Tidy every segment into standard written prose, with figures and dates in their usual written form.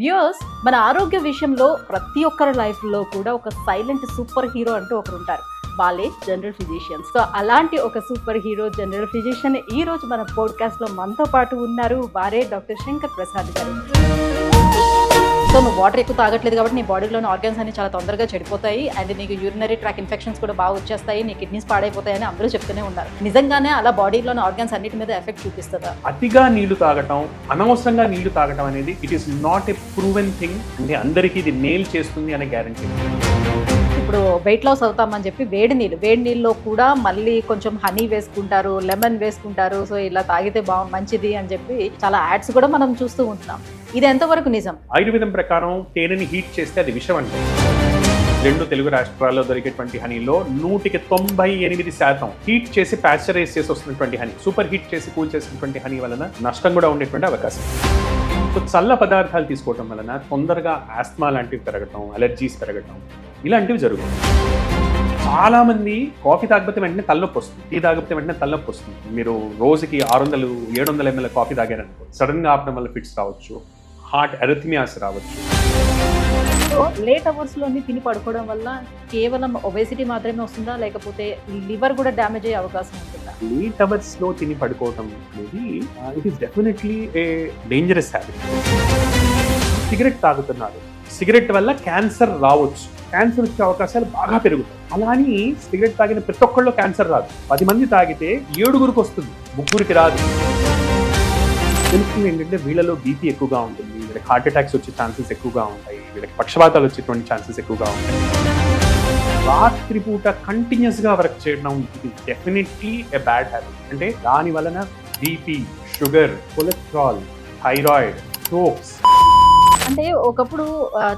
Viewers, మన ఆరోగ్య విషయంలో ప్రతి ఒక్కరి లైఫ్లో కూడా ఒక సైలెంట్ సూపర్ హీరో అంటూ ఒకరు ఉంటారు. వాళ్ళే జనరల్ ఫిజిషియన్స్. సో అలాంటి ఒక సూపర్ హీరో జనరల్ ఫిజిషియన్ ఈ రోజు మన పోడ్కాస్ట్ లో మనతో పాటు ఉన్నారు. వారే డాక్టర్ శంకర్ ప్రసాద్ గారు. సో నువ్వు వాటర్ ఎక్కువ తాగట్లేదు కాబట్టి నీ బాడీలోని ఆర్గన్స్ అన్ని చాలా తొందరగా చెడిపోతాయి అండ్ నీకు యూరినరీ ట్రాక్ ఇన్ఫెక్షన్స్ కూడా బాగా వచ్చేస్తాయి, నీ కిడ్నీస్ పాడైపోతాయి అని అందరూ చెప్తూనే ఉన్నారు. నిజంగానే అలా బాడీలోని ఆర్గన్స్ అన్నిటి మీద ఎఫెక్ట్ చూపిస్తుందా? అతిగా నీళ్లు తాగటం, అనవసరంగా నీళ్లు తాగటం అనేది it is not a proven thing. అంటే అందరికీ ఇది మేల్ చేస్తుంది అనే గ్యారంటీ. ఇప్పుడు వెయిట్ లాస్ అవుతామని చెప్పి వేడి నీళ్ళలో కూడా మళ్ళీ కొంచెం హనీ వేసుకుంటారు, లెమన్ వేసుకుంటారు. సో ఇలా తాగితే మంచిది అని చెప్పి చాలా యాడ్స్ కూడా మనం చూస్తూ ఉంటున్నాం. ఇది ఎంతవరకు నిజం? ఆయుర్వేదం ప్రకారం తేనెని హీట్ చేస్తే అది విషం అంటే. 2 తెలుగు రాష్ట్రాల్లో దొరికేటువంటి హనీలో 98% హీట్ చేసి పాశ్చరైజ్ చేసి వస్తున్నటువంటి హనీ, సూపర్ హీట్ చేసి కూల్ చేసినటువంటి హనీ వలన నష్టం కూడా ఉండేటువంటి అవకాశం. సో చల్ల పదార్థాలు తీసుకోవటం వలన తొందరగా ఆస్మా లాంటివి పెరగటం, అలర్జీస్ పెరగటం ఇలాంటివి జరుగుతాయి. చాలా మంది కాఫీ తాగకపోతే వెంటనే తలనొప్పి వస్తుంది, టీ తాగకపోతే వెంటనే తలనొప్పి వస్తుంది. మీరు రోజుకి 600-700 ml కాఫీ తాగారనుకో సడన్ గా ఆపడం వల్ల ఫిట్స్ రావచ్చు, హార్ట్ ఎరిథమియాస్ రావచ్చు. లేట్ అవర్స్ లోని తిని పడుకోవడం వల్ల కేవలం ఒబేసిటీ మాత్రమే వస్తుందా, లేకపోతే లివర్ కూడా డ్యామేజ్ అయ్యే అవకాశం ఉంటుందా? లేట్ అవర్స్ లో తిని పడుకోవటం అనేది it is definitely a dangerous habit. Cigarette తాగుతున్నారు, సిగరెట్ వల్ల క్యాన్సర్ రావచ్చు, క్యాన్సర్ వచ్చే అవకాశాలు బాగా పెరుగుతాయి. అలా అని సిగరెట్ తాగిన ప్రతి ఒక్కళ్ళు క్యాన్సర్ రాదు. 10 మంది తాగితే 7గురికి వస్తుంది, 3గురికి రాదు. తెలుస్తుంది ఏంటంటే వీళ్ళలో బీపీ ఎక్కువగా ఉంటుంది, వీళ్ళకి హార్ట్ అటాక్స్ వచ్చే ఛాన్సెస్ ఎక్కువగా ఉంటాయి, వీళ్ళకి పక్షవాతాలు వచ్చేటువంటి ఛాన్సెస్ ఎక్కువగా ఉంటాయి. రాత్రిపూట కంటిన్యూస్ గా వర్క్ చేయడం ఇది డెఫినెట్లీ ఎ బ్యాడ్ హ్యాబిట్. అంటే దాని వలన BP, sugar, cholesterol, thyroid, strokes. అంటే ఒకప్పుడు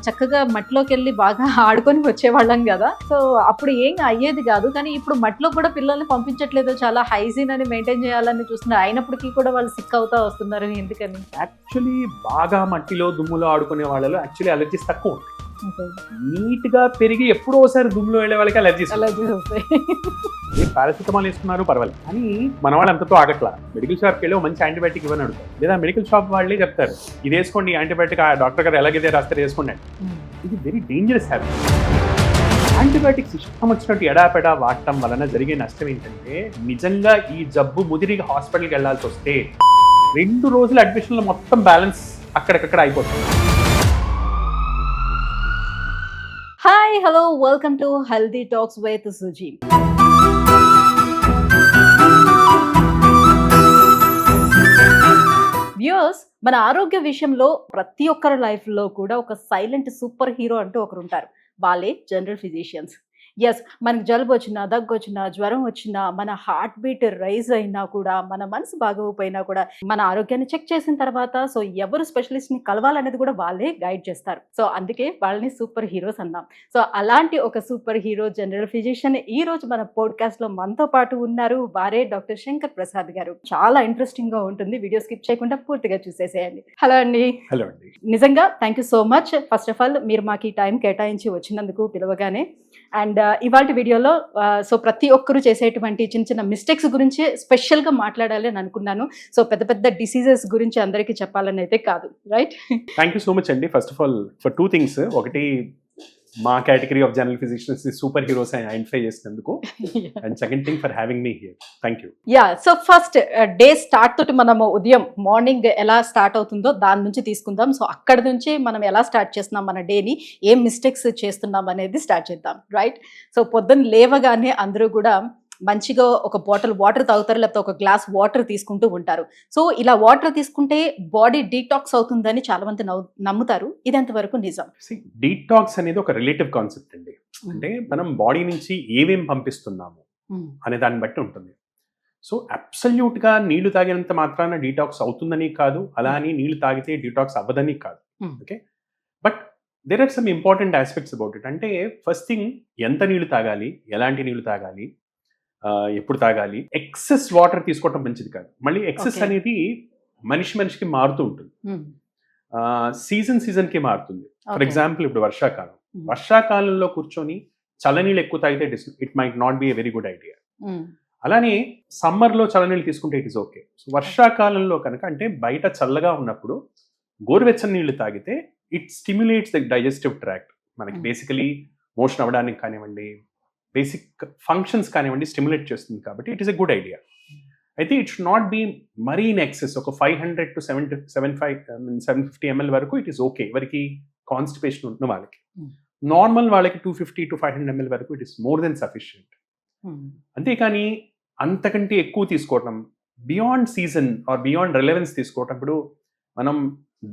చక్కగా మట్టిలోకి వెళ్ళి బాగా ఆడుకొని వచ్చేవాళ్ళం కదా, సో అప్పుడు ఏం అయ్యేది కాదు. కానీ ఇప్పుడు మట్టిలో కూడా పిల్లల్ని పంపించట్లేదు, చాలా హైజీన్ అని మెయింటైన్ చేయాలని చూస్తున్నారు. అయినప్పటికీ కూడా వాళ్ళు సిక్ అవుతా వస్తున్నారు. ఎందుకని? యాక్చువల్లీ బాగా మట్టిలో దుమ్ములో ఆడుకునే వాళ్ళలో యాక్చువల్లీ అలర్జీస్ తక్కువ ఉంటాయి. నీట్ గా పెరిగి ఎప్పుడో ఒకసారి దుమ్ములో వెళ్ళే వాళ్ళకి అలర్జీస్ వస్తాయి. పారాసిటమాల్ వేసుకున్నారు పర్వాలేదు, కానీ మన వాళ్ళు అంతతో ఆగట్లా. మెడికల్ షాప్కి వెళ్ళి మంచి యాంటీబయాటిక్ ఇవ్వని అడుగుతారు, లేదా మెడికల్ షాప్ వాళ్ళే చెప్తారు ఇది వేసుకోండి యాంటీబయాటిక్, ఆ డాక్టర్ గారు ఎలాగైతే రాస్తారు వేసుకోండి. ఇది వెరీ డేంజరస్ హ్యాబిట్. యాంటీబయాటిక్స్ ఇష్టం వచ్చినట్టు ఎడాపెడా వాడటం వలన జరిగే నష్టం ఏంటంటే, నిజంగా ఈ జబ్బు ముదిరి హాస్పిటల్కి వెళ్లాల్సి వస్తే 2 రోజుల అడ్మిషన్లో మొత్తం బ్యాలెన్స్ అక్కడికక్కడ అయిపోతుంది. Hi, hello, welcome to healthy talks with Suji. Viewers, మన ఆరోగ్య విషయంలో ప్రతి ఒక్కరి లైఫ్ లో కూడా ఒక సైలెంట్ సూపర్ హీరో అంటూ ఒకరు ఉంటారు. వాళ్ళే జనరల్ ఫిజిషియన్స్. ఎస్, మనకి జలుబు వచ్చినా, దగ్గు వచ్చినా, జ్వరం వచ్చినా, మన హార్ట్ బీట్ రైజ్ అయినా కూడా, మన మనసు బాగోపోయినా కూడా మన ఆరోగ్యాన్ని చెక్ చేసిన తర్వాత సో ఎవరు స్పెషలిస్ట్ ని కలవాలనేది కూడా వాళ్ళే గైడ్ చేస్తారు. సో అందుకే వాళ్ళని సూపర్ హీరోస్ అన్నాం. సో అలాంటి ఒక సూపర్ హీరో జనరల్ ఫిజిషియన్ ఈ రోజు మన పోడ్కాస్ట్ లో మనతో పాటు ఉన్నారు. వారే డాక్టర్ శంకర్ ప్రసాద్ గారు. చాలా ఇంట్రెస్టింగ్ గా ఉంటుంది, వీడియో స్కిప్ చేయకుండా పూర్తిగా చూసేసేయండి. హలో అండి. హలో అండి. నిజంగా thank you so much. First of all మీరు మాకు ఈ టైం కేటాయించి వచ్చినందుకు పిలవగానే. అండ్ ఇవాళ వీడియోలో సో ప్రతి ఒక్కరూ చేసేటువంటి చిన్న చిన్న మిస్టేక్స్ గురించి స్పెషల్గా మాట్లాడాలి అని అనుకున్నాను. సో పెద్ద పెద్ద డిసీజెస్ గురించి అందరికీ చెప్పాలని అయితే కాదు, right? Thank you so much అండి. First of all for 2 things. ఒకటి, మా category of general physicians super heroes అని ఐడెంటిఫై చేసినందుకు, and second thing for having me here. Thank you. Ya, so first day start తోటి మనము ఉదయం morning ఎలా start అవుతుందో దాని నుంచి తీసుకుందాం. సో అక్కడ నుంచి మనం ఎలా స్టార్ట్ చేస్తున్నాం మన డేని, ఏం మిస్టేక్స్ చేస్తున్నాం అనేది స్టార్ట్ చేద్దాం, రైట్? సో పొద్దున్న లేవగానే అందరూ కూడా మంచిగా ఒక బాటిల్ వాటర్ తాగుతారు, లేకపోతే ఒక గ్లాస్ వాటర్ తీసుకుంటూ ఉంటారు. సో ఇలా వాటర్ తీసుకుంటే బాడీ డీటాక్స్ అవుతుందని చాలా మంది నమ్ముతారు. ఇది ఎంతవరకు నిజం? డీటాక్స్ అనేది ఒక రిలేటివ్ కాన్సెప్ట్ అండి. అంటే మనం బాడీ నుంచి ఏమేం పంపిస్తున్నాము అనే దాన్ని బట్టి ఉంటుంది. సో అబ్సల్యూట్ గా నీళ్లు తాగినంత మాత్రాన డీటాక్స్ అవుతుందని కాదు, అలా అని నీళ్లు తాగితే డీటాక్స్ అవ్వదని కాదు. Okay, but there are some important aspects about it. అంటే ఫస్ట్ థింగ్, ఎంత నీళ్లు తాగాలి, ఎలాంటి నీళ్లు తాగాలి, ఎప్పుడు తాగాలి. ఎక్సెస్ వాటర్ తీసుకోవటం మంచిది కాదు. మళ్ళీ ఎక్సెస్ అనేది మనిషికి మారుతూ ఉంటుంది, సీజన్ కి మారుతుంది. ఫర్ ఎగ్జాంపుల్ ఇప్పుడు వర్షాకాలంలో కూర్చొని చల్లనీళ్ళు ఎక్కువ తాగితే it might not be a very good idea. అలానే సమ్మర్లో చల్లనీళ్ళు తీసుకుంటే ఇట్ ఇస్ ఓకే. వర్షాకాలంలో కనుక, అంటే బయట చల్లగా ఉన్నప్పుడు గోరువెచ్చని నీళ్లు తాగితే it stimulates the digestive tract. మనకి Mm. బేసికలీ మోషన్ అవ్వడానికి కానివ్వండి, బేసిక్ ఫంక్షన్స్ కానివ్వండి స్టిమ్యులేట్ చేస్తుంది కాబట్టి it is a good idea. అయితే ఇట్ షుడ్ నాట్ బి మరీ ఇన్ ఎక్సెస్. ఒక 500 to 750 ml వరకు ఇట్ ఈస్ ఓకే ఎవరికి కాన్స్టిపేషన్ ఉన్న వాళ్ళకి. Mm. నార్మల్ వాళ్ళకి 250 to 500 ml వరకు it is more than sufficient. Mm. అంతేకాని అంతకంటే ఎక్కువ తీసుకోవటం, beyond season are beyond relevance తీసుకోవటం. ఇప్పుడు మనం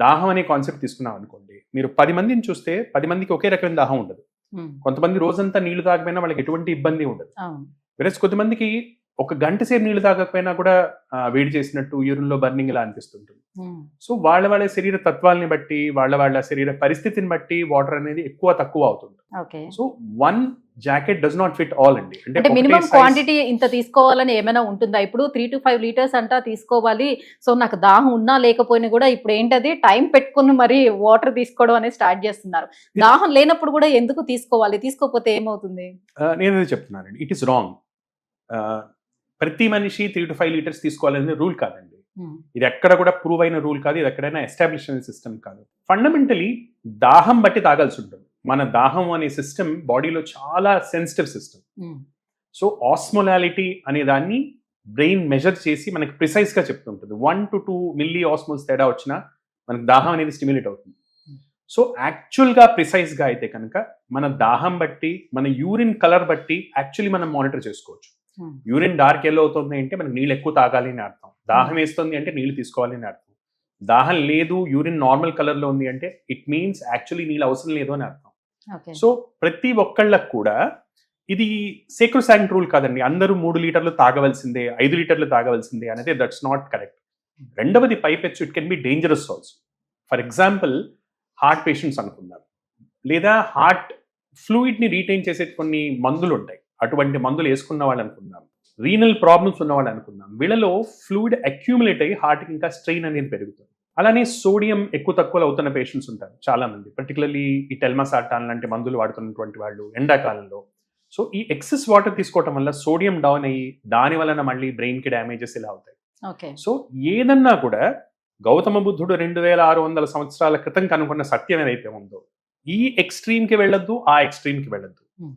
దాహం అనే కాన్సెప్ట్ తీసుకున్నాం అనుకోండి, మీరు 10 మందిని చూస్తే 10 మందికి ఒకే రకమైన దాహం ఉండదు. Mm. కొంతమంది రోజంతా నీళ్లు తాగకపోయినా వాళ్ళకి ఎటువంటి ఇబ్బంది ఉండదు. అవును. వెరస్ కొంతమందికి ఒక గంట సేపు నీళ్లు తాగకపోయినా కూడా వేడి చేసినట్టు యూరిన్లో బర్నింగ్ ఇలా అనిపిస్తుంటుంది. Mm. సో వాళ్ళ శరీర తత్వాలని బట్టి, వాళ్ళ శరీర పరిస్థితిని బట్టి వాటర్ అనేది ఎక్కువ తక్కువ అవుతుంది. Okay. So one jacket does not fit all అండి. అంటే ఒకటే మినిమం size- క్వాంటిటీ ఇంత తీసుకోవాలని ఏమైనా ఉంటుందా? ఇప్పుడు 3 to 5 లీటర్స్ అంటా తీసుకోవాలి. సో నాకు దాహం ఉన్నా లేకపోయినా కూడా ఇప్పుడు ఏంటది టైం పెట్టుకుని మరి వాటర్ తీసుకోవడం అనేది స్టార్ట్ చేస్తున్నారు. దాహం లేనప్పుడు కూడా ఎందుకు తీసుకోవాలి? తీసుకోకపోతే ఏమవుతుంది? నేను అదే చెప్తున్నానండి, ఇట్ ఈస్ రాంగ్. ప్రతి మనిషి 3 to 5 లీటర్స్ తీసుకోవాలనే రూల్ కాదండి. Mm. ఇది ఎక్కడ కూడా ప్రూవ్ అయిన రూల్ కాదు, ఇది ఎక్కడైనా ఎస్టాబ్లిష్ అయిన సిస్టమ్ కాదు. ఫండమెంటలీ దాహం బట్టి తాగాల్సి ఉంటుంది. మన దాహం అనే సిస్టమ్ బాడీలో చాలా sensitive system. Mm. So osmolality అనే దాన్ని బ్రెయిన్ మెజర్ చేసి మనకి ప్రిసైజ్ గా చెప్తుంటుంది. 1 to 2 మిల్లీ ఆస్మోల్స్ తేడా వచ్చినా మనకి దాహం అనేది స్టిమ్యులేట్ అవుతుంది. సో యాక్చువల్ గా ప్రిసైజ్ గా అయితే కనుక మన దాహం బట్టి, మన యూరిన్ కలర్ బట్టి యాక్చువల్లీ మనం మానిటర్ చేసుకోవచ్చు. Mm. యూరిన్ డార్క్ ఎల్లో అవుతుంది అంటే మనకి నీళ్ళు ఎక్కువ తాగాలి అని అర్థం. దాహం వేస్తుంది అంటే నీళ్ళు తీసుకోవాలి అని అర్థం. దాహం లేదు, యూరిన్ నార్మల్ కలర్ లో ఉంది అంటే ఇట్ మీన్స్ యాక్చువల్లీ నీళ్ళు అవసరం లేదు అని అర్థం. ఓకే. సో ప్రతి ఒక్కళ్ళకు కూడా ఇది సేక్రోసాంక్ట్ రూల్ కాదండి, అందరూ 3 లీటర్లు తాగవలసిందే, 5 లీటర్లు తాగవలసిందే అనేది దట్స్ నాట్ కరెక్ట్. రెండవది పైపెచ్చు it can be dangerous also. For example heart patients అనుకుందాం, లేదా హార్ట్ ఫ్లూయిడ్ ని రీటైన్ చేసే కొన్ని మందులు ఉంటాయి, అటువంటి మందులు వేసుకున్న వాళ్ళు అనుకుందాం, రీనల్ ప్రాబ్లమ్స్ ఉన్న వాళ్ళు అనుకుందాం. వీళ్ళలో ఫ్లూయిడ్ అక్యూములేట్ అయ్యి హార్ట్కి ఇంకా స్ట్రెయిన్ అనేది పెరుగుతుంది. అలానే సోడియం ఎక్కువ తక్కువ అవుతున్న పేషెంట్స్ ఉంటారు చాలా మంది, పర్టికులర్లీ ఈ టెల్మాసార్టాన్ లాంటి మందులు వాడుతున్నటువంటి వాళ్ళు ఎండాకాలంలో. సో ఈ ఎక్సెస్ వాటర్ తీసుకోవటం వల్ల సోడియం డౌన్ అయ్యి దాని వలన మళ్ళీ బ్రెయిన్ కి డ్యామేజెస్ ఇలా అవుతాయి. ఓకే. సో ఏదన్నా కూడా గౌతమ బుద్ధుడు 2600 సంవత్సరాల క్రితం కనుక్కున్న సత్యం ఏదైతే ఉందో, ఈ ఎక్స్ట్రీమ్ కి వెళ్ళొద్దు, ఆ ఎక్స్ట్రీమ్ కి వెళ్ళొద్దు, Mm.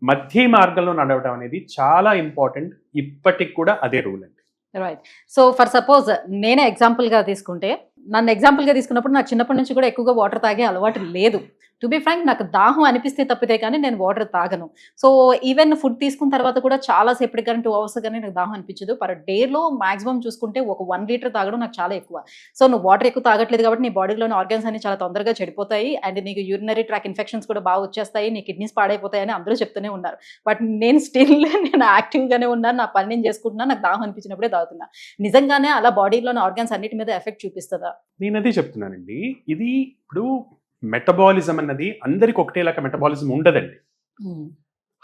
మధ్య మార్గంలో నడవడం అనేది చాలా ఇంపార్టెంట్. ఇప్పటికి కూడా అదే రూల్ అండి. రైట్. సో ఫర్ సపోజ్ నేనే ఎగ్జాంపుల్గా తీసుకుంటే, నన్ను ఎగ్జాంపుల్గా తీసుకున్నప్పుడు నాకు చిన్నప్పటి నుంచి కూడా ఎక్కువగా వాటర్ తాగే అలవాటు లేదు. టు బి ఫ్రాంక్, నాకు దాహం అనిపిస్తే తప్పితే కానీ నేను వాటర్ తాగను. సో ఈవెన్ ఫుడ్ తీసుకున్న తర్వాత కూడా చాలా సేపటికి కానీ 2 hours కానీ నాకు దాహం అనిపించదు. పర్ డేలో మాక్సిమం చూసుకుంటే ఒక 1 లీటర్ తాగడం నాకు చాలా ఎక్కువ. సో నువ్వు వాటర్ ఎక్కువ తాగట్లేదు కాబట్టి నీ బాడీలోని ఆర్గన్స్ అన్ని చాలా తొందరగా చెడిపోతాయి, అండ్ నీకు యూరినరీ ట్రాక్ ఇన్ఫెక్షన్స్ కూడా బాగా వచ్చేస్తాయి, నీ కిడ్నీస్ పాడైపోతాయి అని అందరూ చెప్తూనే ఉన్నారు. బట్ నేను స్టిల్ నేను యాక్టివ్గానే ఉన్నాను, నా పని నేను చేసుకుంటున్నా, నాకు దాహం అనిపించినప్పుడే తాగుతున్నా. నిజంగానే అలా బాడీలోని ఆర్గన్స్ అన్నిటి మీద ఎఫెక్ట్ చూపిస్తుందా? నేను అదే చెప్తున్నానండి, ఇది ఇప్పుడు మెటబాలిజం అన్నది అందరికి ఒకటేలాగా మెటబాలిజం ఉండదండి.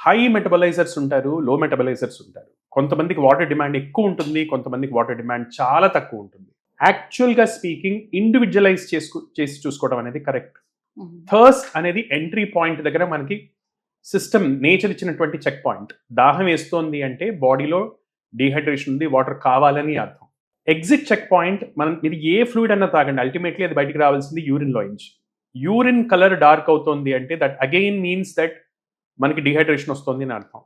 హై మెటబలైజర్స్ ఉంటారు, లో మెటబలైజర్స్ ఉంటారు. కొంతమందికి వాటర్ డిమాండ్ ఎక్కువ ఉంటుంది, కొంతమందికి వాటర్ డిమాండ్ చాలా తక్కువ ఉంటుంది. యాక్చువల్గా స్పీకింగ్ ఇండివిజువలైజ్ చేసి చూసుకోవడం అనేది కరెక్ట్. థర్స్ట్ అనేది ఎంట్రీ పాయింట్ దగ్గర మనకి సిస్టమ్ నేచర్ ఇచ్చినటువంటి చెక్ పాయింట్. దాహం వేస్తోంది అంటే బాడీలో డీహైడ్రేషన్ ఉంది, వాటర్ కావాలని అర్థం. ఎగ్జిట్ చెక్ పాయింట్, మనం ఇది ఏ ఫ్లూయిడ్ అన్నా తాగండి, అల్టిమేట్లీ అది బయటికి రావాల్సింది యూరిన్లో నుంచి. యూరిన్ కలర్ డార్క్ అవుతోంది అంటే దట్ అగైన్ మీన్స్ దట్ మనకి డిహైడ్రేషన్ వస్తుంది అని అర్థం.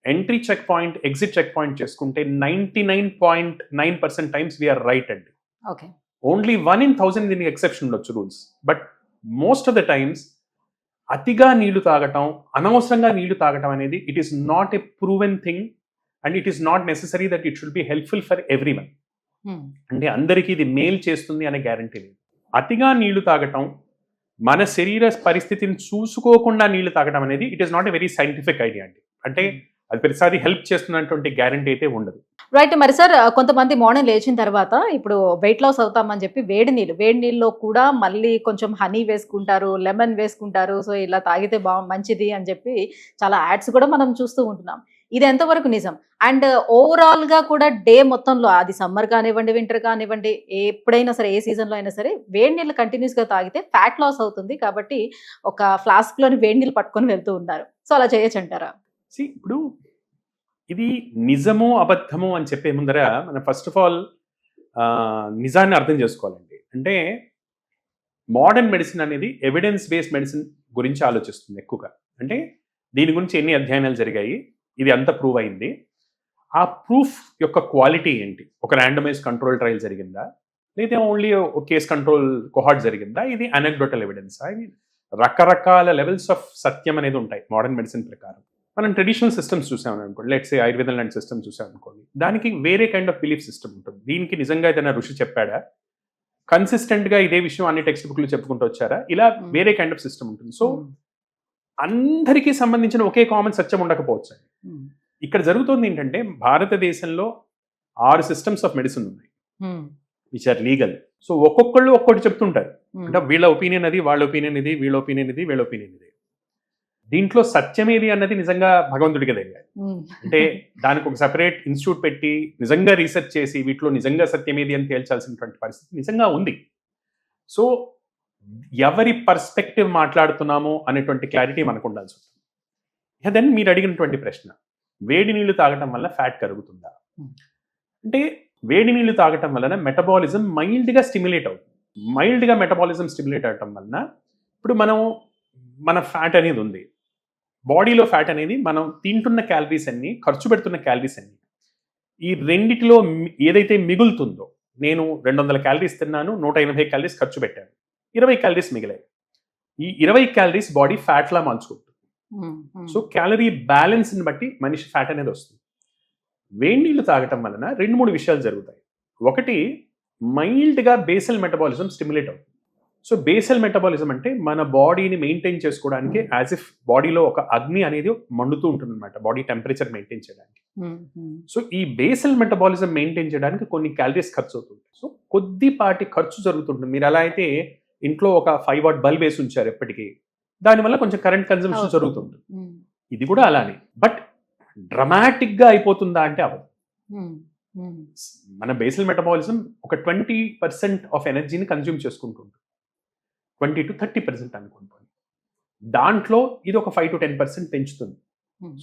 Entry check point, exit check point చేసుకుంటే 99.9% టైమ్స్ వీఆర్ రైట్ అండి. ఓకే. ఓన్లీ 1 in 1000 దీనికి ఎక్సెప్షన్ ఉండొచ్చు rules, but most of the times అతిగా నీళ్లు తాగటం, అనవసరంగా నీళ్లు తాగటం అనేది it is not a proven thing and it is not necessary that it should be helpful for everyone. అంటే అందరికీ ఇది మేల్ చేస్తుంది అనే గ్యారంటీ లేదు. అతిగా నీళ్లు తాగటం, మన శరీర పరిస్థితిని చూసుకోకుండా నీళ్లు తాగడం అనేది it is not a very scientific idea అండి. అంటే అది ప్రతిసారి హెల్ప్ చేస్తున్నటువంటి గ్యారంటీ అయితే ఉండదు. రైట్. మరి సార్, కొంతమంది మార్నింగ్ లేచిన తర్వాత ఇప్పుడు వెయిట్ లాస్ అవుతామని చెప్పి వేడి నీళ్ళలో కూడా మళ్ళీ కొంచెం హనీ వేసుకుంటారు, లెమన్ వేసుకుంటారు. సో ఇలా తాగితే మంచిది అని చెప్పి చాలా యాడ్స్ కూడా మనం చూస్తూ ఉంటున్నాం. ఇది ఎంతవరకు నిజం? అండ్ ఓవరాల్ గా కూడా డే మొత్తంలో, అది సమ్మర్ కానివ్వండి, వింటర్ కానివ్వండి, ఎప్పుడైనా సరే, ఏ సీజన్ లో అయినా సరే, వేడి నీళ్ళు కంటిన్యూస్ గా తాగితే ఫ్యాట్ లాస్ అవుతుంది కాబట్టి ఒక ఫ్లాస్క్ లోని వేడి నీళ్ళు పట్టుకొని వెళ్తూ ఉన్నారు. సో అలా చేయొచ్చు అంటారా? ఇప్పుడు ఇది నిజమో అబద్ధమో అని చెప్పే ముందర మనం ఫస్ట్ ఆఫ్ ఆల్ నిజాన్ని అర్థం చేసుకోవాలండి. అంటే మోడర్న్ మెడిసిన్ అనేది ఎవిడెన్స్ బేస్డ్ మెడిసిన్ గురించి ఆలోచిస్తుంది ఎక్కువగా. అంటే దీని గురించి ఎన్ని అధ్యయనాలు జరిగాయి, ఇది అంత ప్రూవ్ అయింది, ఆ ప్రూఫ్ యొక్క క్వాలిటీ ఏంటి, ఒక ర్యాండమైజ్ కంట్రోల్ ట్రయల్ జరిగిందా, లేదా ఓన్లీ ఒక కేస్ కంట్రోల్ కొహార్ట్ జరిగిందా, ఇది అనెక్డోటల్ ఎవిడెన్స్. రకరకాల లెవెల్స్ ఆఫ్ సత్యం అనేది ఉంటాయి మోడర్న్ మెడిసిన్ ప్రకారం. మనం ట్రెడిషనల్ సిస్టమ్స్ చూసామని అనుకోండి, లెట్స్ సే ఆయుర్వేదం లాంటి సిస్టమ్ చూసామనుకోండి, దానికి వేరే కైండ్ ఆఫ్ బిలీఫ్ సిస్టమ్ ఉంటుంది. దీనికి నిజంగా ఏదైనా ఋషి చెప్పాడా, కన్సిస్టెంట్ గా ఇదే విషయం అన్ని టెక్స్ట్ బుక్లు చెప్పుకుంటూ వచ్చారా, ఇలా వేరే కైండ్ ఆఫ్ సిస్టమ్ ఉంటుంది. సో అందరికీ సంబంధించిన ఒకే కామన్ సత్యం ఉండకపోవచ్చు. ఇక్కడ జరుగుతుంది ఏంటంటే భారతదేశంలో 6 సిస్టమ్స్ ఆఫ్ మెడిసిన్ ఉన్నాయి విచ్ ఆర్ లీగల్. సో ఒక్కొక్కళ్ళు ఒక్కొక్కటి చెప్తుంటారు. అంటే వీళ్ళ ఒపీనియన్ అది, వాళ్ళ ఒపీనియన్ ఇది, వీళ్ళ ఒపీనియన్ ఇది, వీళ్ళ ఒపీనియన్ ఇది. దీంట్లో సత్యమేది అన్నది నిజంగా భగవంతుడికి తెలియాలి. అంటే దానికి ఒక సెపరేట్ ఇన్స్టిట్యూట్ పెట్టి నిజంగా రీసెర్చ్ చేసి వీటిలో నిజంగా సత్యమేది అని తేల్చాల్సినటువంటి పరిస్థితి నిజంగా ఉంది. సో ఎవరి పర్స్పెక్టివ్ మాట్లాడుతున్నామో అనేటువంటి క్లారిటీ మనకు ఉండాల్సి ఉంటుంది. దెన్ మీరు అడిగినటువంటి ప్రశ్న, వేడి నీళ్లు తాగటం వల్ల ఫ్యాట్ కరుగుతుందా అంటే, వేడి నీళ్లు తాగటం వలన మెటబాలిజం మైల్డ్గా స్టిమ్యులేట్ అవుతుంది. మైల్డ్గా మెటబాలిజం స్టిమ్యులేట్ అవటం వలన ఇప్పుడు మన ఫ్యాట్ అనేది ఉంది, బాడీలో ఫ్యాట్ అనేది మనం తింటున్న క్యాలరీస్ అన్ని, ఖర్చు పెడుతున్న క్యాలరీస్ అన్ని, ఈ రెండిటిలో ఏదైతే మిగులుతుందో, నేను 200 క్యాలరీస్ తిన్నాను, 180 క్యాలరీస్ ఖర్చు పెట్టాను, 20 క్యాలరీస్ మిగిలాయి. ఈ 20 క్యాలరీస్ బాడీ ఫ్యాట్లా మార్చుకుంటుంది. సో క్యాలరీ బ్యాలెన్స్ని బట్టి మనిషి ఫ్యాట్ అనేది వస్తుంది. వేడి నీళ్లు తాగటం వలన 2-3 విషయాలు జరుగుతాయి. ఒకటి, మైల్డ్గా బేసల్ మెటబాలిజం స్టిమ్యులేట్ అవుతుంది. సో బేసల్ మెటబాలిజం అంటే మన బాడీని మెయింటైన్ చేసుకోవడానికి యాజ్ ఇఫ్ బాడీలో ఒక అగ్ని అనేది మండుతూ ఉంటుంది అనమాట, బాడీ టెంపరేచర్ మెయింటైన్ చేయడానికి. సో ఈ బేసల్ మెటబాలిజం మెయింటైన్ చేయడానికి కొన్ని క్యాలరీస్ ఖర్చు అవుతుంది. సో కొద్దిపాటి ఖర్చు జరుగుతుంటుంది. మీరు ఎలా అయితే ఇంట్లో ఒక 5 వాట్ బల్బ్ వేసి ఉంచారు ఎప్పటికీ, దానివల్ల కొంచెం కరెంట్ కన్జంప్షన్ జరుగుతుంది. ఇది కూడా అలానే. బట్ డ్రమాటిక్గా అయిపోతుందా అంటే అవ్వదు. మన బేసల్ మెటబాలిజం ఒక 20% ఆఫ్ ఎనర్జీని కన్జ్యూమ్ చేసుకుంటుంది, 20 to 30% అనుకుంటుంది. దాంట్లో ఇది ఒక 5 to 10% పెంచుతుంది.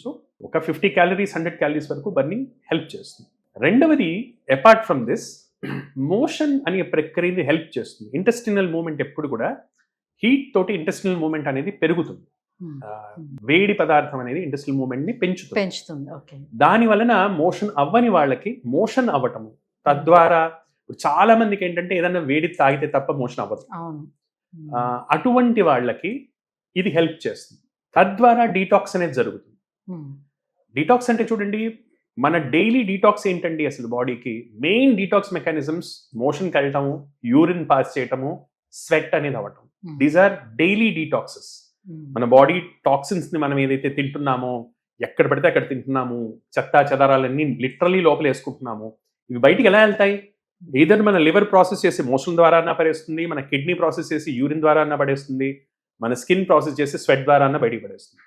సో ఒక 50 క్యాలరీస్ 100 క్యాలరీస్ వరకు బర్నింగ్ హెల్ప్ చేస్తుంది. రెండవది, అపార్ట్ ఫ్రమ్ దిస్, మోషన్ అనే ప్రక్రియని హెల్ప్ చేస్తుంది. ఇంటెస్టినల్ మూమెంట్ ఎప్పుడు కూడా హీట్ తోటి ఇంటెస్టినల్ మూమెంట్ అనేది పెరుగుతుంది. వేడి పదార్థం అనేది ఇంటెస్టినల్ మూమెంట్ ని పెంచుతుంది. దాని వలన మోషన్ అవ్వని వాళ్ళకి మోషన్ అవ్వటము, తద్వారా చాలా మందికి ఏంటంటే ఏదైనా వేడి తాగితే తప్ప మోషన్ అవ్వదు. అటువంటి వాళ్ళకి ఇది హెల్ప్ చేస్తుంది. తద్వారా డీటాక్స్ అనేది జరుగుతుంది. డీటాక్స్ అంటే చూడండి, మన డైలీ డీటాక్స్ ఏంటండి అసలు బాడీకి? మెయిన్ డీటాక్స్ మెకానిజమ్స్ మోషన్కి వెళ్ళటము, యూరిన్ పాస్ చేయటము, స్వెట్ అనేది అవ్వటం. These are daily detoxes. మన బాడీ టాక్సిన్స్ ని మనం ఏదైతే తింటున్నామో, ఎక్కడ పడితే అక్కడ తింటున్నాము, చెత్తా చెదారాలన్నీ లిటరలీ లోపల వేసుకుంటున్నాము, ఇవి బయటికి ఎలా వెళ్తాయి? ఏదర్ మన లివర్ ప్రాసెస్ చేసి మోషన్ ద్వారా అన్న పడేస్తుంది, మన కిడ్నీ ప్రాసెస్ చేసి యూరిన్ ద్వారా అన్న పడేస్తుంది, మన స్కిన్ ప్రాసెస్ చేసి స్వెట్ ద్వారా అన్న బయటికి పడేస్తుంది.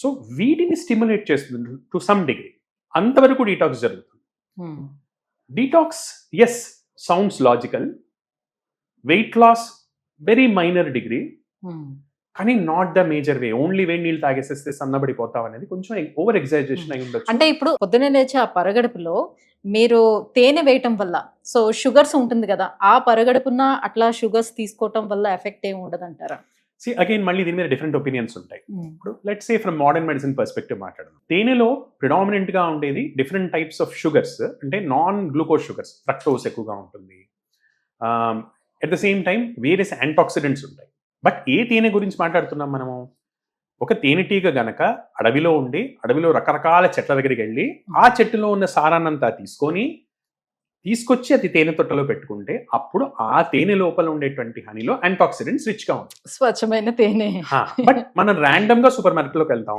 సో వీటిని స్టిమ్యులేట్ చేస్తుంది టు సమ్ డిగ్రీ. అంతవరకు డీటాక్స్ జరుగుతుంది. Detox as sounds logical, weight loss very minor degree, కానీ not the major way. Only వేడి నీళ్ళు తాగేసేస్తే సన్నబడిపోతాం అనేది కొంచెం ఓవర్ ఎగ్జాజరేషన్ అయి ఉండొచ్చు. అంటే ఇప్పుడు పొద్దున్నే లేచి ఆ పరగడుపులో మీరు తేనె వేయటం వల్ల, సో షుగర్స్ ఉంటుంది కదా, ఆ పరగడుపున అట్లా షుగర్స్ తీసుకోవటం వల్ల ఎఫెక్ట్ ఏమి ఉండదు అంటారా? అగైన్ మళ్ళీ దీని మీద డిఫరెంట్ ఒపీనియన్స్ ఉంటాయి. ఇప్పుడు let's say from modern medicine perspective మాట్లాడడం, తేనెలో ప్రిడామినెంట్ గా ఉండేది డిఫరెంట్ టైప్స్ ఆఫ్ షుగర్స్, అంటే నాన్ గ్లూకోజ్ షుగర్స్, ఫ్రక్టోస్ ఎక్కువగా ఉంటుంది. At the same time various antioxidants ఉంటాయి. బట్ ఏ తేనె గురించి మాట్లాడుతున్నాం మనము? ఒక తేనెటీగ గనక అడవిలో ఉండి, అడవిలో రకరకాల చెట్ల దగ్గరికి వెళ్ళి ఆ చెట్టులో ఉన్న సారాన్నంతా తీసుకొచ్చి అది తేనె తొట్టలో పెట్టుకుంటే అప్పుడు ఆ తేనె లోపల ఉండేటువంటి హనీలో యాంటాక్సిడెంట్స్ రిచ్ గా ఉంటుంది, స్వచ్ఛమైన తేనె. బట్ మనం ర్యాండమ్ గా సూపర్ మార్కెట్ లోకి వెళ్తాం,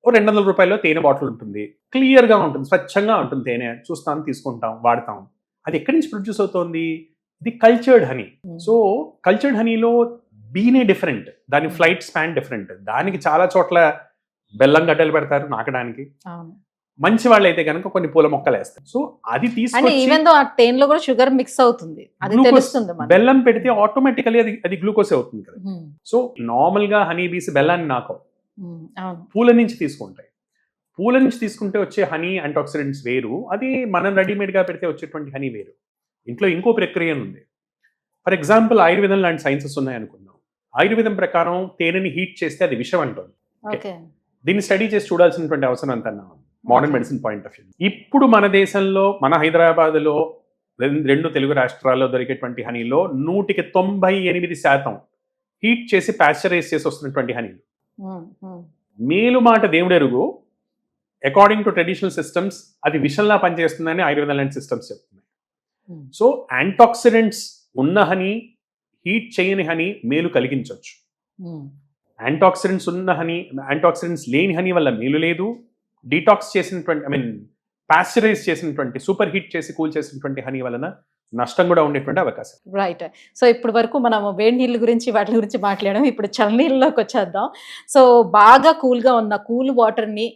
ఓ 200 రూపాయల్లో తేనె బాటిల్ ఉంటుంది, క్లియర్ గా ఉంటుంది, స్వచ్ఛంగా ఉంటుంది తేనె, చూస్తాం, తీసుకుంటాం, వాడతాం. అది ఎక్కడి నుంచి ప్రొడ్యూస్ అవుతోంది? ఇది కల్చర్డ్ హనీ. సో కల్చర్డ్ హనీలో బీనే డిఫరెంట్, దాని ఫ్లైట్ స్పాన్ డిఫరెంట్. దానికి చాలా చోట్ల బెల్లం గడ్డలు పెడతారు నాకడానికి. మంచి వాళ్ళు అయితే కనుక కొన్ని పూల మొక్కలు వేస్తారు. సో అది తీసుకొని షుగర్ మిక్స్ అవుతుంది, బెల్లం పెడితే ఆటోమేటికలీ అది గ్లూకోజ్ అవుతుంది కదా. సో నార్మల్ గా హనీ బీస్ బెల్లాన్ని నాకవు, పూల నుంచి తీసుకుంటాయి. పూల నుంచి తీసుకుంటే వచ్చే హనీ యాంటాక్సిడెంట్స్ వేరు, అది మనం రెడీమేడ్ గా పెడితే వచ్చేటువంటి హనీ వేరు. ఇంట్లో ఇంకో ప్రక్రియ ఉంది. ఫర్ ఎగ్జాంపుల్ ఆయుర్వేదం లాంటి సైన్సెస్ ఉన్నాయి అనుకుందాం. ఆయుర్వేదం ప్రకారం తేనెని హీట్ చేస్తే అది విషం అంటుంది. ఓకే. దీన్ని స్టడీ చేసి చూడాల్సినటువంటి అవసరం అంత modern medicine point of view. ఇప్పుడు మన దేశంలో, మన హైదరాబాద్లో, రెండు తెలుగు రాష్ట్రాల్లో దొరికేటువంటి హనీలో 98% హీట్ చేసి పాశ్చరైజ్ చేసి వస్తున్నటువంటి హనీలు. మేలు మాట దేవుడెరుగు, అకార్డింగ్ టు ట్రెడిషనల్ సిస్టమ్స్ అది విషంలా పనిచేస్తుందని ఆయుర్వేదం లాంటి సిస్టమ్స్ చెప్తున్నాయి. సో యాంటాక్సిడెంట్స్ ఉన్న హనీ, హీట్ చేయని హనీ మేలు కలిగించవచ్చు. యాంటాక్సిడెంట్స్ ఉన్న హనీ, యాంటాక్సిడెంట్స్ లేని హనీ వల్ల మేలు లేదు. డీటాక్స్ చేసినటువంటి పాశ్చరైజ్ చేసినటువంటి, సూపర్ హీట్ చేసి కూల్ చేసినటువంటి హనీ వలన నష్టం కూడా ఉండేటువంటి అవకాశం. రైట్. సో ఇప్పటి వరకు మనం వేడి నీళ్ళ గురించి, వాటి గురించి మాట్లాడడం. ఇప్పుడు చల్లనీళ్ళలోకి వచ్చేద్దాం. సో బాగా కూల్గా ఉన్న కూల్ వాటర్ని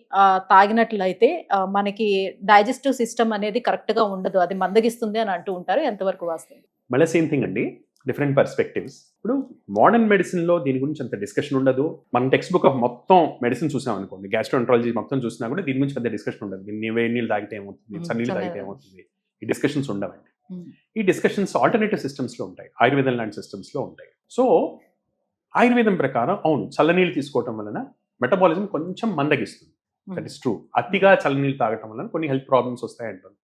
తాగినట్లయితే మనకి డైజెస్టివ్ సిస్టమ్ అనేది కరెక్ట్గా ఉండదు, అది మందగిస్తుంది అని అంటూ ఉంటారు. ఎంతవరకు వాస్తవం? మళ్ళీ సేమ్ థింగ్ అండి, డిఫరెంట్ పర్స్పెక్టివ్స్. ఇప్పుడు మోడర్న్ మెడిసిన్లో దీని గురించి అంత డిస్కషన్ ఉండదు. మన టెక్స్ట్ బుక్ ఆఫ్ మొత్తం మెడిసిన్ చూసాం అనుకోండి, గ్యాస్ట్రోఎంట్రాలజీ మొత్తం చూసినా కూడా దీని గురించి పెద్ద డిస్కషన్ ఉండదు. వేడి నీళ్ళు తాగితే ఏమవుతుంది, చన్నీళ్ళు తాగితే ఏమవుతుంది, ఈ డిస్కషన్స్ ఉండవండి. ఈ డిస్కషన్స్ ఆల్టర్నేటివ్ సిస్టమ్స్లో ఉంటాయి, ఆయుర్వేదం లాంటి సిస్టమ్స్లో ఉంటాయి. సో ఆయుర్వేదం ప్రకారం అవును, చల్లనీళ్ళు తీసుకోవటం వలన మెటబాలిజం కొంచెం మందగిస్తుంది. That is true. అతిగా చల్లనీళ్ళు తాగటం వలన కొన్ని హెల్త్ ప్రాబ్లమ్స్ వస్తాయంటారు.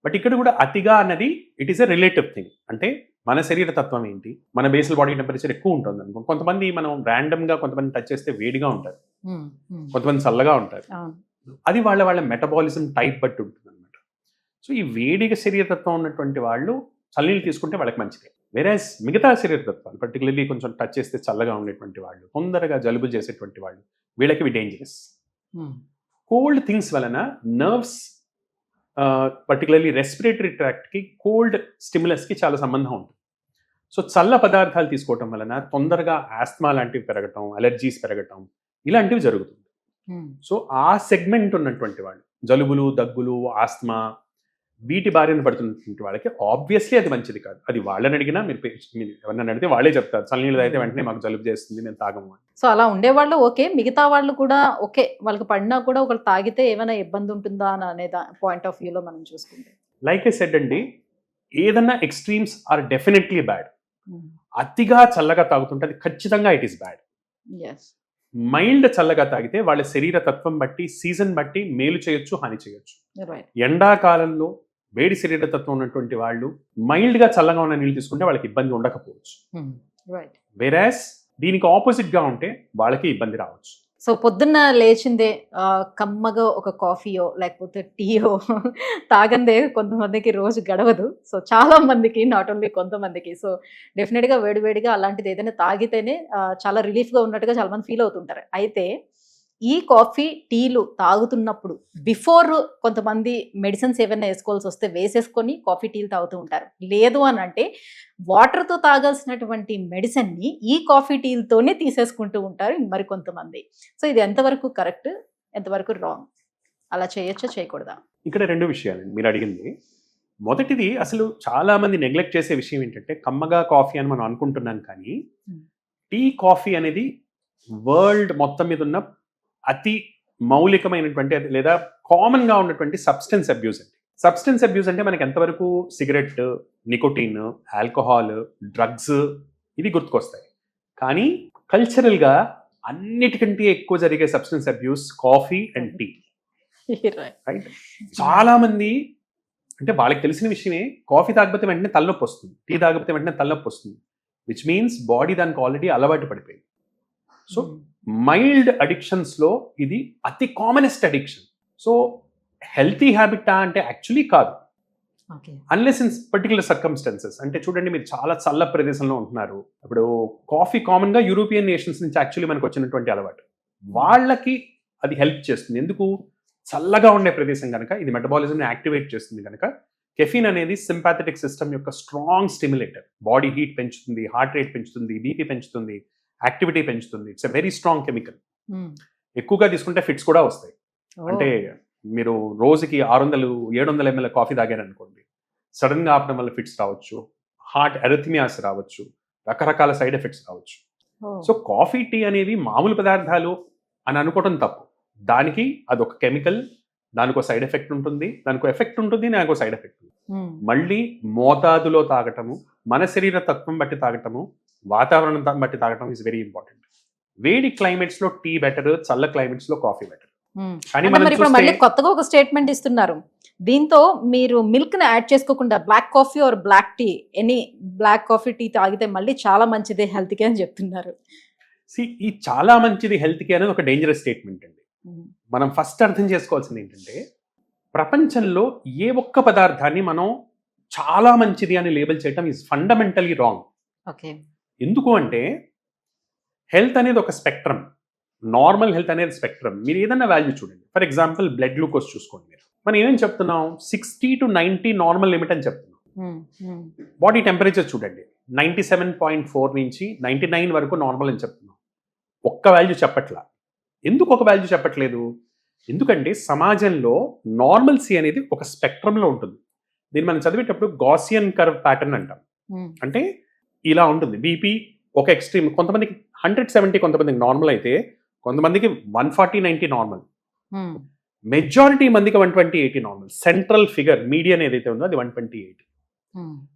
బట్ ఇక్కడ కూడా అతిగా అన్నది it is a relative thing. అంటే మన శరీర తత్వం ఏంటి, మన బేసల్ బాడీ టెంపరేచర్ ఎక్కువ ఉంటుంది అనుకోండి. కొంతమంది మనం ర్యాండమ్గా కొంతమంది టచ్ చేస్తే వేడిగా ఉంటారు, కొంతమంది చల్లగా ఉంటారు. అది వాళ్ళ వాళ్ళ మెటబాలిజం టైప్ బట్టి ఉంటుంది అనమాట. సో ఈ వేడిగా శరీరతత్వం ఉన్నటువంటి వాళ్ళు చల్లనీళ్ళు తీసుకుంటే వాళ్ళకి మంచిది. వేరేస్ మిగతా శరీరతత్వాలు, పర్టికులర్లీ కొంచెం టచ్ చేస్తే చల్లగా ఉండేటువంటి వాళ్ళు, తొందరగా జలుబు చేసేటువంటి వాళ్ళు, వీళ్ళకి ఇవి డేంజరస్. కోల్డ్ థింగ్స్ వలన నర్వ్స్, పర్టికులర్లీ రెస్పిరేటరీ ట్రాక్ట్కి, కోల్డ్ స్టిమ్యులస్కి చాలా సంబంధం ఉంటుంది. సో చల్ల పదార్థాలు తీసుకోవటం వలన తొందరగా ఆస్మా లాంటివి పెరగటం, అలర్జీస్ పెరగటం, ఇలాంటివి జరుగుతుంది. సో ఆ సెగ్మెంట్ ఉన్నటువంటి వాళ్ళు, జలుబులు, దగ్గులు, ఆస్మా, వీటి బారిన పడుతున్నటువంటి వాళ్ళకి ఆబ్వియస్లీ అది మంచిది కాదు. అది వాళ్ళని అడిగినా, మీరు ఎవరినైనా అడిగితే వాళ్ళే చెప్తారు, చల్లనీళ్ళు తాగితే వెంటనే మాకు జలుబు చేస్తుంది, మేము తాగము అని. సో అలా ఉండేవాళ్ళు ఓకే, మిగతా వాళ్ళు కూడా ఓకే, వాళ్ళకి పడినా కూడా ఒకళ్ళు తాగితే ఏమైనా ఇబ్బంది ఉంటుందా అని అనే పాయింట్ ఆఫ్ వ్యూలో మనం చూసుకుంటే, లైక్ ఐ సెడ్ అండి, ఏదన్నా ఎక్స్ట్రీమ్స్ ఆర్ డెఫినెట్లీ బ్యాడ్. అతిగా చల్లగా తాగుతుంటే అది ఖచ్చితంగా ఇట్ ఈస్ బ్యాడ్. మైల్డ్ చల్లగా తాగితే వాళ్ళ శరీర తత్వం బట్టి, సీజన్ బట్టి మేలు చేయొచ్చు, హాని చేయొచ్చు. ఎండాకాలంలో వేడి శరీర తత్వం ఉన్నటువంటి వాళ్ళు మైల్డ్ గా చల్లగా ఉన్న నీళ్ళు తీసుకుంటే వాళ్ళకి ఇబ్బంది ఉండకపోవచ్చు. వేరాస్ దీనికి ఆపోజిట్ గా ఉంటే వాళ్ళకి ఇబ్బంది రావచ్చు. సో పొద్దున్న లేచిందే కమ్మగా ఒక కాఫీయో లేకపోతే టీయో తాగందే కొంతమందికి రోజు గడవదు. సో చాలా మందికి, నాట్ ఓన్లీ కొంతమందికి. సో డెఫినెట్గా వేడివేడిగా అలాంటిది ఏదైనా తాగితేనే చాలా రిలీఫ్గా ఉన్నట్టుగా చాలా మంది ఫీల్ అవుతుంటారు. అయితే ఈ కాఫీ టీలు తాగుతున్నప్పుడు బిఫోర్ కొంతమంది మెడిసిన్స్ ఏమైనా వేసుకోవాల్సి వస్తే వేసేసుకొని కాఫీ టీలు తాగుతూ ఉంటారు. లేదు అని అంటే వాటర్తో తాగాల్సినటువంటి మెడిసిన్ని ఈ కాఫీ టీలతోనే తీసేసుకుంటూ ఉంటారు మరి కొంతమంది. సో ఇది ఎంతవరకు కరెక్ట్, ఎంతవరకు రాంగ్? అలా చేయొచ్చా, చేయకూడదా? ఇక్కడ రెండు విషయాలండి మీరు అడిగింది. మొదటిది, అసలు చాలా మంది నెగ్లెక్ట్ చేసే విషయం ఏంటంటే కమ్మగా కాఫీ అని మనం అనుకుంటున్నాం, కానీ టీ, కాఫీ అనేది వరల్డ్ మొత్తం మీద ఉన్న అతి మౌలికమైనటువంటి లేదా కామన్ గా ఉన్నటువంటి సబ్స్టెన్స్ అబ్యూస్ అండి. సబ్స్టెన్స్ అబ్యూస్ అంటే మనకి ఎంతవరకు సిగరెట్, నికోటిన్, ఆల్కహాల్, డ్రగ్స్ ఇవి గుర్తుకొస్తాయి. కానీ కల్చరల్ గా అన్నిటికంటే ఎక్కువ జరిగే substance abuse coffee and tea. Right. చాలా మంది అంటే వాళ్ళకి తెలిసిన విషయమే, కాఫీ తాగకపోతే వెంటనే తలనొప్పి వస్తుంది, టీ తాగకపోతే వెంటనే తలనొప్పి వస్తుంది, విచ్ మీన్స్ బాడీ దానికి ఆల్రెడీ అలవాటు పడిపోయింది. సో మైల్డ్ అడిక్షన్స్ లో ఇది అతి కామనెస్ట్ అడిక్షన్. సో హెల్తీ హ్యాబిటా అంటే యాక్చువల్లీ కాదు, అన్లెస్ ఇన్ పర్టికులర్ సర్కమ్స్టాన్సెస్. అంటే చూడండి, మీరు చాలా చల్ల ప్రదేశంలో ఉంటున్నారు. ఇప్పుడు కాఫీ కామన్ గా యూరోపియన్ నేషన్స్ నుంచి యాక్చువల్లీ మనకు వచ్చినటువంటి అలవాటు, వాళ్ళకి అది హెల్ప్ చేస్తుంది. ఎందుకు? చల్లగా ఉండే ప్రదేశం కనుక ఇది మెటబాలిజంని యాక్టివేట్ చేస్తుంది కనుక. కెఫీన్ అనేది సింపాథెటిక్ సిస్టమ్ యొక్క స్ట్రాంగ్ స్టిమ్యులేటర్. బాడీ హీట్ పెంచుతుంది, హార్ట్ రేట్ పెంచుతుంది, బీపీ పెంచుతుంది, యాక్టివిటీ పెంచుతుంది. It's a very strong chemical. ఎక్కువగా తీసుకుంటే ఫిట్స్ కూడా వస్తాయి. అంటే మీరు రోజుకి 600-700 ml కాఫీ తాగారనుకోండి, సడన్ గా ఆపడం వల్ల ఫిట్స్ రావచ్చు, హార్ట్ ఎరిథమియాస్ రావచ్చు, రకరకాల సైడ్ ఎఫెక్ట్స్ రావచ్చు. సో కాఫీ, టీ అనేవి మామూలు పదార్థాలు అని అనుకోవటం తప్పు. దానికి అదొక కెమికల్, దానికో సైడ్ ఎఫెక్ట్ ఉంటుంది, దానికో ఎఫెక్ట్ ఉంటుంది, దానికో సైడ్ ఎఫెక్ట్ ఉంటుంది. మళ్ళీ మోతాదులో తాగటము, మన శరీర తత్వం బట్టి తాగటము, వాతావరణం బట్టి తాగటం ఈజ్ వెరీ ఇంపార్టెంట్. వేడి క్లైమేట్స్ లో టీ బెటర్, చల్ల క్లైమేట్స్ లో కాఫీ బెటర్. కానీ అంటే మనం మరి ఇప్పుడు చూస్తే మళ్ళీ కొత్తగా ఒక స్టేట్మెంట్ ఇస్తున్నారు, దీంతో మీరు మిల్క్ ని యాడ్ చేసుకోకుండా black coffee or black tea, any black coffee tea తాగితే మళ్ళీ చాలా మంచిది హెల్త్ కి అని చెప్తున్నారు. ఈ చాలా మంచిది హెల్త్ కి అనేది ఒక డేంజరస్ స్టేట్మెంట్ అండి. మనం ఫస్ట్ అర్థం చేసుకోవాల్సింది ఏంటంటే, ప్రపంచంలో ఏ ఒక్క పదార్థాన్ని మనం చాలా మంచిది అని లేబుల్ చేయటం ఈజ్ ఫండమెంటలీ రాంగ్. ఓకే. ఎందుకు అంటే హెల్త్ అనేది ఒక స్పెక్ట్రమ్, నార్మల్ హెల్త్ అనేది స్పెక్ట్రమ్. మీరు ఏదైనా వాల్యూ చూడండి, ఫర్ ఎగ్జాంపుల్ బ్లడ్ గ్లూకోజ్ చూసుకోండి. మనం ఏమేం చెప్తున్నాం, 60 to 90 నార్మల్ లిమిట్ అని చెప్తున్నాం. బాడీ టెంపరేచర్ చూడండి, 97.4 నుంచి 99 వరకు నార్మల్ అని చెప్తున్నాం. ఒక్క వాల్యూ చెప్పట్లా. ఎందుకు ఒక వాల్యూ చెప్పట్లేదు? ఎందుకంటే సమాజంలో నార్మల్సీ అనేది ఒక స్పెక్ట్రమ్లో ఉంటుంది. దీన్ని మనం చదివేటప్పుడు గాసియన్ కర్వ్ ప్యాటర్న్ అంటాం. అంటే ఇలా ఉంటుంది. బీపీ ఒక ఎక్స్ట్రీమ్, కొంతమందికి 170 కొంతమందికి నార్మల్ అయితే, కొంతమందికి 140-90 నార్మల్, మెజారిటీ మందికి 120-80 నార్మల్. సెంట్రల్ ఫిగర్ మీడియన్ ఏదైతే ఉందో అది 120-80.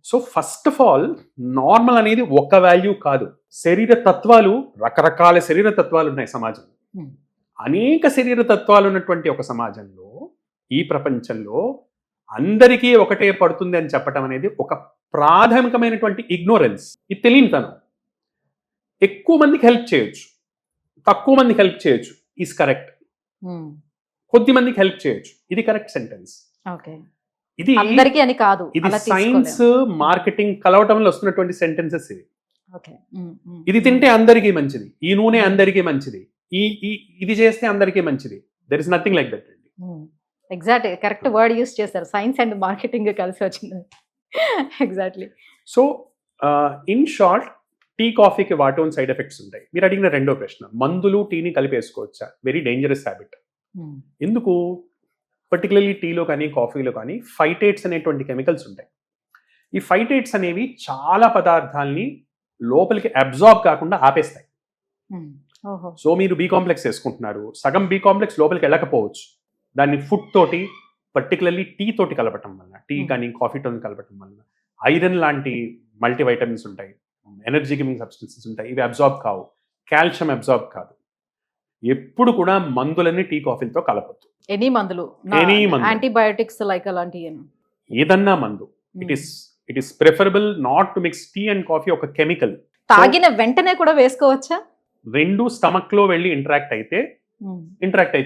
So first of all normal అనేది ఒక వాల్యూ కాదు. శరీర తత్వాలు, రకరకాల శరీర తత్వాలు ఉన్నాయి సమాజంలో. అనేక శరీర తత్వాలు ఉన్నటువంటి ఒక సమాజంలో, ఈ ప్రపంచంలో అందరికీ ఒకటే పడుతుంది అని చెప్పడం అనేది ఒక ప్రాథమికమైనటువంటి ఇగ్నోరెన్స్. ఇది తెలియనితనం. ఎక్కువ మందికి హెల్ప్ చేయొచ్చు, తక్కువ మందికి హెల్ప్ చేయొచ్చు, ఈజ్ కరెక్ట్. కొద్ది మందికి హెల్ప్ చేయొచ్చు, ఇది కరెక్ట్ సెంటెన్స్. ఇది అందరికీ అని కాదు, ఇది సైన్స్ మార్కెటింగ్ కలవటంలో వస్తున్నటువంటి సెంటెన్సెస్ ఇవి. ఇది తింటే అందరికీ మంచిది, ఈ నూనె అందరికీ మంచిది, ఇది చేస్తే అందరికీ మంచిది. There is nothing like that అండి. ఎగ్జాక్ట్, కరెక్ట్ వర్డ్ యూస్ చేశారు, సైన్స్ అండ్ మార్కెటింగ్ కలిసి వచ్చింది. Exactly. So in short, tea కాఫీకి వాటి ఓన్ సైడ్ ఎఫెక్ట్స్ ఉంటాయి. మీరు అడిగిన రెండో ప్రశ్న, మందులు టీని కలిపేసుకోవచ్చా? Very dangerous habit. ఎందుకు? పర్టికులర్లీ టీలో కానీ కాఫీలో కానీ ఫైటేట్స్ అనేటువంటి కెమికల్స్ ఉంటాయి. ఈ ఫైటేట్స్ అనేవి చాలా పదార్థాలని లోపలికి అబ్జార్బ్ కాకుండా ఆపేస్తాయి. సో మీరు బి కాంప్లెక్స్ వేసుకుంటున్నారు, సగం బి కాంప్లెక్స్ లోపలికి వెళ్ళకపోవచ్చు. దాన్ని ఫుడ్ తోటి, పర్టికులర్లీ టీ తోటి కలపటం వల్ల, టీ కానీ కాఫీ తోటి కలపటం వల్ల ఐరన్ లాంటి మల్టీవైటమిన్స్ ఉంటాయి, ఎనర్జీ గివింగ్ సబ్స్టెన్సెస్ ఉంటాయి, ఇవి అబ్జార్బ్ కావు. కాల్షియం అబ్జార్బ్ కాదు. ఎప్పుడు కూడా మందులన్నీ టీ కాఫీలతో కలపొద్దు. ఎనీ మందులు, యాంటీబయోటిక్స్ లైక్ అలాంటివి, ఏదన్నా మందు, it is preferable not to mix tea and coffee. ఒక కెమికల్ తాగిన వెంటనే కూడా వేసుకోవచ్చా? రెండు స్టమక్ లో వెళ్ళి ఇంటరాక్ట్ అయ్యే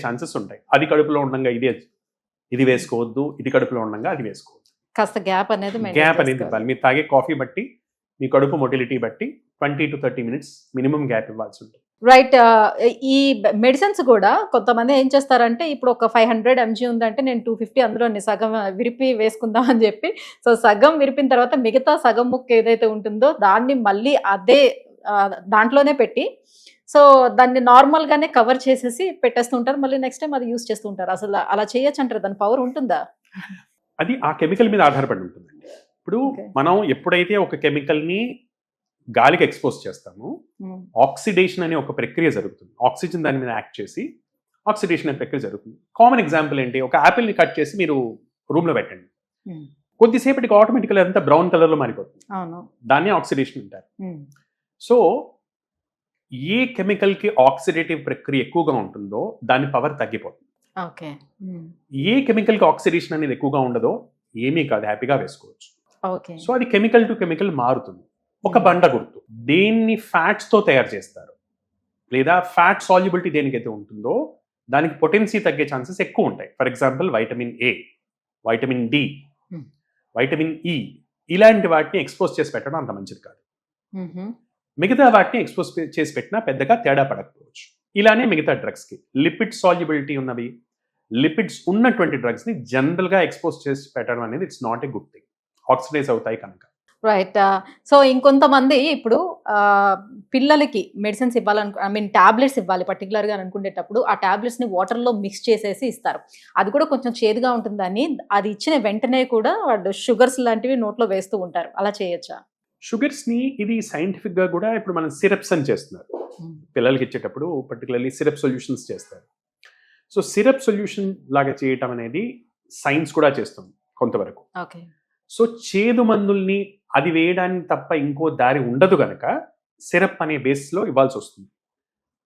ఛాన్సెస్ ఉంటాయి. అది కడుపులో ఉండగా ఇది వేసుకోవద్దు, ఇది కడుపులో ఉండగా అది వేసుకోవద్దు. కాస్త గ్యాప్ అనేది ఇవ్వాలి. మీరు తాగే కాఫీ బట్టి, మీ కడుపు మొటిలిటీ బట్టి 20 to 30 minutes మినిమం గ్యాప్ ఇవ్వాల్సి ఉంటుంది. రైట్. ఈ మెడిసిన్స్ కూడా కొంతమంది ఏం చేస్తారంటే, ఇప్పుడు ఒక 500 mg ఉందంటే నేను 250 అందులో సగం విరిపి వేసుకుందాం అని చెప్పి, సో సగం విరిపిన తర్వాత మిగతా సగం ముక్క ఏదైతే ఉంటుందో దాన్ని మళ్ళీ అదే దాంట్లోనే పెట్టి, సో దాన్ని నార్మల్ గానే కవర్ చేసేసి పెట్టేస్తుంటారు. మళ్ళీ నెక్స్ట్ టైం అది యూజ్ చేస్తుంటారు. అసలు అలా చేయొచ్చు అంటారు? దాని పవర్ ఉంటుందా? అది ఆ కెమికల్ మీద ఆధారపడి ఉంటుందండి. ఇప్పుడు మనం ఎప్పుడైతే ఒక కెమికల్ ని గాలికి ఎక్స్పోజ్ చేస్తాము, ఆక్సిడేషన్ అనే ఒక ప్రక్రియ జరుగుతుంది. ఆక్సిజన్ దాని మీద యాక్ట్ చేసి ఆక్సిడేషన్ అనే ప్రక్రియ జరుగుతుంది. కామన్ ఎగ్జాంపుల్ ఏంటి, ఒక యాపిల్ ని కట్ చేసి మీరు రూమ్ లో పెట్టండి, కొద్దిసేపటికి ఆటోమేటిక్గా అంతా బ్రౌన్ కలర్ లో మారిపోతుంది. దాన్ని ఆక్సిడేషన్ అంటారు. సో ఏ కెమికల్ కి ఆక్సిడేటివ్ ప్రక్రియ ఎక్కువగా ఉంటుందో దాని పవర్ తగ్గిపోతుంది. ఏ కెమికల్ కి ఆక్సిడేషన్ అనేది ఎక్కువగా ఉండదో ఏమీ కాదు, హ్యాపీగా వేసుకోవచ్చు. సో అది కెమికల్ టు కెమికల్ మారుతుంది. ఒక బండ గుర్తు, దేన్ని ఫ్యాట్స్ తో తయారు చేస్తారు, లేదా ఫ్యాట్ సాల్యుబిలిటీ దేనికైతే ఉంటుందో దానికి పొటెన్సీ తగ్గే ఛాన్సెస్ ఎక్కువ ఉంటాయి. For example vitamin A, vitamin D, vitamin E, ఇలాంటి వాటిని ఎక్స్పోజ్ చేసి పెట్టడం అంత మంచిది కాదు. మిగతా వాటిని ఎక్స్పోజ్ చేసి పెట్టినా పెద్దగా తేడా పడకపోవచ్చు. ఇలానే మిగతా డ్రగ్స్కి లిపిడ్ సాల్యుబిలిటీ ఉన్నవి, లిపిడ్స్ ఉన్నటువంటి డ్రగ్స్ని జనరల్గా ఎక్స్పోజ్ చేసి పెట్టడం అనేది it's not a good thing. Oxidise అవుతాయి కనుక. రైట్. సో ఇంకొంతమంది ఇప్పుడు పిల్లలకి మెడిసిన్స్ టాబ్లెట్స్ ఇవ్వాలి పర్టికులర్గా అనుకునేటప్పుడు, ఆ టాబ్లెట్స్ని వాటర్లో మిక్స్ చేసేసి ఇస్తారు. అది కూడా కొంచెం చేదుగా ఉంటుందని అది ఇచ్చిన వెంటనే కూడా వాళ్ళు షుగర్స్ లాంటివి నోట్లో వేస్తూ ఉంటారు. అలా చేయొచ్చా? షుగర్స్ని ఇది సైంటిఫిక్గా కూడా ఇప్పుడు మనం సిరప్స్ అని చేస్తున్నారు. పిల్లలకి ఇచ్చేటప్పుడు పర్టికులర్లీ సిరప్ సొల్యూషన్స్ చేస్తారు. సో సిరప్ సొల్యూషన్ లాగా చేయటం అనేది సైన్స్ కూడా చేస్తుంది కొంతవరకు. సో చేదు మందుల్ని అది వేయడానికి తప్ప ఇంకో దారి ఉండదు గనక సిరప్ అనే బేస్లో ఇవ్వాల్సి వస్తుంది.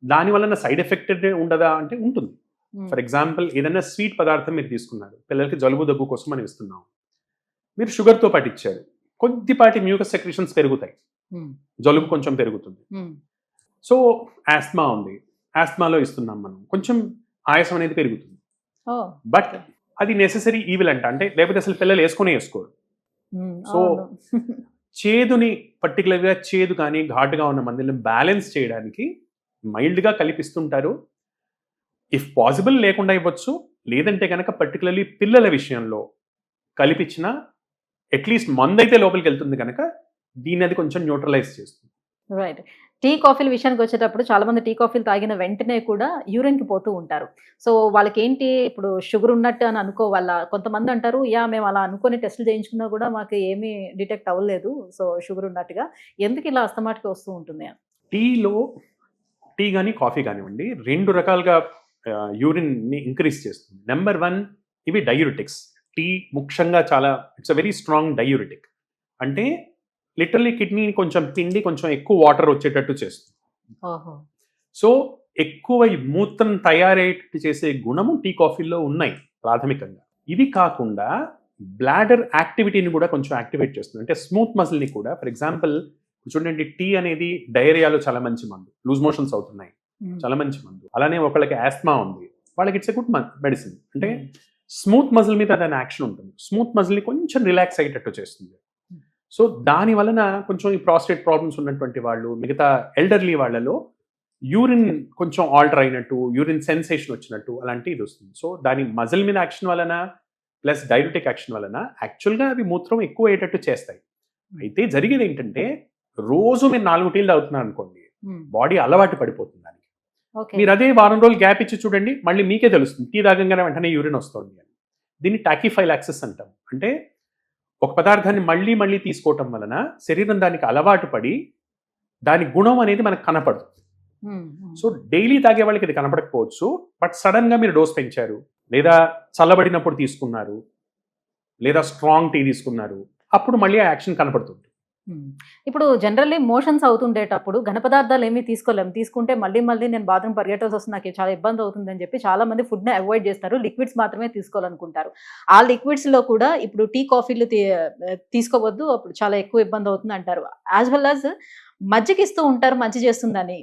దాని వలన సైడ్ ఎఫెక్ట్ ఉండదా అంటే ఉంటుంది. ఫర్ ఎగ్జాంపుల్ ఏదైనా స్వీట్ పదార్థం మీరు తీసుకున్నారు, పిల్లలకి జలుబు దగ్గు కోసం మనం ఇస్తున్నాం, మీరు షుగర్తో పాటు ఇచ్చారు, కొద్దిపాటి మ్యూకస్ సెక్రీషన్స్ పెరుగుతాయి, జలుబు కొంచెం పెరుగుతుంది. సో ఆస్మా ఉంది, ఆస్మాలో ఇస్తున్నాం మనం, కొంచెం ఆయాసం అనేది పెరుగుతుంది. బట్ అది నెసెసరీ ఈవిల్ అంటే లేకపోతే అసలు పిల్లలు వేసుకోరు. సో చేదుని పర్టికులర్గా చేదు కానీ ఘాటుగా ఉన్న మందులను బ్యాలెన్స్ చేయడానికి మైల్డ్గా కలిపిస్తుంటారు. ఇఫ్ పాసిబుల్ లేకుండా ఇవ్వచ్చు, లేదంటే కనుక పర్టికులర్లీ పిల్లల విషయంలో కలిపించిన అట్లీస్ట్ మందు అయితే లోపలికి వెళ్తుంది కనుక దీన్ని అది కొంచెం న్యూట్రలైజ్ చేస్తుంది. రైట్. టీ కాఫీల విషయానికి వచ్చేటప్పుడు చాలా మంది టీ కాఫీలు తాగిన వెంటనే కూడా యూరిన్కి పోతూ ఉంటారు. సో వాళ్ళకి ఏంటి ఇప్పుడు షుగర్ ఉన్నట్టు అని అనుకోవాలా? కొంతమంది అంటారు మేము అలా అనుకొని టెస్టులు చేయించుకున్నా కూడా మాకు ఏమీ డిటెక్ట్ అవ్వలేదు, సో షుగర్ ఉన్నట్టుగా. ఎందుకు ఇలా అస్తమాటికి వస్తూ ఉంటుంది? టీలో టీ కానీ కాఫీ కానివ్వండి 2 రకాలుగా యూరిన్ని ఇంక్రీజ్ చేస్తుంది. నెంబర్ 1 ఇవి డయూరిటిక్స్. టీ ముఖ్యంగా చాలా it's a very strong diuretic. అంటే లిటరల్లీ కిడ్నీని కొంచెం పిండి కొంచెం ఎక్కువ వాటర్ వచ్చేటట్టు చేస్తుంది. సో ఎక్కువ ఈ మూత్రం తయారయ్యేటట్టు చేసే గుణము టీ కాఫీలో ఉన్నాయి ప్రాథమికంగా. ఇది కాకుండా బ్లాడర్ యాక్టివిటీని కూడా కొంచెం యాక్టివేట్ చేస్తుంది. అంటే స్మూత్ మజిల్ని కూడా, ఫర్ ఎగ్జాంపుల్ చూడండి, టీ అనేది డయేరియాలో చాలా మంచి మందు, లూజ్ మోషన్స్ అవుతున్నాయి, చాలా మంచి మందు. అలానే ఒకళ్ళకి ఆస్మా ఉంది, వాళ్ళకి ఇట్స్ ఎ గుడ్ మెడిసిన్. అంటే స్మూత్ మజిల్ మీద దాని యాక్షన్ ఉంటుంది, స్మూత్ మజిల్ని కొంచెం రిలాక్స్ అయ్యేటట్టు చేస్తుంది. సో దాని వలన కొంచెం ఈ ప్రాస్టేట్ ప్రాబ్లమ్స్ ఉన్నటువంటి వాళ్ళు, మిగతా ఎల్డర్లీ వాళ్ళలో యూరిన్ కొంచెం ఆల్టర్ అయినట్టు, యూరిన్ సెన్సేషన్ వచ్చినట్టు అలాంటి ఇది వస్తుంది. సో దాని మజిల్ మీద యాక్షన్ వలన ప్లస్ డైరెటిక్ యాక్షన్ వలన యాక్చువల్గా అవి మూత్రం ఎక్కువ అయ్యేటట్టు చేస్తాయి. అయితే జరిగేది ఏంటంటే రోజు మీరు 4 టీలు తాగుతున్నారు అనుకోండి, బాడీ అలవాటు పడిపోతుంది దానికి. మీరు అదే వారం రోజులు గ్యాప్ ఇచ్చి చూడండి, మళ్ళీ మీకే తెలుస్తుంది టీ తాగంగానే వెంటనే యూరిన్ వస్తుంది అని. దీన్ని టాకిఫైలాక్సిస్ అంటాం. అంటే ఒక పదార్థాన్ని మళ్ళీ మళ్ళీ తీసుకోవటం వలన శరీరం దానికి అలవాటు పడి దాని గుణం అనేది మనకు కనపడుతుంది. సో డైలీ తాగే వాళ్ళకి ఇది కనపడకపోవచ్చు, బట్ సడన్ గా మీరు డోస్ పెంచారు, లేదా చల్లబడినప్పుడు తీసుకున్నారు, లేదా స్ట్రాంగ్ టీ తీసుకున్నారు, అప్పుడు మళ్ళీ ఆ యాక్షన్ కనపడుతుంది. ఇప్పుడు జనరల్లీ మోషన్స్ అవుతుండేటప్పుడు ఘన పదార్థాలు ఏమీ తీసుకోలేము, తీసుకుంటే మళ్ళీ నేను బాత్రూమ్ పరిగెట్టాల్సి వస్తుంది, నాకు చాలా ఇబ్బంది అవుతుంది అని చెప్పి చాలా మంది ఫుడ్ని అవాయిడ్ చేస్తారు, లిక్విడ్స్ మాత్రమే తీసుకోవాలనుకుంటారు. ఆ లిక్విడ్స్లో కూడా ఇప్పుడు టీ కాఫీలు తీసుకోవద్దు, అప్పుడు చాలా ఎక్కువ ఇబ్బంది అవుతుంది అంటారు. యాజ్ వెల్ యాజ్ మజ్జిగ ఇస్తూ ఉంటారు మంచి చేస్తుందని,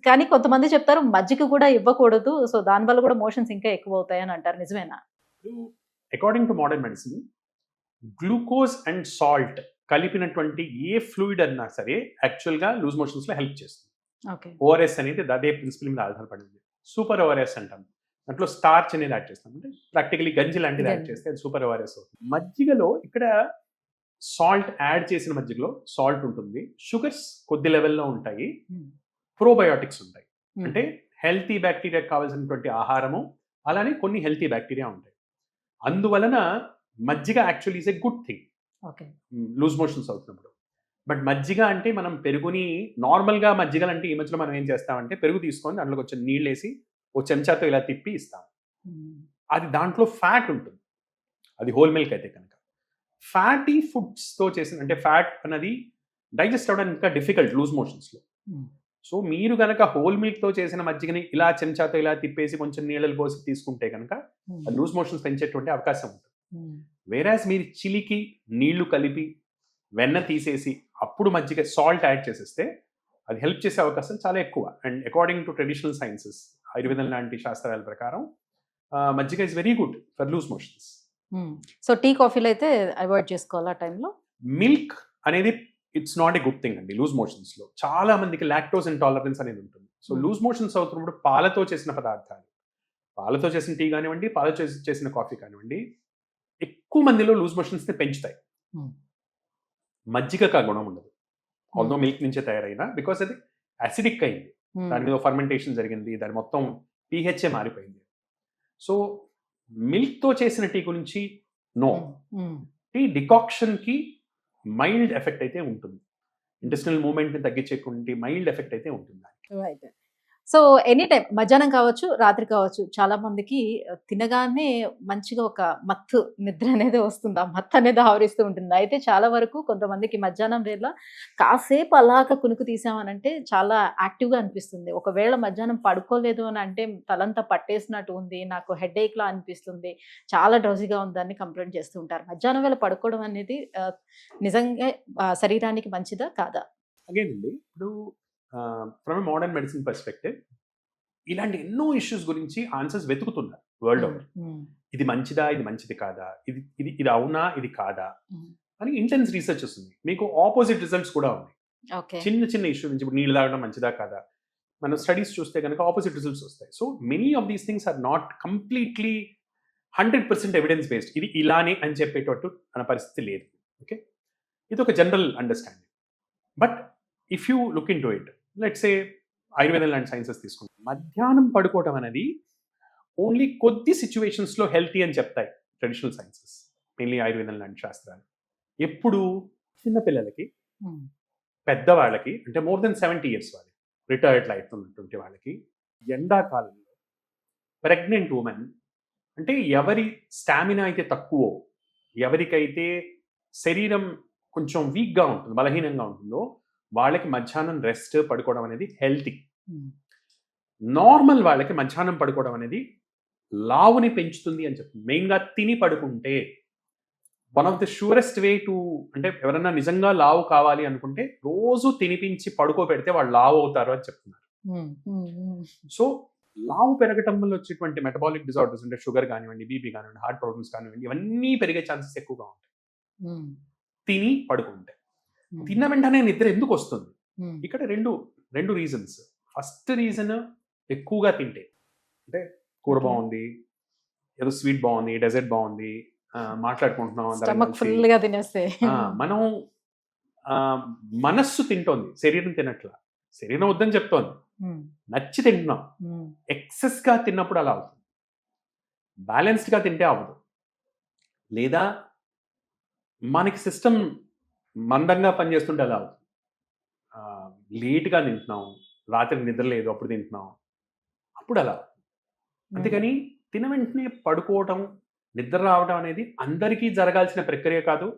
కానీ కొంతమంది చెప్తారు మజ్జిగ కూడా ఇవ్వకూడదు, సో దానివల్ల కూడా మోషన్స్ ఇంకా ఎక్కువ అవుతాయని అంటారు. నిజమేనా? According to modern medicine, glucose and salt కలిపినటువంటి ఏ ఫ్లూయిడ్ అన్నా సరే యాక్చువల్గా లూజ్ మోషన్స్లో హెల్ప్ చేస్తుంది. ఓఆర్ఎస్ అనేది అదే ప్రిన్సిపల్ మీద ఆధారపడింది. సూపర్ ఓఆర్ఎస్ అంటాం, దాంట్లో స్టార్చ్ అనేది యాడ్ చేస్తాం, అంటే ప్రాక్టికలీ గంజి లాంటిది యాడ్ చేస్తే అది సూపర్ ఓఆర్ఎస్ అవుతుంది. మజ్జిగలో ఇక్కడ సాల్ట్ యాడ్ చేసిన మజ్జిగలో సాల్ట్ ఉంటుంది, షుగర్స్ కొద్ది లెవెల్లో ఉంటాయి, ప్రోబయోటిక్స్ ఉంటాయి, అంటే హెల్తీ బ్యాక్టీరియా కావాల్సినటువంటి ఆహారము, అలానే కొన్ని హెల్తీ బ్యాక్టీరియా ఉంటాయి. అందువలన మజ్జిగ actually is a good thing loose motions అవుతున్నప్పుడు. బట్ మజ్జిగ అంటే మనం పెరుగుని నార్మల్గా మజ్జిగలు అంటే ఈ మధ్యలో మనం ఏం చేస్తామంటే పెరుగు తీసుకొని దాంట్లో కొంచెం నీళ్ళు వేసి ఓ చెంచాతో ఇలా తిప్పి ఇస్తాం. అది దాంట్లో ఫ్యాట్ ఉంటుంది, అది హోల్ మిల్క్ అయితే కనుక. ఫ్యాటీ ఫుడ్స్తో చేసిన, అంటే ఫ్యాట్ అన్నది డైజెస్ట్ అవ్వడానికి ఇంకా డిఫికల్ట్ లూజ్ మోషన్స్లో. సో మీరు కనుక హోల్ మిల్క్తో చేసిన మజ్జిగని ఇలా చెంచాతో ఇలా తిప్పేసి కొంచెం నీళ్ళలు పోసి తీసుకుంటే కనుక లూజ్ మోషన్స్ పెంచేటువంటి అవకాశం ఉంటుంది. వేరాజ్ మీరు చిలికి నీళ్లు కలిపి వెన్న తీసేసి అప్పుడు మజ్జిగ సాల్ట్ యాడ్ చేసేస్తే అది హెల్ప్ చేసే అవకాశం చాలా ఎక్కువ. And according to traditional sciences, ఆయుర్వేదం లాంటి శాస్త్రాల ప్రకారం మజ్జిగ is very good for loose motions. So tea కాఫీలు అయితే అవాయిడ్ చేసుకోవాలి ఆ టైంలో. మిల్క్ అనేది it's not a good thing అండి లూజ్ మోషన్స్లో. చాలా మందికి లాక్టోజ్ ఇంటాలరెన్స్ అనేది ఉంటుంది. సో లూజ్ మోషన్స్ అవుతున్నప్పుడు పాలతో చేసిన పదార్థాలు, పాలతో చేసిన టీ కానివ్వండి, పాలతో చేసిన కాఫీ కానివ్వండి, ఎక్కువ మందిలో లూజ్ మోషన్స్ని పెంచుతాయి. మజ్జిగకు ఆ గుణం ఉండదు, ఆల్దో మిల్క్ నుంచే తయారైనా, బికాస్ అది అసిడిక్ అయింది, దాని మీద ఫర్మెంటేషన్ జరిగింది, దాని మొత్తం pH మారిపోయింది. సో మిల్క్తో చేసిన టీ గురించి నో. టీ డికాక్షన్కి మైల్డ్ ఎఫెక్ట్ అయితే ఉంటుంది, ఇంటెస్టినల్ మూవ్మెంట్ని తగ్గించేటువంటి మైల్డ్ ఎఫెక్ట్ అయితే ఉంటుంది. సో ఎనీ టైం మధ్యాహ్నం కావచ్చు, రాత్రి కావచ్చు చాలా మందికి తినగానే మంచిగా ఒక మత్తు నిద్ర అనేది వస్తుంది. ఆ మత్తు అనేది ఆవరిస్తూ ఉంటుంది. అయితే చాలా వరకు కొంతమందికి మధ్యాహ్నం వేళ కాసేపు అలాగా కునుకు తీసామనంటే చాలా యాక్టివ్‌గా అనిపిస్తుంది. ఒకవేళ మధ్యాహ్నం పడుకోలేదు అని అంటే తలంతా పట్టేసినట్టు ఉంది, నాకు హెడేక్‌లా అనిపిస్తుంది, చాలా డ్రౌజీగా ఉందని కంప్లెయింట్ చేస్తూ ఉంటారు. మధ్యాహ్నం వేళ పడుకోవడం అనేది నిజంగా శరీరానికి మంచిదా? కాదా? అగైన్ అండి, ఇప్పుడు from a modern medicine perspective ఇలాంటి ఎన్నో ఇష్యూస్ గురించి ఆన్సర్స్ వెతుకుతున్నారు వరల్డ్ ఓవర్. ఇది మంచిదా, ఇది మంచిది కాదా, ఇది ఇది ఇది అవునా, ఇది కాదా అని ఇంటెన్స్ రీసెర్చ్ వస్తుంది. మీకు ఆపోజిట్ రిజల్ట్స్ కూడా ఉన్నాయి. ఓకే. చిన్న చిన్న ఇష్యూ నుంచి ఇప్పుడు నీళ్ళు తాగడం మంచిదా కాదా, మనం స్టడీస్ చూస్తే కనుక ఆపోజిట్ రిజల్ట్స్ వస్తాయి. So many of these things are not completely 100% evidence based. ఇది ఇలానే అని చెప్పేటట్టు మన పరిస్థితి లేదు. ఓకే, ఇది ఒక general understanding. But if you look in to it, let's say ఆయుర్వేదం లాంటి సైన్సెస్ తీసుకుంటాం, మధ్యాహ్నం పడుకోవడం అనేది ఓన్లీ కొద్ది సిచ్యువేషన్స్లో హెల్తీ అని చెప్తాయి ట్రెడిషనల్ సైన్సెస్, మెయిన్లీ ఆయుర్వేదం లాంటి శాస్త్రాలు. ఎప్పుడు చిన్నపిల్లలకి, పెద్దవాళ్ళకి, అంటే మోర్ దెన్ 70 years వాళ్ళకి, రిటైర్డ్ లైఫ్ ఉన్నటువంటి వాళ్ళకి, ఎండాకాలంలో ప్రెగ్నెంట్ ఉమెన్, అంటే ఎవరి స్టామినా అయితే తక్కువ, ఎవరికైతే శరీరం కొంచెం వీక్గా ఉంటుంది, బలహీనంగా ఉంటుందో వాళ్ళకి మధ్యాహ్నం రెస్ట్ పడుకోవడం అనేది హెల్తీ. నార్మల్ వాళ్ళకి మధ్యాహ్నం పడుకోవడం అనేది లావుని పెంచుతుంది అని చెప్తుంది. మెయిన్గా తిని పడుకుంటే one of the షూరెస్ట్ way to, అంటే ఎవరైనా నిజంగా లావు కావాలి అనుకుంటే రోజు తినిపించి పడుకోబెడితే వాళ్ళు లావు అవుతారు అని చెప్తున్నారు. సో లావు పెరగటం వల్ల వచ్చేటువంటి మెటబాలిక్ డిజార్డర్స్, అంటే షుగర్ కానివ్వండి, బీపీ కానివ్వండి, హార్ట్ ప్రాబ్లమ్స్ కానివ్వండి, ఇవన్నీ పెరిగే ఛాన్సెస్ ఎక్కువగా ఉంటాయి తిని పడుకుంటే. తిన్న వెంటనే నిద్ర ఎందుకు వస్తుంది? ఇక్కడ రెండు రీజన్స్. ఫస్ట్ రీజన్, ఎక్కువగా తింటే, అంటే కూర బాగుంది, ఏదో స్వీట్ బాగుంది, డెజర్ట్ బాగుంది, మాట్లాడుకుంటున్నాం, ఫుల్గా తినేస్తే మనం మనస్సు తింటోంది, శరీరం తినట్లా. శరీరం వద్దని చెప్తోంది, నచ్చి తింటున్నాం. ఎక్సెస్గా తిన్నప్పుడు అలా అవుతుంది. బ్యాలెన్స్డ్గా తింటే అవ్వదు. లేదా మనకి సిస్టమ్ మందంగా పనిచేస్తుంటే అలా అవుతుంది. లేట్గా తింటున్నాం, రాత్రి నిద్ర లేదు అప్పుడు తింటున్నాం, అప్పుడు అలా. అందుకని తిన వెంటనే పడుకోవటం, నిద్ర రావడం అనేది అందరికీ జరగాల్సిన ప్రక్రియ కాదు,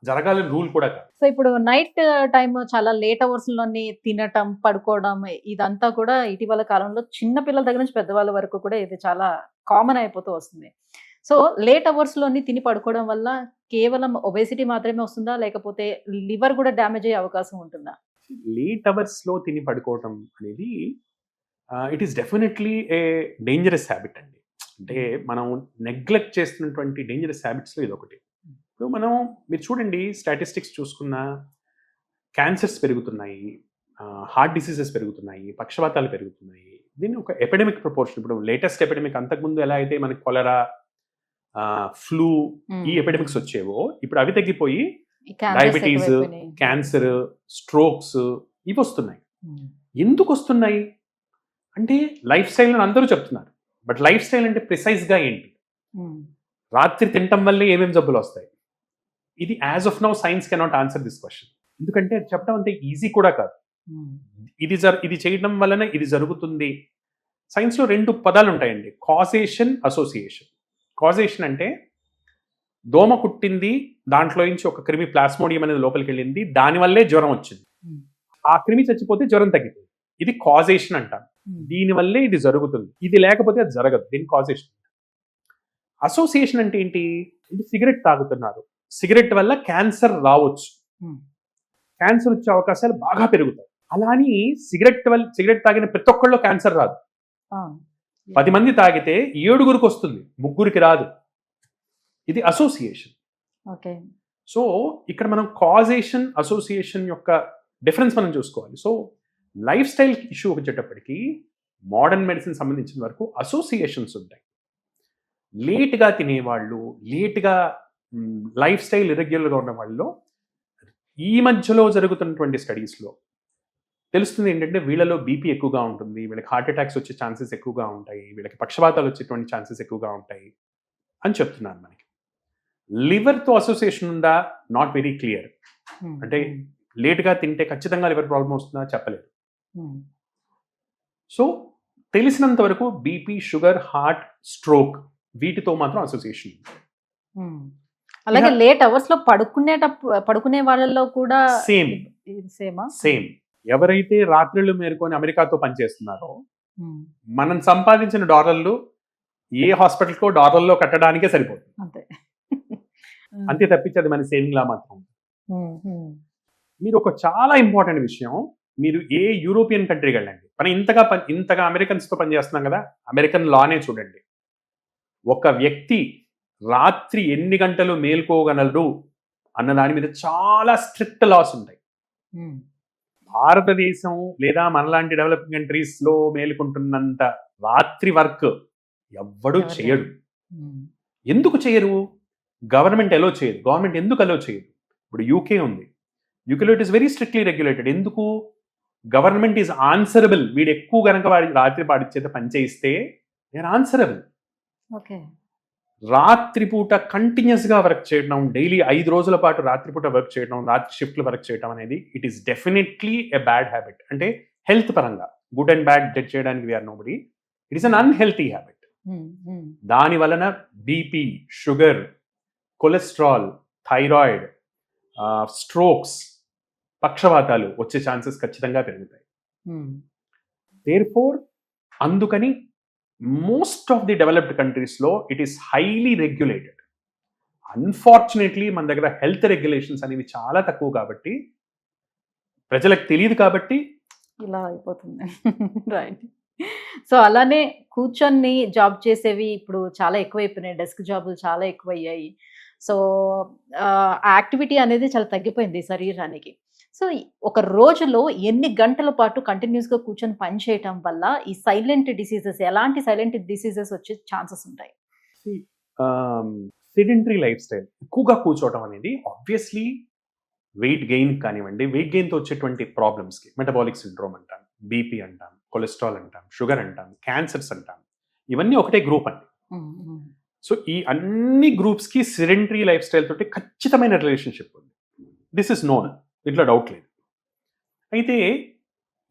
జరగాలని రూల్ కూడా కాదు. సో ఇప్పుడు నైట్ టైం చాలా లేట్ అవర్స్ లోని తినటం, పడుకోవడం, ఇదంతా కూడా ఇటీవల కాలంలో చిన్న పిల్లల దగ్గర నుంచి పెద్దవాళ్ళ వరకు కూడా ఇది చాలా కామన్ అయిపోతూ వస్తుంది. సో లేట్ అవర్స్ లోని తిని పడుకోవడం వల్ల కేవలం ఒబేసిటీ మాత్రమే వస్తుందా, లేకపోతే లివర్ కూడా డ్యామేజ్ అయ్యే అవకాశం ఉంటుందా? లేట్ అవర్స్ లో తిని పడుకోవటం అనేది it is definitely a dangerous habit అండి. అంటే మనం నెగ్లెక్ట్ చేస్తున్నటువంటి డేంజరస్ హ్యాబిట్స్లో ఇది ఒకటి. ఇప్పుడు మీరు చూడండి, స్టాటిస్టిక్స్ చూసుకున్నా క్యాన్సర్స్ పెరుగుతున్నాయి, హార్ట్ డిసీజెస్ పెరుగుతున్నాయి, పక్షవాతాలు పెరుగుతున్నాయి. దీన్ని ఒక ఎపిడమిక్ ప్రపోర్షన్. ఇప్పుడు లేటెస్ట్ ఎపిడమిక్, అంతకుముందు ఎలా అయితే మనకి కొలరా, ఫ్లూ, ఈ ఎపిడమిక్స్ వచ్చేవో, ఇప్పుడు అవి తగ్గిపోయి డయాబెటీస్, క్యాన్సర్, స్ట్రోక్స్ ఇవి వస్తున్నాయి. ఎందుకు వస్తున్నాయి అంటే లైఫ్ స్టైల్ అని అందరూ చెప్తున్నారు. బట్ లైఫ్ స్టైల్ అంటే ప్రిసైజ్గా ఏంటి? రాత్రి తినటం వల్లే ఏమేమి జబ్బులు వస్తాయి? ఇది as of now science cannot answer this question. ఎందుకంటే చెప్పడం అంతే ఈజీ కూడా కాదు. ఇది చేయడం వలన ఇది జరుగుతుంది. సైన్స్లో 2 పదాలు ఉంటాయండి, కాజేషన్, అసోసియేషన్. కాజేషన్ అంటే దోమ కుట్టింది, దాంట్లో నుంచి ఒక క్రిమి, ప్లాస్మోడియం అనేది లోపలికి వెళ్ళింది, దానివల్లే జ్వరం వచ్చింది. ఆ క్రిమి చచ్చిపోతే జ్వరం తగ్గిపోయింది. ఇది కాజేషన్ అంటారు. దీనివల్లే ఇది జరుగుతుంది, ఇది లేకపోతే అది జరగదు. దీని కాజేషన్. అసోసియేషన్ అంటే ఏంటి? సిగరెట్ తాగుతున్నారు, సిగరెట్ వల్ల క్యాన్సర్ రావచ్చు, క్యాన్సర్ వచ్చే అవకాశాలు బాగా పెరుగుతాయి. అలా అని సిగరెట్ తాగిన ప్రతి ఒక్కళ్ళు క్యాన్సర్ రాదు. 10 మంది తాగితే 7గురికి వస్తుంది, 3గురికి రాదు. ఇది అసోసియేషన్. సో ఇక్కడ మనం కాజేషన్, అసోసియేషన్ యొక్క డిఫరెన్స్ మనం చూసుకోవాలి. సో లైఫ్ స్టైల్ ఇష్యూ వచ్చేటప్పటికి మోడర్న్ మెడిసిన్ సంబంధించిన వరకు అసోసియేషన్స్ ఉంటాయి. లేట్గా తినేవాళ్ళు, లేట్గా లైఫ్ స్టైల్ ఇర్రెగ్యులర్గా ఉన్న వాళ్ళలో ఈ మధ్యలో జరుగుతున్నటువంటి స్టడీస్లో తెలుస్తుంది ఏంటంటే వీళ్ళలో బీపీ ఎక్కువగా ఉంటుంది, వీళ్ళకి హార్ట్ అటాక్స్ వచ్చే ఛాన్సెస్ ఎక్కువగా ఉంటాయి, వీళ్ళకి పక్షవాతాలు వచ్చేటువంటి ఛాన్సెస్ ఎక్కువగా ఉంటాయి అని చెప్తున్నారు. మనకి లివర్తో అసోసియేషన్ ఉందా? Not very clear. అంటే లేట్గా తింటే ఖచ్చితంగా లివర్ ప్రాబ్లం వస్తుందా? చెప్పలేదు. సో తెలిసినంత వరకు బీపీ, షుగర్, హార్ట్, స్ట్రోక్ వీటితో మాత్రం అసోసియేషన్. అలాగే లేట్ అవర్స్ లో పడుకునే వాళ్ళలో కూడా సేమ్ సేమా? సేమ్. ఎవరైతే రాత్రులు మేరుకొని అమెరికాతో పనిచేస్తున్నారో మనం సంపాదించిన డాలర్లు ఏ హాస్పిటల్కో డాలర్లో కట్టడానికే సరిపోతుంది. అంతే. అంతే తప్పించి అది మన సేవింగ్ లా మాత్రం. మీరు ఒక చాలా ఇంపార్టెంట్ విషయం, మీరు ఏ యూరోపియన్ కంట్రీకి వెళ్ళండి, మనం ఇంతగా అమెరికన్స్తో పనిచేస్తున్నాం కదా, అమెరికన్ లానే చూడండి. ఒక వ్యక్తి రాత్రి ఎన్ని గంటలు మేల్కోగలరు అన్న దాని మీద చాలా స్ట్రిక్ట్ లాస్ ఉంటాయి. భారతదేశం లేదా మనలాంటి డెవలపింగ్ కంట్రీస్లో మేలుకుంటున్నంత రాత్రి వర్క్ ఎవ్వడూ చేయడు. ఎందుకు చేయరు? గవర్నమెంట్ ఎలో చేయదు. గవర్నమెంట్ ఎందుకు అలో చేయదు? ఇప్పుడు యూకే ఉంది, యూకేలో it is very strictly regulated. ఎందుకు? Government is answerable. వీడు ఎక్కువ గనక వాడి రాత్రి పాడి చేత పనిచేయిస్తే నేను ఆన్సరబుల్. ఓకే. రాత్రిపూట కంటిన్యూస్గా వర్క్ చేయడం, డైలీ 5 రోజుల పాటు రాత్రిపూట వర్క్ చేయడం, రాత్రి షిఫ్ట్లు వర్క్ చేయడం అనేది it is definitely a bad habit. అంటే హెల్త్ పరంగా గుడ్ అండ్ బ్యాడ్ జడ్జ్ చేయడానికి we are nobody. It is an unhealthy habit. దాని వలన BP, sugar, cholesterol, thyroid, strokes, పక్షవాతాలు వచ్చే ఛాన్సెస్ ఖచ్చితంగా పెరుగుతాయి. దేర్ఫోర్ అందుకని మోస్ట్ ఆఫ్ ది డెవలప్డ్ కంట్రీస్లో it is highly regulated. Unfortunately మన దగ్గర హెల్త్ రెగ్యులేషన్స్ అనేవి చాలా తక్కువ కాబట్టి, ప్రజలకు తెలియదు కాబట్టి ఇలా అయిపోతుంది. రైట్. సో అలానే కూర్చొని జాబ్ చేసేవి ఇప్పుడు చాలా ఎక్కువైపోయినాయి, డెస్క్ జాబులు చాలా ఎక్కువయ్యాయి. సో ఆ యాక్టివిటీ అనేది చాలా తగ్గిపోయింది శరీరానికి. సో ఒక రోజులో ఎన్ని గంటల పాటు కంటిన్యూస్గా కూర్చొని పని చేయటం వల్ల ఈ సైలెంట్ డిసీజెస్, ఎలాంటి సైలెంట్ డిసీజెస్ వచ్చే ఛాన్సెస్ ఉంటాయి? సెడెంటరీ లైఫ్ స్టైల్, ఎక్కువగా కూర్చోవడం అనేది ఆబ్వియస్లీ వెయిట్ గెయిన్ కానివ్వండి, వెయిట్ గెయిన్తో వచ్చేటువంటి ప్రాబ్లమ్స్కి మెటబాలిక్ సిండ్రోమ్ అంటాం, బీపీ అంటాం, కొలెస్ట్రాల్ అంటాం, షుగర్ అంటాం, క్యాన్సర్స్ అంటాం, ఇవన్నీ ఒకటే గ్రూప్ అండి. సో ఈ అన్ని గ్రూప్స్కి సెడెంటరీ లైఫ్ స్టైల్ తోటి ఖచ్చితమైన రిలేషన్షిప్ ఉంది. దిస్ ఇస్ నోన్, దీంట్లో డౌట్ లేదు. అయితే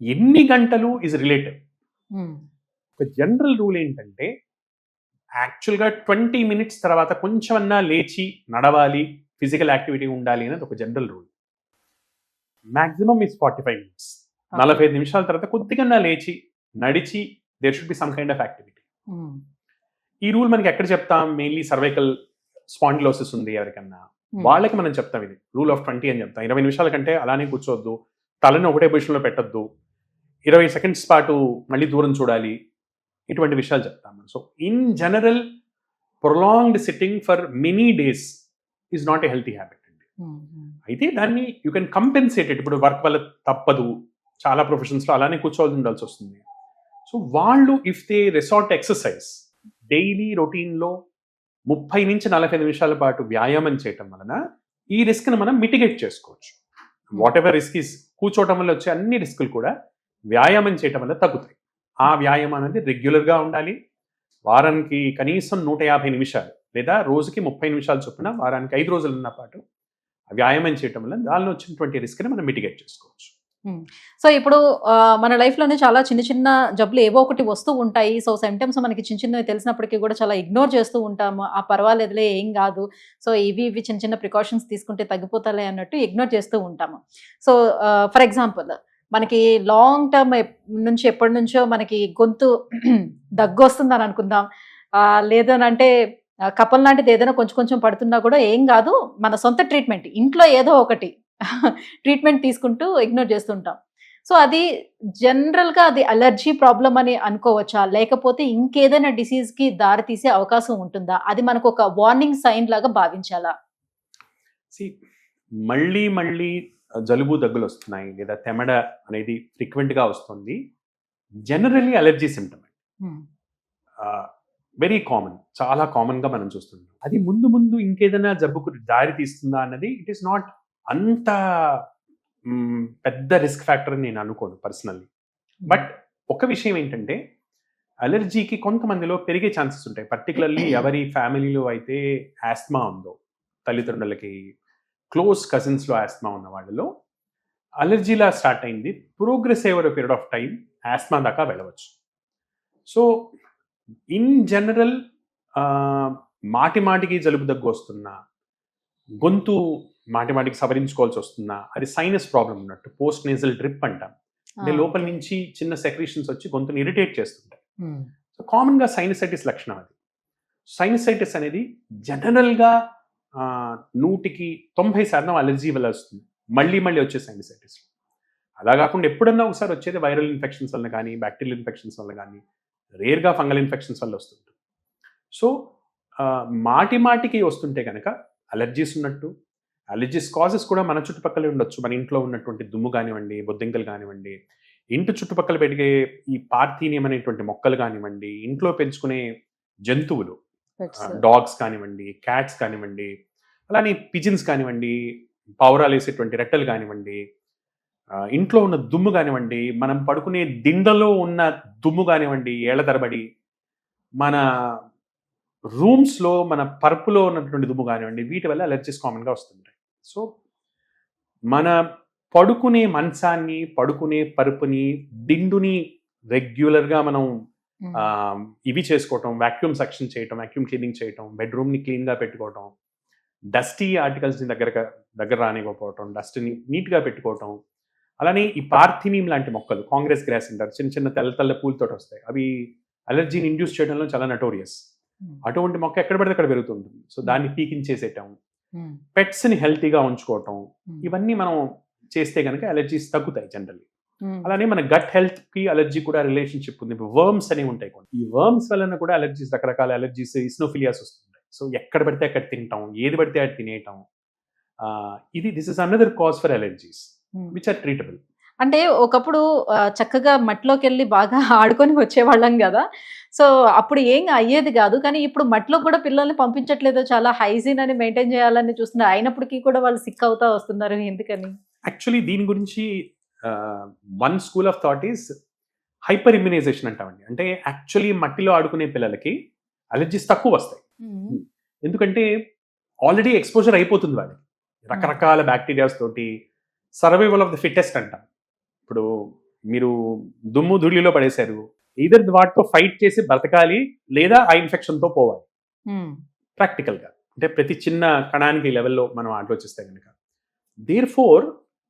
ఎన్ని గంటలు ఈజ్ రిలేటివ్. ఒక జనరల్ రూల్ ఏంటంటే యాక్చువల్గా 20 minutes తర్వాత కొంచెమన్నా లేచి నడవాలి, ఫిజికల్ యాక్టివిటీ ఉండాలి అనేది ఒక general rule. Maximum is 45 minutes. 45 నిమిషాల తర్వాత కొద్దిగా లేచి నడిచి there should be some kind of activity. ఈ రూల్ మనకి ఎక్కడ చెప్తాం? మెయిన్లీ సర్వైకల్ స్పాండిలోసిస్ ఉంది ఎవరికన్నా, వాళ్ళకి మనం చెప్తాం ఇది రూల్ ఆఫ్ 20 అని చెప్తాం. 20 నిమిషాల కంటే అలానే కూర్చోవద్దు, తలని ఒకటే పొజిషన్లో పెట్టద్దు, 20 seconds పాటు మళ్ళీ దూరం చూడాలి, ఇటువంటి విషయాలు చెప్తాం. So in general prolonged sitting for many days is not a healthy habit అండి. అయితే దాన్ని యూ కెన్ కంపెన్సేట్ ఇట్. ఇప్పుడు వర్క్ వల్ల తప్పదు, చాలా ప్రొఫెషన్స్లో అలానే కూర్చోవాల్సి ఉండాల్సి వస్తుంది. సో వాళ్ళు if they resort exercise, daily రొటీన్లో 30 నుంచి 45 నిమిషాల పాటు వ్యాయామం చేయటం వలన ఈ రిస్క్ని మనం మిటిగేట్ చేసుకోవచ్చు. వాట్ ఎవర్ రిస్క్ ఈస్, కూర్చోవటం వల్ల వచ్చే అన్ని రిస్కులు కూడా వ్యాయామం చేయటం వల్ల తగ్గుతాయి. ఆ వ్యాయామం అనేది రెగ్యులర్గా ఉండాలి. వారానికి కనీసం 150 నిమిషాలు లేదా రోజుకి 30 నిమిషాలు చొప్పున వారానికి 5 రోజులున్న పాటు వ్యాయామం చేయటం వల్ల దానిలో వచ్చినటువంటి రిస్క్ని మనం మిటిగేట్ చేసుకోవచ్చు. సో ఇప్పుడు మన లైఫ్లోనే చాలా చిన్న చిన్న జబ్బులు ఏవో ఒకటి వస్తూ ఉంటాయి. సో సిమ్టమ్స్ మనకి చిన్న చిన్నవి తెలిసినప్పటికీ కూడా చాలా ఇగ్నోర్ చేస్తూ ఉంటాము. ఆ పర్వాలేదులే, ఏం కాదు, సో ఇవి చిన్న చిన్న ప్రికాషన్స్ తీసుకుంటే తగ్గిపోతాలే అన్నట్టు ఇగ్నోర్ చేస్తూ ఉంటాము. సో ఫర్ ఎగ్జాంపుల్ మనకి లాంగ్ టర్మ్ నుంచి ఎప్పటి నుంచో మనకి గొంతు దగ్గు వస్తుందని అనుకుందాం, లేదనంటే కపల్ లాంటిది ఏదైనా కొంచెం కొంచెం పడుతున్నా కూడా ఏం కాదు, మన సొంత ట్రీట్మెంట్ ఇంట్లో ఏదో ఒకటి ట్రీట్మెంట్ తీసుకుంటూ ఇగ్నోర్ చేస్తుంటాం. సో అది జనరల్గా అది అలర్జీ ప్రాబ్లం అని అనుకోవచ్చా, లేకపోతే ఇంకేదైనా డిసీజ్కి దారి తీసే అవకాశం ఉంటుందా? అది మనకు ఒక వార్నింగ్ సైన్ లాగా భావించాలా? మళ్ళీ మళ్ళీ జలుబు దగ్గులు వస్తున్నాయి లేదా తెమడ అనేది ఫ్రీక్వెంట్గా వస్తుంది, generally allergy symptom. Very common, చాలా కామన్గా మనం చూస్తున్నాం. అది ముందు ముందు ఇంకేదైనా జబ్బుకు దారి తీస్తుందా అన్నది ఇట్ ఈస్ నాట్ అంత పెద్ద రిస్క్ ఫ్యాక్టర్ అని నేను అనుకోను పర్సనల్లీ. బట్ ఒక విషయం ఏంటంటే అలర్జీకి కొంతమందిలో పెరిగే ఛాన్సెస్ ఉంటాయి. పర్టికులర్లీ ఎవరి ఫ్యామిలీలో అయితే ఆస్మా ఉందో, తల్లిదండ్రులకి క్లోజ్ కజిన్స్లో ఆస్మా ఉన్న వాళ్ళలో అలర్జీలా స్టార్ట్ అయింది, progress over period of time asthma దాకా వెళ్ళవచ్చు. సో ఇన్ జనరల్ మాటి మాటికి జలుబు దగ్గు వస్తున్నా, గొంతు మాటి మాటికి సవరించుకోవాల్సి వస్తున్నా, అది సైనస్ ప్రాబ్లం ఉన్నట్టు. పోస్ట్ నేజల్ డ్రిప్ అంటాం, అంటే లోపల నుంచి చిన్న సెక్రీషన్స్ వచ్చి గొంతుని ఇరిటేట్ చేస్తుంటాయి. సో కామన్గా సైనసైటిస్ లక్షణం అది. సైనసైటిస్ అనేది జనరల్గా 100% అలర్జీ వల్ల వస్తుంది, మళ్ళీ మళ్ళీ వచ్చే సైనసైటిస్. అలా కాకుండా ఎప్పుడన్నా ఒకసారి వచ్చేది వైరల్ ఇన్ఫెక్షన్స్ వల్ల కానీ, బ్యాక్టీరియల్ ఇన్ఫెక్షన్స్ వల్ల కానీ, రేర్గా ఫంగల్ ఇన్ఫెక్షన్స్ వల్ల వస్తుంటుంది. సో మాటి మాటికి వస్తుంటే కనుక అలర్జీస్ ఉన్నట్టు. అలర్జీస్ కాజెస్ కూడా మన చుట్టుపక్కలే ఉండొచ్చు. మన ఇంట్లో ఉన్నటువంటి దుమ్ము కానివ్వండి, బొద్దింకలు కానివ్వండి, ఇంటి చుట్టుపక్కల పెరిగే ఈ పార్థీనియం అనేటువంటి మొక్కలు కానివ్వండి, ఇంట్లో పెంచుకునే జంతువులు, డాగ్స్ కానివ్వండి, క్యాట్స్ కానివ్వండి, అలానే పిజిన్స్ కానివ్వండి, పావురాలు వేసేటువంటి రెట్టలు కానివ్వండి, ఇంట్లో ఉన్న దుమ్ము కానివ్వండి, మనం పడుకునే దిండలో ఉన్న దుమ్ము కానివ్వండి, ఏళ్ల తరబడి మన రూమ్స్లో మన పరుపులో ఉన్నటువంటి దుమ్ము కానివ్వండి, వీటి వల్ల అలర్జీస్ కామన్గా వస్తుంటాయి. సో మన పడుకునే మంచాన్ని, పడుకునే పరుపుని, దిండుని రెగ్యులర్గా మనం ఇవి చేసుకోవటం, వాక్యూమ్ సక్షన్ చేయటం, వాక్యూమ్ క్లీనింగ్ చేయటం, బెడ్రూమ్ని క్లీన్గా పెట్టుకోవటం, డస్టీ ఆర్టికల్స్ని దగ్గర రానివ్వకపోవటం, డస్ట్ని నీట్గా పెట్టుకోవటం. అలానే ఈ పార్థినియం లాంటి మొక్కలు, కాంగ్రెస్ గ్రాస్ అంటారు, చిన్న చిన్న తెల్ల పూలతో వస్తాయి, అవి అలర్జీని ఇండ్యూస్ చేయడంలో చాలా నటోరియస్. అటువంటి మొక్క ఎక్కడ పడితే అక్కడ పెరుగుతుంటుంది. సో దాన్ని పీకించేసేయటం, పెట్స్ని హెల్తీగా ఉంచుకోవటం, ఇవన్నీ మనం చేస్తే కనుక అలర్జీస్ తగ్గుతాయి జనరల్లీ. అలానే మన గట్ హెల్త్ కి అలర్జీ కూడా రిలేషన్షిప్ ఉంది. వర్మ్స్ అనేవి ఉంటాయి కొన్ని, ఈ వర్మ్స్ వలన కూడా అలర్జీస్, రకరకాల అలర్జీస్, ఇస్నోఫిలియాస్ వస్తుంటాయి. సో ఎక్కడ పడితే అక్కడ తింటాం, ఏది పడితే అది తినేయటం, this is another cause for allergies which are treatable. అంటే ఒకప్పుడు చక్కగా మట్టిలోకి వెళ్ళి బాగా ఆడుకొని వచ్చేవాళ్ళం కదా, సో అప్పుడు ఏం అయ్యేది కాదు. కానీ ఇప్పుడు మట్టిలో కూడా పిల్లల్ని పంపించట్లేదు, చాలా హైజీన్ అని మెయింటైన్ చేయాలని చూస్తున్నారు, అయినప్పటికీ కూడా వాళ్ళు సిక్ అవుతా వస్తున్నారు. ఎందుకని? యాక్చువల్లీ దీని గురించి one school of thought is hyper immunisation అంటామండి. అంటే యాక్చువల్లీ మట్టిలో ఆడుకునే పిల్లలకి అలర్జీస్ తక్కువ వస్తాయి. ఎందుకంటే ఆల్రెడీ ఎక్స్పోజర్ అయిపోతుంది వాళ్ళకి రకరకాల బ్యాక్టీరియాస్ తోటి. సర్వైవల్ ఆఫ్ ద ఫిట్టెస్ట్ అంటాం. ఇప్పుడు మీరు దుమ్ము ధూళిలో పడేశారు, ఈదర్ వాటితో ఫైట్ చేసి బ్రతకాలి, లేదా ఆ ఇన్ఫెక్షన్తో పోవాలి ప్రాక్టికల్గా. అంటే ప్రతి చిన్న కణానికి లెవెల్లో మనం ఆలోచిస్తే కనుక. దేర్ ఫోర్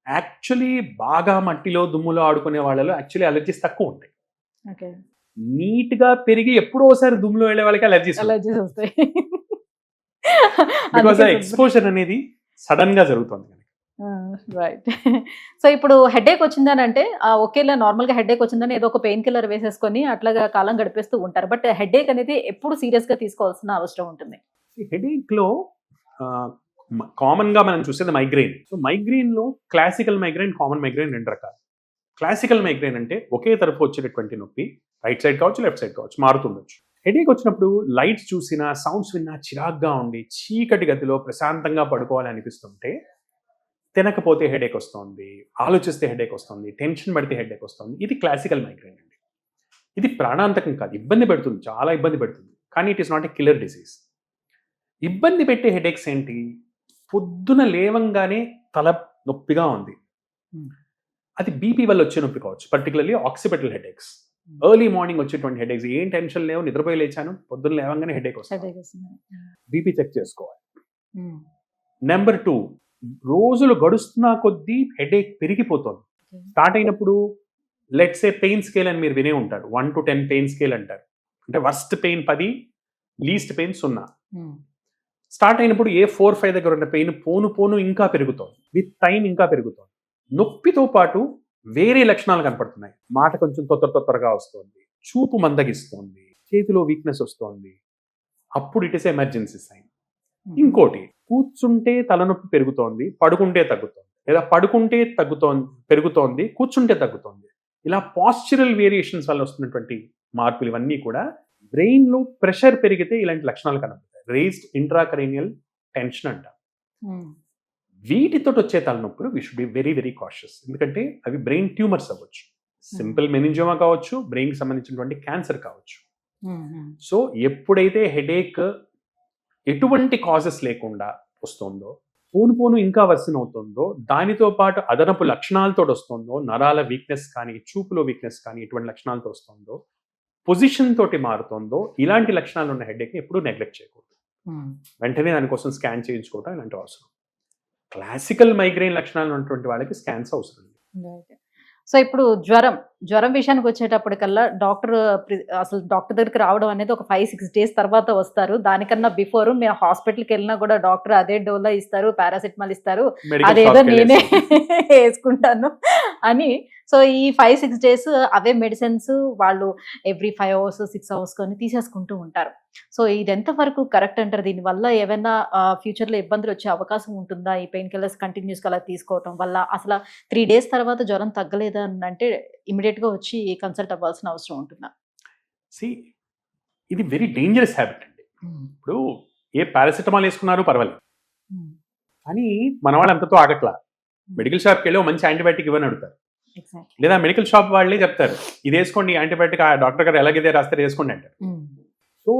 యాక్చువల్లీ బాగా మట్టిలో దుమ్ములో ఆడుకునే వాళ్ళలో యాక్చువల్లీ అలర్జీస్ తక్కువ ఉంటాయి. నీట్గా పెరిగి ఎప్పుడో ఒకసారి దుమ్ములో వెళ్ళే వాళ్ళకి అలర్జీస్ వస్తాయి. బికాజ్ ఆ ఎక్స్పోజర్ అనేది సడన్ గా జరుగుతుంది. రైట్. సో ఇప్పుడు హెడేక్ వచ్చిందని అంటే ఒకేలా నార్మల్గా హెడేక్ వచ్చిందని ఏదో ఒక పెయిన్ కిల్లర్ వేసేసుకొని అట్లాగా కాలం గడిపేస్తూ ఉంటారు. బట్ హెడేక్ అనేది ఎప్పుడు సీరియస్ గా తీసుకోవాల్సిన అవసరం ఉంటుంది. హెడేక్ లో కామన్ గా మనం చూసేది మైగ్రెయిన్. సో మైగ్రెయిన్ లో క్లాసికల్ మైగ్రెయిన్, కామన్ మైగ్రెయిన్ రెండు రకాలు. క్లాసికల్ మైగ్రెయిన్ అంటే ఒకే తరఫు వచ్చేటటువంటి నొప్పి, రైట్ సైడ్ కావచ్చు, లెఫ్ట్ సైడ్ కావచ్చు, మారుతుండొచ్చు. హెడేక్ వచ్చినప్పుడు లైట్స్ చూసినా, సౌండ్స్ విన్నా చిరాగ్గా ఉండి, చీకటి గదిలో ప్రశాంతంగా పడుకోవాలని అనిపిస్తుంటే, తినకపోతే హెడేక్ వస్తుంది, ఆలోచిస్తే హెడేక్ వస్తుంది, టెన్షన్ పడితే హెడేక్ వస్తుంది. ఇది క్లాసికల్ మైగ్రెయిన్ అండి. ఇది ప్రాణాంతకం కాదు, ఇబ్బంది పెడుతుంది, చాలా ఇబ్బంది పెడుతుంది, కానీ it is not a killer disease. ఇబ్బంది పెట్టే హెడేక్స్ ఏంటి? పొద్దున లేవంగానే తల నొప్పిగా ఉంది, అది బీపీ వల్ల వచ్చే నొప్పి కావచ్చు, particularly occipital headaches. Early morning వచ్చేటువంటి హెడేక్స్, ఏం టెన్షన్ లేవు, నిద్రపోయి లేచాను, పొద్దున్న లేవంగానే హెడేక్ వస్తుంది, బీపీ చెక్ చేసుకోవాలి. నెంబర్ 2, రోజులు గడుస్తున్నా కొద్దీ హెడేక్ పెరిగిపోతుంది. స్టార్ట్ అయినప్పుడు లెట్స్ సే పెయిన్ స్కేల్ అని మీరు వినే ఉంటారు, 1 to 10 పెయిన్ స్కేల్ అంటారు. అంటే worst pain 10, least pain 0. Start అయినప్పుడు ఏ 4-5 దగ్గర ఉన్న పెయిన్ పోను ఇంకా పెరుగుతుంది, విత్ టైం ఇంకా పెరుగుతుంది. నొప్పితో పాటు వేరే లక్షణాలు కనపడుతున్నాయి. మాట కొంచెం తొందరగా వస్తుంది, చూపు మందగిస్తుంది, చేతిలో వీక్నెస్ వస్తుంది. అప్పుడు ఇట్ ఇస్ ఎమర్జెన్సీ సైన్. ఇంకోటి, కూర్చుంటే తలనొప్పి పెరుగుతోంది, పడుకుంటే తగ్గుతోంది, లేదా పడుకుంటే పెరుగుతోంది, కూర్చుంటే తగ్గుతోంది. ఇలా పాస్చరల్ వేరియేషన్స్ వల్ల వస్తున్నటువంటి మార్పులు ఇవన్నీ కూడా బ్రెయిన్ లో ప్రెషర్ పెరిగితే ఇలాంటి లక్షణాలు కనపడతాయి. రేజ్డ్ ఇంట్రాక్రేనియల్ టెన్షన్ అంట. వీటితో వచ్చే తలనొప్పులు we should be very very cautious. ఎందుకంటే అవి బ్రెయిన్ ట్యూమర్స్ అవ్వచ్చు, సింపుల్ మెనింజియోమా కావచ్చు, బ్రెయిన్ కి సంబంధించినటువంటి క్యాన్సర్ కావచ్చు. సో ఎప్పుడైతే హెడేక్ ఎటువంటి కాజెస్ లేకుండా వస్తుందో, పోను ఇంకా వర్సన్ అవుతుందో, దానితో పాటు అదనపు లక్షణాలతో వస్తుందో, నరాల వీక్నెస్ కానీ, చూపులో వీక్నెస్ కానీ, ఎటువంటి లక్షణాలతో వస్తుందో, పొజిషన్ తోటి మారుతుందో, ఇలాంటి లక్షణాలు ఉన్న హెడేక్ని ఎప్పుడూ నెగ్లెక్ట్ చేయకూడదు. వెంటనే దానికోసం స్కాన్ చేయించుకోవడం ఇలాంటి అవసరం. క్లాసికల్ మైగ్రెయిన్ లక్షణాలు ఉన్నటువంటి వాళ్ళకి స్కాన్స్ అవసరం లేదు. సో ఇప్పుడు జ్వరం విషయానికి వచ్చేటప్పటికల్లా అసలు డాక్టర్ దగ్గరికి రావడం అనేది ఒక 5-6 డేస్ తర్వాత వస్తారు. దానికన్నా బిఫోర్ మేము హాస్పిటల్కి వెళ్ళినా కూడా డాక్టర్ అదే డోలా ఇస్తారు, పారాసిటమాల్ ఇస్తారు, అదేదో నేనే వేసుకుంటాను అని. సో ఈ 5-6 డేస్ అవే మెడిసిన్స్ వాళ్ళు ఎవ్రీ 5 hours 6 hours కొని తీసేసుకుంటూ ఉంటారు. సో ఇది ఎంత వరకు కరెక్ట్ అంటారు? దీనివల్ల ఏమైనా ఫ్యూచర్లో ఇబ్బందులు వచ్చే అవకాశం ఉంటుందా? ఈ పెయిన్ కిల్లర్స్ కంటిన్యూస్గా అలా తీసుకోవటం వల్ల అసలు 3 days తర్వాత జ్వరం తగ్గలేదు అని అంటే ఇమీడియట్గా వచ్చి కన్సల్ట్ అవ్వాల్సిన అవసరం ఉంటుందా? ఇది వెరీ డేంజరస్ హ్యాబిట్ అండి. ఇప్పుడు ఏ పారాసిటమాల్ వేసుకున్నారు పర్వాలేదు, కానీ మన వాళ్ళు అంతతో ఆగట్లా. మెడికల్ షాప్కి వెళ్ళి మంచి యాంటీబయాటిక్ ఇవ్వని అడుగుతారు, లేదా మెడికల్ షాప్ వాళ్ళే చెప్తారు ఇది వేసుకోండి యాంటీబయాటిక్, ఆ డాక్టర్ గారు ఎలాగైతే రాస్తారు వేసుకోండి అంటారు. సో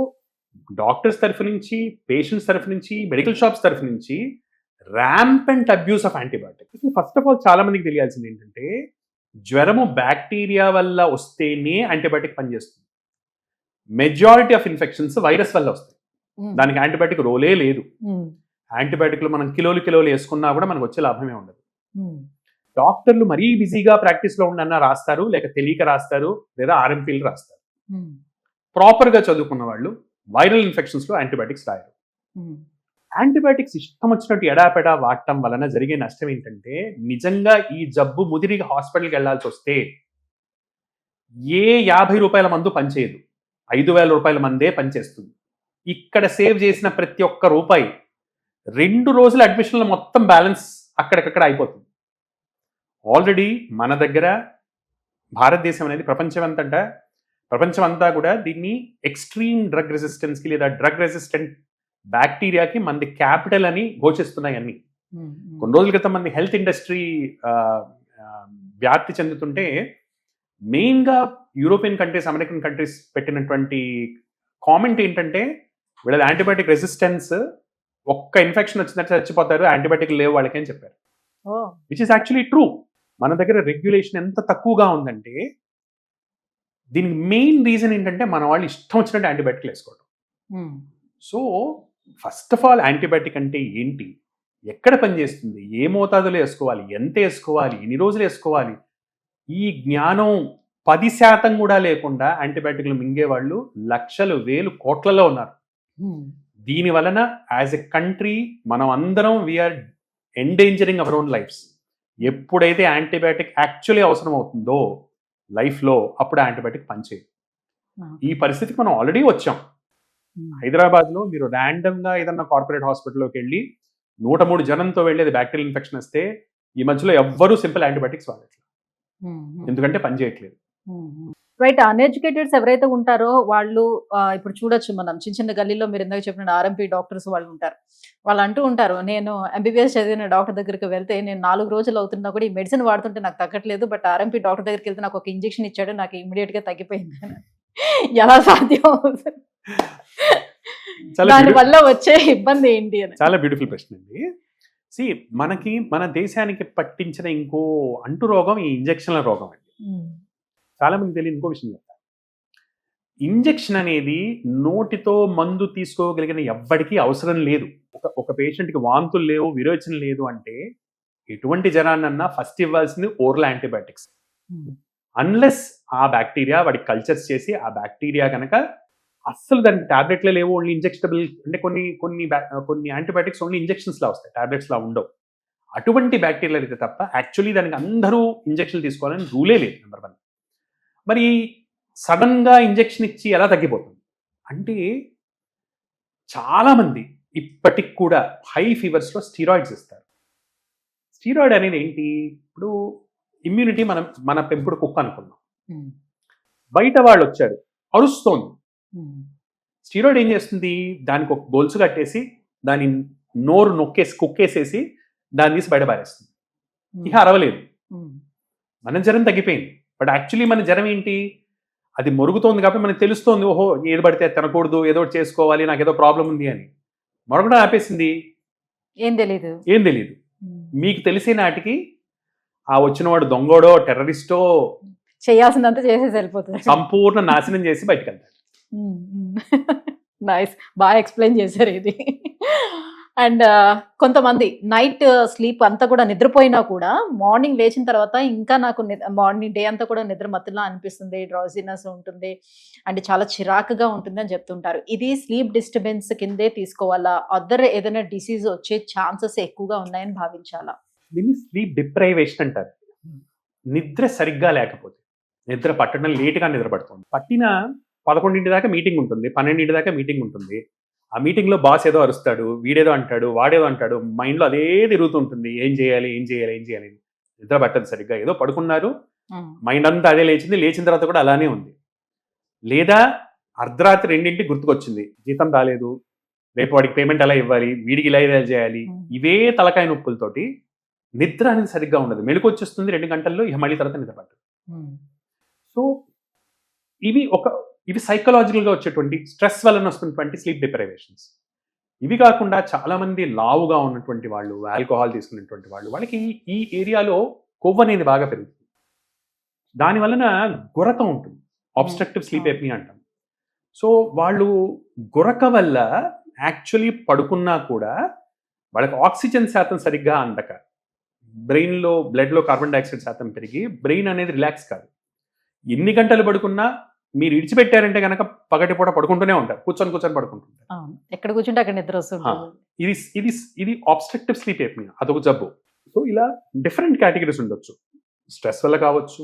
డాక్టర్స్ తరఫు నుంచి, పేషెంట్స్ తరఫు నుంచి, మెడికల్ షాప్స్ తరఫు నుంచి rampant abuse of antibiotic. First of all చాలా మందికి తెలియాల్సింది ఏంటంటే, జ్వరము బ్యాక్టీరియా వల్ల వస్తేనే యాంటీబయాటిక్ పనిచేస్తుంది. మెజారిటీ ఆఫ్ ఇన్ఫెక్షన్స్ వైరస్ వల్ల వస్తాయి, దానికి యాంటీబయాటిక్ రోలే లేదు. యాంటీబయాటిక్లు మనం కిలోలు వేసుకున్నా కూడా మనకు వచ్చే లాభమే ఉండదు. డాక్టర్లు మరీ బిజీగా ప్రాక్టీస్లో ఉండన్నా రాస్తారు, లేక తెలియక రాస్తారు, లేదా ఆర్ఎంపీలు రాస్తారు. ప్రాపర్గా చదువుకున్న వాళ్ళు వైరల్ ఇన్ఫెక్షన్స్లో యాంటీబయాటిక్స్ రాయరు. యాంటీబయాటిక్స్ ఇష్టం వచ్చినట్టు ఎడాపెడా వాడటం వలన జరిగే నష్టం ఏంటంటే, నిజంగా ఈ జబ్బు ముదిరిగా హాస్పిటల్కి వెళ్లాల్సి వస్తే ఏ 50 రూపాయల మందు పనిచేయదు, 5,000 రూపాయల మందే పనిచేస్తుంది. ఇక్కడ సేవ్ చేసిన ప్రతి ఒక్క రూపాయి 2 రోజుల అడ్మిషన్లో మొత్తం బ్యాలెన్స్ అక్కడికక్కడ అయిపోతుంది. ఆల్రెడీ మన దగ్గర భారతదేశం అనేది ప్రపంచం అంతా కూడా దీన్ని ఎక్స్ట్రీమ్ డ్రగ్ రెసిస్టెన్స్కి లేదా డ్రగ్ రెసిస్టెంట్ బ్యాక్టీరియాకి మంది క్యాపిటల్ అని ఘోషిస్తున్నాయి అన్ని. కొన్ని రోజుల క్రితం మంది హెల్త్ ఇండస్ట్రీ వ్యాప్తి చెందుతుంటే మెయిన్గా యూరోపియన్ కంట్రీస్, అమెరికన్ కంట్రీస్ పెట్టినటువంటి కామెంట్ ఏంటంటే, వీళ్ళ యాంటీబయాటిక్ రెసిస్టెన్స్, ఒక్క ఇన్ఫెక్షన్ వచ్చిందంటే చచ్చిపోతారు, యాంటీబయాటిక్ లేవు వాళ్ళకి అని చెప్పారు. Which is actually true. మన దగ్గర రెగ్యులేషన్ ఎంత తక్కువగా ఉందంటే, దీనికి మెయిన్ రీజన్ ఏంటంటే మన వాళ్ళు ఇష్టం వచ్చినట్టు యాంటీబయాటిక్లు వేసుకోవడం. So first of all antibiotic అంటే ఏంటి, ఎక్కడ పనిచేస్తుంది, ఏ మోతాదులో వేసుకోవాలి, ఎంత వేసుకోవాలి, ఎన్ని రోజులు వేసుకోవాలి, ఈ జ్ఞానం 10% కూడా లేకుండా యాంటీబయాటిక్లు మింగే వాళ్ళు లక్షలు, వేలు, కోట్లలో ఉన్నారు. దీని వలన యాజ్ ఎ కంట్రీ మనం అందరం we are endangering our own lifes. ఎప్పుడైతే యాంటీబయాటిక్ యాక్చువల్లీ అవసరం అవుతుందో లైఫ్లో, అప్పుడు యాంటీబయాటిక్ పనిచేయదు. ఈ పరిస్థితికి మనం ఆల్రెడీ వచ్చాం. హైదరాబాద్లో మీరు ర్యాండమ్గా ఏదన్నా కార్పొరేట్ హాస్పిటల్లోకి వెళ్ళి 103 జనంతో వెళ్ళి అది బ్యాక్టీరియల్ ఇన్ఫెక్షన్ వస్తే ఈ మధ్యలో ఎవ్వరూ సింపుల్ యాంటీబయాటిక్స్ వాడట్లేదు, ఎందుకంటే పనిచేయట్లేదు. రైట్. అన్ఎడ్యుకేటెడ్స్ ఎవరైతే ఉంటారో వాళ్ళు ఇప్పుడు చూడొచ్చు, మనం చిన్న గల్లీలో మీరు ఇందాక చెప్పిన ఆర్ఎంపీ డాక్టర్స్ వాళ్ళు ఉంటారు. వాళ్ళు అంటూ ఉంటారు, నేను ఎంబీబీఎస్ చదివిన డాక్టర్ దగ్గరికి వెళ్తే నేను 4 రోజులు అవుతున్నా కూడా ఈ మెడిసిన్ వాడుతుంటే నాకు తగ్గట్లేదు, బట్ ఆర్ఎంపీ డాక్టర్ దగ్గరికి వెళ్తే నాకు ఒక ఇంజెక్షన్ ఇచ్చాడు, నాకు ఇమీడియట్గా తగ్గిపోయింది. ఎలా సాధ్యం అవుతుంది? దానివల్ల వచ్చే ఇబ్బంది ఏంటి అని చాలా బ్యూటిఫుల్ ప్రశ్న అండి. మనకి మన దేశానికి పట్టించిన ఇంకో అంటు రోగం ఈ ఇంజెక్షన్ల రోగం అండి. చాలా మంది తెలియని ఇంకో విషయం చెప్తాను. ఇంజెక్షన్ అనేది నోటితో మందు తీసుకోగలిగిన ఎవ్వడికి అవసరం లేదు. ఒక పేషెంట్కి వాంతులు లేవు, విరోచన లేదు అంటే ఎటువంటి జనాన్నన్నా ఫస్ట్ ఇవ్వాల్సింది ఓరల్ యాంటీబయాటిక్స్. అన్లెస్ ఆ బ్యాక్టీరియా వాడికి కల్చర్స్ చేసి ఆ బ్యాక్టీరియా కనుక అస్సలు దానికి టాబ్లెట్లే లేవు, ఓన్లీ ఇంజెక్టబుల్ అంటే కొన్ని యాంటీబయాటిక్స్ ఓన్లీ ఇంజెక్షన్స్లా వస్తాయి, టాబ్లెట్స్లా ఉండవు. అటువంటి బ్యాక్టీరియా అయితే తప్ప యాక్చువల్లీ దానికి అందరూ ఇంజెక్షన్లు తీసుకోవాలని రూలే లేదు. నెంబర్ 1. మరి సడన్గా ఇంజెక్షన్ ఇచ్చి ఎలా తగ్గిపోతుంది అంటే, చాలామంది ఇప్పటికి కూడా హై ఫీవర్స్లో స్టీరాయిడ్స్ ఇస్తారు. స్టీరాయిడ్ అనేది ఏంటి? ఇప్పుడు ఇమ్యూనిటీ మన పెంపుడు కుక్క అనుకున్నాం, బయట వాళ్ళు వచ్చారు అరుస్తోంది, స్టీరాయిడ్ ఏం చేస్తుంది? దానికి ఒక గొలుసు కట్టేసి దాని నోరు కుక్కేసేసి దాన్ని తీసి బయట పారేస్తుంది. ఇక అరవలేదు, మన జ్వరం తగ్గిపోయింది. బట్ యాక్చువల్లీ మన జ్వరం ఏంటి? అది మొరుగుతోంది కాబట్టి మనకు తెలుస్తోంది, ఓహో ఏది పడితే తినకూడదు, ఏదో చేసుకోవాలి, నాకు ఏదో ప్రాబ్లం ఉంది అని. మరొకటి ఆపేసింది, ఏం తెలీదు. ఏం తెలియదు. మీకు తెలిసే నాటికి ఆ వచ్చినవాడు దొంగోడో టెర్రరిస్టో చేయాల్సిందంతా చేసేసి వెళ్ళిపోతారు. సంపూర్ణ నాశనం చేసి బయటకు వెళ్తాడు. నైస్, బాగా ఎక్స్ప్లెయిన్ చేశారు ఇది. అండ్ కొంతమంది నైట్ స్లీప్ అంతా కూడా నిద్రపోయినా కూడా మార్నింగ్ లేచిన తర్వాత ఇంకా నాకు మార్నింగ్ డే అంతా కూడా నిద్ర మత్తులా అనిపిస్తుంది, డ్రౌజినెస్ ఉంటుంది అండ్ చాలా చిరాకుగా ఉంటుంది అని చెప్తుంటారు. ఇది స్లీప్ డిస్టర్బెన్స్ కిందే తీసుకోవాలా, అదర్ ఏదైనా డిసీజ్ వచ్చే ఛాన్సెస్ ఎక్కువగా ఉన్నాయని భావించాలా? దీన్ని స్లీప్ డిప్రైవేషన్ అంటారు. నిద్ర సరిగ్గా లేకపోతే, నిద్ర పట్టడం లేటుగా నిద్ర పడుతుంది. పట్టిన 11 దాకా మీటింగ్ ఉంటుంది, 12 దాకా మీటింగ్ ఉంటుంది. ఆ మీటింగ్లో బాస్ ఏదో అరుస్తాడు, వీడేదో అంటాడు, వాడేదో అంటాడు, మైండ్లో అదే తిరుగుతుంటుంది. ఏం చేయాలి నిద్ర పట్టదు సరిగ్గా. ఏదో పడుకున్నారు, మైండ్ అంతా అదే లేచింది, లేచిన తర్వాత కూడా అలానే ఉంది. లేదా అర్ధరాత్రి 2 గుర్తుకొచ్చింది, జీతం రాలేదు, రేపు వాడికి పేమెంట్ ఎలా ఇవ్వాలి, వీడికి ఇలా చేయాలి, ఇవే తలకాయ నొప్పులతోటి నిద్ర అనేది సరిగ్గా ఉండదు. మెలకు వచ్చేస్తుంది 2 గంటల్లో, ఇక మళ్ళీ తర్వాత నిద్ర పట్టదు. సో ఇవి సైకలాజికల్గా వచ్చేటువంటి స్ట్రెస్ వలన వస్తున్నటువంటి స్లీప్ డిప్రైవేషన్స్. ఇవి కాకుండా చాలా మంది లావుగా ఉన్నటువంటి వాళ్ళు, ఆల్కహాల్ తీసుకునేటువంటి వాళ్ళు, వాళ్ళకి ఈ ఏరియాలో కొవ్వు అనేది బాగా పెరుగుతుంది. దాని వలన గురక ఉంటుంది, ఆబ్స్ట్రక్టివ్ స్లీప్ ఎప్నియా అంటాం. సో వాళ్ళు గురక వల్ల యాక్చువల్లీ పడుకున్నా కూడా వాళ్ళకి ఆక్సిజన్ శాతం సరిగ్గా అందక, బ్రెయిన్లో బ్లడ్లో కార్బన్ డైఆక్సైడ్ శాతం పెరిగి బ్రెయిన్ అనేది రిలాక్స్ కాదు. ఎన్ని గంటలు పడుకున్నా మీరు ఇడిచిపెట్టారంటే కనుక పగటిపూట పడుకుంటూనే ఉంటారు, కూర్చొని పడుకుంటుంటారు. ఎక్కడ కూర్చుంటే అక్కడ నిద్ర వస్తుంది. ఇది ఆబ్స్ట్రక్టివ్ స్లీప్ ఎప్నియా, అదొక జబ్బు. సో ఇలా డిఫరెంట్ కేటగిరీస్ ఉండొచ్చు. స్ట్రెస్ వల్ల కావచ్చు,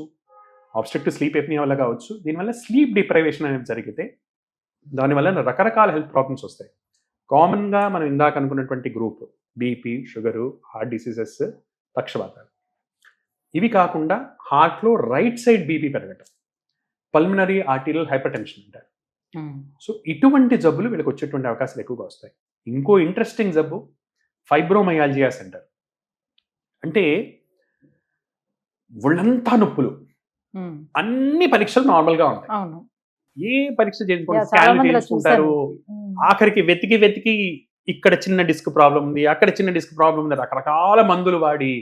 ఆబ్స్ట్రక్టివ్ స్లీప్ ఎప్నియా వల్ల కావచ్చు. దీనివల్ల స్లీప్ డిప్రైవేషన్ అనేది జరిగితే దానివల్ల రకరకాల హెల్త్ ప్రాబ్లమ్స్ వస్తాయి. కామన్గా మనం ఇందాక అనుకున్నటువంటి group BP, sugar, heart diseases, పక్షవాతాలు. ఇవి కాకుండా హార్ట్లో రైట్ సైడ్ బీపీ పెరగటం, పల్మినరీ ఆర్టీరియల్ హైపర్ టెన్షన్ అంటారు. సో ఇటువంటి జబ్బులు వీళ్ళకి వచ్చేటువంటి అవకాశాలు ఎక్కువగా వస్తాయి. ఇంకో ఇంట్రెస్టింగ్ జబ్బు ఫైబ్రోమయాల్జియాస్ అంటారు. అంటే ఒళ్ళంతా నొప్పులు, అన్ని పరీక్షలు నార్మల్గా ఉంటాయి, ఏ పరీక్ష చేసుకుంటారు, ఆఖరికి వెతికి ఇక్కడ చిన్న డిస్క్ ప్రాబ్లం ఉంది, అక్కడ చిన్న డిస్క్ ప్రాబ్లం ఉంది, రకరకాల మందులు వాడి,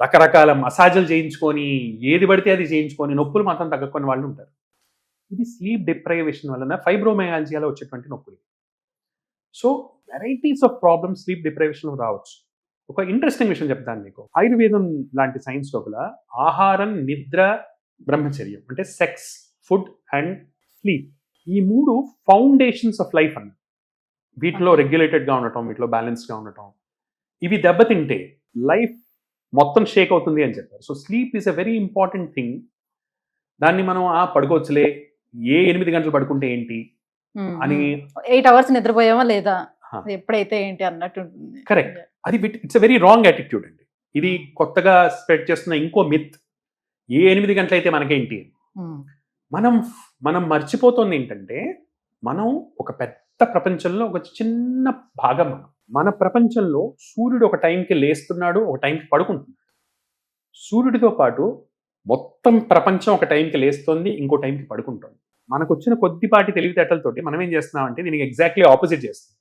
రకరకాల మసాజులు చేయించుకొని, ఏది పడితే అది చేయించుకొని నొప్పులు మాత్రం తగ్గకొని వాళ్ళు ఉంటారు. ఇది స్లీప్ డిప్రైవేషన్ వలన ఫైబ్రోమయాల్జియాలో వచ్చేటువంటి నొప్పులు. So varieties of problems sleep deprivation రావచ్చు. ఒక ఇంట్రెస్టింగ్ విషయం చెప్తాను మీకు. ఆయుర్వేదం లాంటి సైన్స్ లోపల ఆహారం, నిద్ర, బ్రహ్మచర్యం అంటే సెక్స్, ఫుడ్ అండ్ స్లీప్, ఈ 3 ఫౌండేషన్స్ ఆఫ్ లైఫ్ అన్న. వీటిలో రెగ్యులేటెడ్గా ఉండటం, వీటిలో బ్యాలెన్స్గా ఉండటం, ఇవి దెబ్బతింటే లైఫ్ మొత్తం షేక్ అవుతుంది అని చెప్పారు. So sleep is a very important thing. దాన్ని మనం పడుకోవచ్చులే, 8 గంటలు పడుకుంటే ఏంటి అని, 8 అవర్స్ నిద్రపోయామా లేదా ఎప్పుడైతే ఏంటి అన్నట్టు ఉంటుంది. కరెక్ట్. అది it's a very wrong attitude అండి. ఇది కొత్తగా స్ప్రెడ్ చేస్తున్న ఇంకో మిత్. 8 గంటలు అయితే మనకేంటి. మనం మర్చిపోతుంది ఏంటంటే, మనం ఒక పెద్ద ప్రపంచంలో ఒక చిన్న భాగం. మన ప్రపంచంలో సూర్యుడు ఒక టైంకి లేస్తున్నాడు, ఒక టైంకి పడుకుంటున్నాడు. సూర్యుడితో పాటు మొత్తం ప్రపంచం ఒక టైంకి లేస్తుంది, ఇంకో టైంకి పడుకుంటుంది. మనకు వచ్చిన కొద్దిపాటి తెలివితేటలతోటి మనం ఏం చేస్తున్నామంటే దీనికి ఎగ్జాక్ట్లీ ఆపోజిట్ చేస్తాం.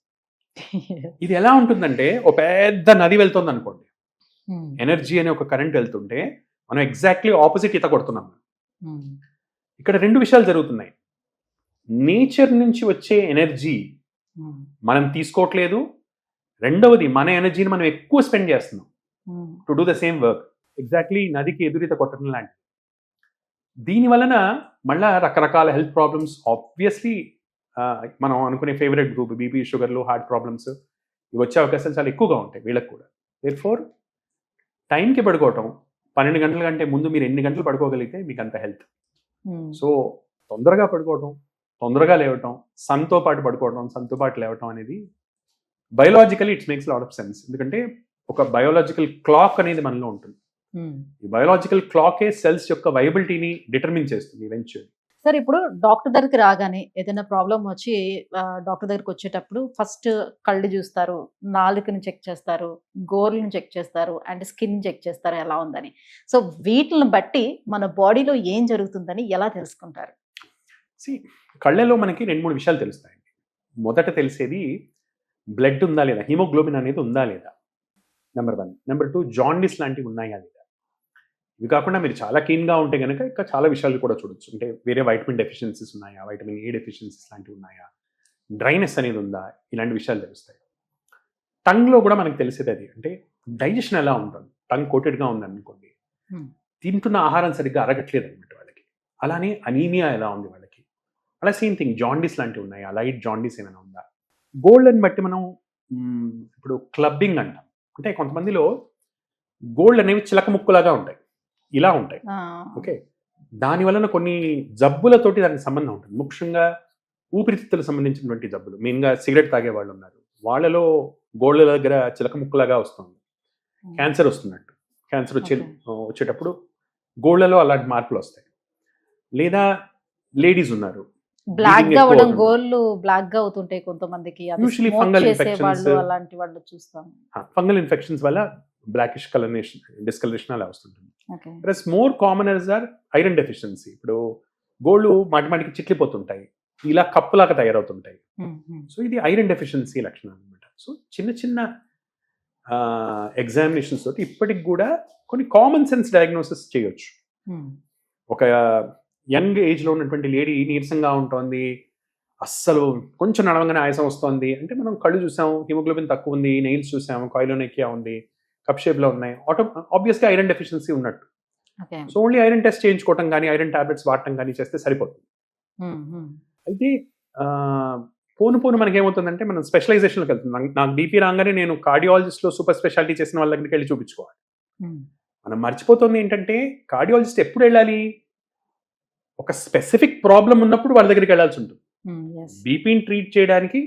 ఇది ఎలా ఉంటుందంటే, ఒక పెద్ద నది వెళ్తుంది అనుకోండి, ఎనర్జీ అనే ఒక కరెంట్ వెళ్తుంటే మనం ఎగ్జాక్ట్లీ ఆపోజిట్ ఈత కొడుతున్నాం. ఇక్కడ 2 విషయాలు జరుగుతున్నాయి. నేచర్ నుంచి వచ్చే ఎనర్జీ మనం తీసుకోవట్లేదు, రెండవది మన ఎనర్జీని మనం ఎక్కువ స్పెండ్ చేస్తున్నాం to do the same work. Exactly నదికి ఎదురీత కొట్టడం లాంటి. దీని వలన మళ్ళా రకరకాల హెల్త్ ప్రాబ్లమ్స్, ఆబ్వియస్లీ మనం అనుకునే ఫేవరెట్ గ్రూప్ బీపీ, షుగర్లు, హార్ట్ ప్రాబ్లమ్స్, ఇవి వచ్చే అవకాశాలు చాలా ఎక్కువగా ఉంటాయి వీళ్ళకి కూడా. దేర్ఫోర్ టైంకి పడుకోవటం, 12 గంటల కంటే ముందు మీరు ఎన్ని గంటలు పడుకోగలిగితే మీకు అంత హెల్త్. సో తొందరగా పడుకోవటం, తొందరగా లేవటం, సన్తో పాటు పడుకోవటం, సన్తో పాటు లేవటం అనేది biologically it's makes lot of sense. ఎందుకంటే ఒక బయోలాజికల్ క్లాక్ అనేది మనలో ఉంటుంది. ఈ బయోలాజికల్ క్లాకే సెల్స్ యొక్క వైబిలిటీని డిటర్మిన్ చేస్తుంది ఈవెన్చువల్లీ. సార్, ఇప్పుడు డాక్టర్ దగ్గరికి రాగానే ఏదైనా ప్రాబ్లం వచ్చి డాక్టర్ దగ్గరికి వచ్చేటప్పుడు ఫస్ట్ కళ్ళు చూస్తారు, నాలుకని చెక్ చేస్తారు, గోర్లను చెక్ చేస్తారు అండ్ స్కిన్ చెక్ చేస్తారు ఎలా ఉందని. సో వీటిని బట్టి మన బాడీలో ఏం జరుగుతుందని ఎలా తెలుసుకుంటారు? కళ్ళలో మనకి 2-3 విషయాలు తెలుస్తాయండి. మొదట తెలిసేది బ్లడ్ ఉందా లేదా, హిమోగ్లోబిన్ అనేది ఉందా లేదా. నెంబర్ 1. నెంబర్ 2, జాండిస్ లాంటివి ఉన్నాయా లేదా. ఇవి కాకుండా మీరు చాలా కీన్గా ఉంటే కనుక ఇంకా చాలా విషయాలు కూడా చూడొచ్చు. అంటే వేరే వైటమిన్ డెఫిషియన్సీస్ ఉన్నాయా, వైటమిన్ ఏ డెఫిషియన్సీస్ లాంటివి ఉన్నాయా, డ్రైనెస్ అనేది ఉందా, ఇలాంటి విషయాలు తెలుస్తాయి. టంగ్లో కూడా మనకు తెలిసేది అది. అంటే డైజెషన్ ఎలా ఉంటుంది, టంగ్ కోటెడ్గా ఉందనుకోండి, తింటున్న ఆహారం సరిగ్గా అరగట్లేదు అనమాట వాళ్ళకి. అలానే అనీమియా ఎలా ఉంది వాళ్ళకి. అలా సేమ్ థింగ్ జాండిస్ లాంటివి ఉన్నాయా, లైట్ జాండిస్ ఏమైనా ఉందా. గోల్డ్ని బట్టి మనం ఇప్పుడు క్లబ్బింగ్ అంటాం. అంటే కొంతమందిలో గోల్డ్ అనేవి చిలక ముక్కులాగా ఉంటాయి, ఇలా ఉంటాయి. ఓకే, దాని వలన కొన్ని జబ్బులతోటి దానికి సంబంధం ఉంటుంది. ముఖ్యంగా ఊపిరితిత్తులకు సంబంధించినటువంటి జబ్బులు, మెయిన్గా సిగరెట్ తాగే వాళ్ళు ఉన్నారు, వాళ్ళలో గోల్డ్ దగ్గర చిలక ముక్కులాగా వస్తుంది. క్యాన్సర్ వస్తున్నట్టు, క్యాన్సర్ వచ్చేటప్పుడు గోల్డ్లలో అలాంటి మార్పులు వస్తాయి. లేదా లేడీస్ ఉన్నారు, బ్లాక్ గా అవడం, గోళ్ళు బ్లాక్ గా అవుతుంటాయి కొంతమందికి. యూజువల్లీ ఫంగల్ ఇన్ఫెక్షన్స్, అలాంటి వాళ్ళు చూస్తాం. ఫంగల్ ఇన్ఫెక్షన్స్ వల్ల బ్లాకిష్ కలరేషన్, డిస్కలరేషన్ అలా వస్తుంటుంది. Plus more commoners are iron deficiency. ఇప్పుడు గోళ్ళు మాటిమాటికి చిట్లిపోతుంటాయి, ఇలా కప్పులాగా తయారవుతుంటాయి. సో ఇది ఐరన్ డెఫిషియన్సీ లక్షణం అనమాట. సో చిన్న చిన్న ఎగ్జామినేషన్స్ తోటి ఇప్పటికి కూడా కొన్ని కామన్ సెన్స్ డయాగ్నోసిస్ చేయొచ్చు. ఒక యంగ్ ఏజ్లో ఉన్నటువంటి లేడీ నీరసంగా ఉంటుంది, అస్సలు కొంచెం నడవంగానే ఆయాసం వస్తుంది అంటే మనం కళ్ళు చూసాం, హిమోగ్లోబిన్ తక్కువ ఉంది, నెయిల్స్ చూసాము, కాయిలోనెకియా ఉంది, కప్ షేప్లో ఉన్నాయి, ఆబ్వియస్గా ఐరన్ డెఫిషియన్సీ ఉన్నట్టు. సో ఓన్లీ ఐరన్ టెస్ట్ చేయించుకోవటం కానీ, ఐరన్ టాబ్లెట్స్ వాడటం కానీ చేస్తే సరిపోతుంది. అయితే పోను పోను మనకేమవుతుందంటే మనం స్పెషలైజేషన్లోకి వెళ్తున్నాం. నాకు బీపీ రాగానే నేను కార్డియాలజిస్ట్లో సూపర్ స్పెషాలిటీ చేసిన వాళ్ళ దగ్గరికి వెళ్ళి చూపించుకోవాలి. మనం మర్చిపోతుంది ఏంటంటే కార్డియాలజిస్ట్ ఎప్పుడు వెళ్ళాలి, ఒక స్పెసిఫిక్ ప్రాబ్లం ఉన్నప్పుడు వాళ్ళ దగ్గరికి వెళ్ళాల్సి ఉంటుంది. బీపీని ట్రీట్ చేయడానికి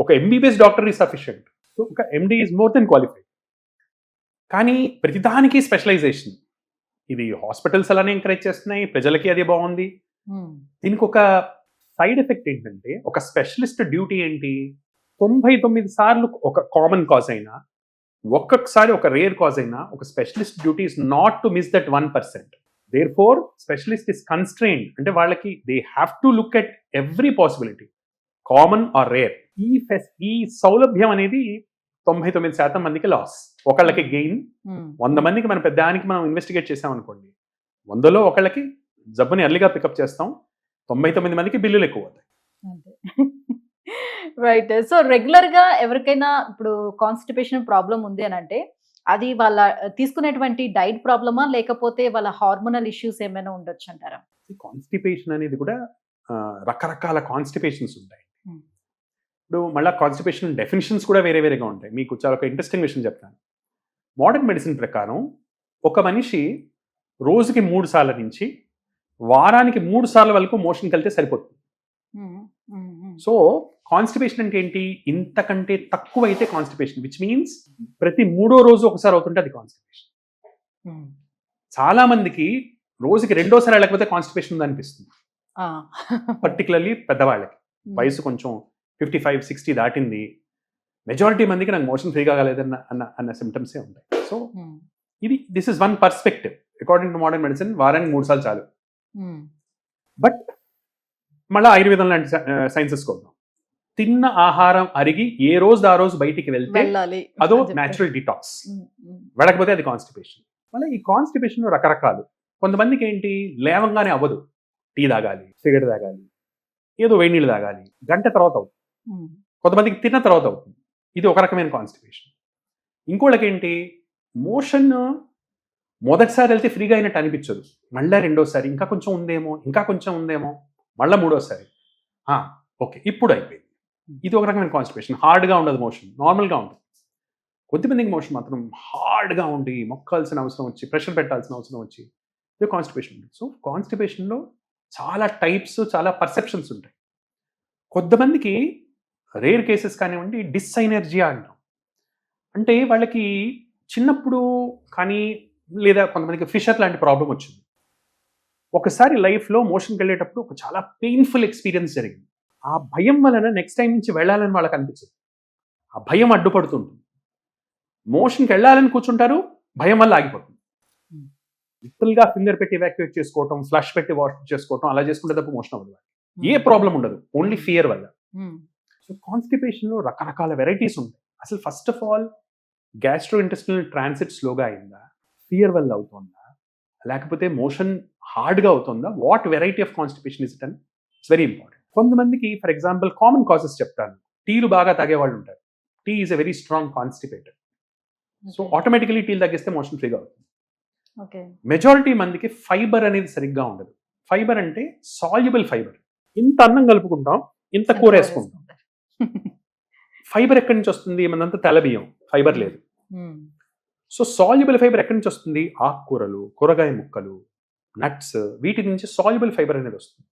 ఒక MBBS doctor is sufficient. So ఒక ఎండి ఈజ్ మోర్ దెన్ క్వాలిఫైడ్. కానీ ప్రతిదానికి స్పెషలైజేషన్, ఇది హాస్పిటల్స్ అలానే ఎంకరేజ్ చేస్తున్నాయి, ప్రజలకి అది బాగుంది. దీనికి ఒక సైడ్ ఎఫెక్ట్ ఏంటంటే, ఒక స్పెషలిస్ట్ డ్యూటీ ఏంటి, 99 సార్లు ఒక కామన్ కాజ్ అయినా, ఒక్కొక్కసారి ఒక రేర్ కాజ్ అయినా, ఒక specialist duty is not to miss that 1%. Therefore specialist is constrained. అంటే వాళ్ళకి they have to look at every possibility, common or rare. ఈ సౌలభ్యం అనేది 99% మందికి లాస్, ఒకళ్ళకి గెయిన్. 100 మందికి మన పెద్దానికి మనం ఇన్వెస్టిగేట్ చేసాం అనుకోండి, 100లో ఒకళ్ళకి జబ్బుని ఎర్లీగా పికప్ చేస్తాం, 99 మందికి బిల్లులు ఎక్కువ అవుతాయి. రైట్. సో రెగ్యులర్ గా ఎవరికైనా ఇప్పుడు కాన్స్టిపేషన్ ప్రాబ్లం ఉంది అని అంటే అది వాళ్ళ తీసుకునేటువంటి డైట్ ప్రాబ్లమా, లేకపోతే వాళ్ళ హార్మోనల్ ఇష్యూస్ ఏమైనా ఉండొచ్చు అంటారా? కాన్స్టిపేషన్ అనేది కూడా రకరకాల కాన్స్టిపేషన్స్ ఉంటాయి. ఇప్పుడు మళ్ళీ కాన్స్టిపేషన్ డెఫినిషన్స్ కూడా వేరే వేరేగా ఉంటాయి. మీకు చాలా ఒక ఇంట్రెస్టింగ్ విషయం చెప్తాను. మోడర్న్ మెడిసిన్ ప్రకారం ఒక మనిషి రోజుకి 3 సార్ల నుంచి వారానికి 3 సార్ల వరకు మోషన్కి వెళ్తే సరిపోతుంది. సో కాన్స్టిపేషన్ అంటే ఏంటి, ఇంతకంటే తక్కువ అయితే కాన్స్టిపేషన్, విచ్ మీన్స్ ప్రతి 3వ రోజు ఒకసారి అవుతుంటే అది కాన్స్టిపేషన్. చాలా మందికి రోజుకి 2వ సారి వెళ్ళకపోతే కాన్స్టిపేషన్ ఉంది అనిపిస్తుంది, పర్టికులర్లీ పెద్దవాళ్ళకి. వయసు కొంచెం 55-60 దాటింది, మెజారిటీ మందికి నాకు మోషన్ ఫ్రీగా కాలేదన్న అన్న సిమ్టమ్సే ఉంటాయి. So this is one perspective. According to modern medicine వారానికి 3 సార్లు చాలు. బట్ మళ్ళీ ఆయుర్వేదం లాంటి సైన్సెస్ కోసం తిన్న ఆహారం అరిగి ఏ రోజు ఆ రోజు బయటికి వెళ్తే అదో న్యాచురల్ డిటాక్స్, వెళ్ళకపోతే అది కాన్స్టిపేషన్. మళ్ళీ ఈ కాన్స్టిపేషన్ రకరకాలు. కొంతమందికి ఏంటి, లేవంగానే అవ్వదు, టీ తాగాలి, సిగరెట్ తాగాలి, ఏదో వేడి నీళ్ళు తాగాలి, గంట తర్వాత అవుతుంది. కొంతమందికి తిన్న తర్వాత అవుతుంది, ఇది ఒక రకమైన కాన్స్టిపేషన్. ఇంకోళ్ళకి ఏంటి, మోషన్ మొదటిసారి వెళ్తే ఫ్రీగా అయినట్టు అనిపించదు, మళ్ళీ 2వసారి ఇంకా కొంచెం ఉందేమో, మళ్ళీ 3వసారి ఓకే ఇప్పుడు అయిపోయింది. ఇది ఒక రకమైన కాన్స్టిపేషన్. హార్డ్గా ఉండదు మోషన్, నార్మల్గా ఉంటుంది. కొద్దిమందికి మోషన్ మాత్రం హార్డ్గా ఉండి మొక్కాల్సిన అవసరం వచ్చి, ప్రెషర్ పెట్టాల్సిన అవసరం వచ్చి, ఇది కాన్స్టిపేషన్ ఉంటుంది. సో కాన్స్టిపేషన్లో చాలా టైప్స్, చాలా పర్సెప్షన్స్ ఉంటాయి. కొంతమందికి రేర్ కేసెస్ కానివ్వండి, డిస్సైనర్జియా అంటాం. అంటే వాళ్ళకి చిన్నప్పుడు కానీ, లేదా కొంతమందికి ఫిషర్ లాంటి ప్రాబ్లం వచ్చింది. ఒకసారి లైఫ్లో మోషన్కి వెళ్ళేటప్పుడు ఒక చాలా పెయిన్ఫుల్ ఎక్స్పీరియన్స్ జరిగింది. ఆ భయం వలన నెక్స్ట్ టైం నుంచి వెళ్ళాలని వాళ్ళకి అనిపించదు, ఆ భయం అడ్డుపడుతుంటుంది. మోషన్కి వెళ్ళాలని కూర్చుంటారు, భయం వల్ల ఆగిపోతుంది. లిటరల్గా ఫింగర్ పెట్టి ఎవాక్యుయేట్ చేసుకోవటం, ఫ్లష్ పెట్టి వాష్ చేసుకోవటం, అలా చేసుకుంటే తప్ప మోషన్ అవ్వదు, ఏ ప్రాబ్లం ఉండదు, ఓన్లీ ఫియర్ వల్ల. సో కాన్స్టిపేషన్లో రకరకాల వెరైటీస్ ఉంటాయి. అసలు first of all gastrointestinal transit స్లోగా అయిందా, ఫియర్ వల్ల అవుతుందా, లేకపోతే మోషన్ హార్డ్గా అవుతుందా, what variety of constipation is it అని ఇట్స్ వెరీ ఇంపార్టెంట్. కొంతమందికి ఫర్ ఎగ్జాంపుల్ కామన్ కాజెస్ చెప్తాను. టీలు బాగా తాగే వాళ్ళు ఉంటారు. Tea is a very strong constipator. So automatically టీలు తగ్గిస్తే మోషన్ ఫ్రీగా అవుతుంది. మెజారిటీ మందికి ఫైబర్ అనేది సరిగ్గా ఉండదు. ఫైబర్ అంటే సాల్యుబుల్ ఫైబర్. ఇంత అన్నం కలుపుకుంటాం, ఇంత కూర వేసుకుంటాం. ఫైబర్ ఎక్కడి నుంచి వస్తుంది? మనంతా తెల్లబియ్యం, ఫైబర్ లేదు. సో సాల్యుబుల్ ఫైబర్ ఎక్కడి నుంచి వస్తుంది? ఆకుకూరలు, కూరగాయ ముక్కలు, నట్స్, వీటి నుంచి సాల్యుబుల్ ఫైబర్ అనేది వస్తుంది.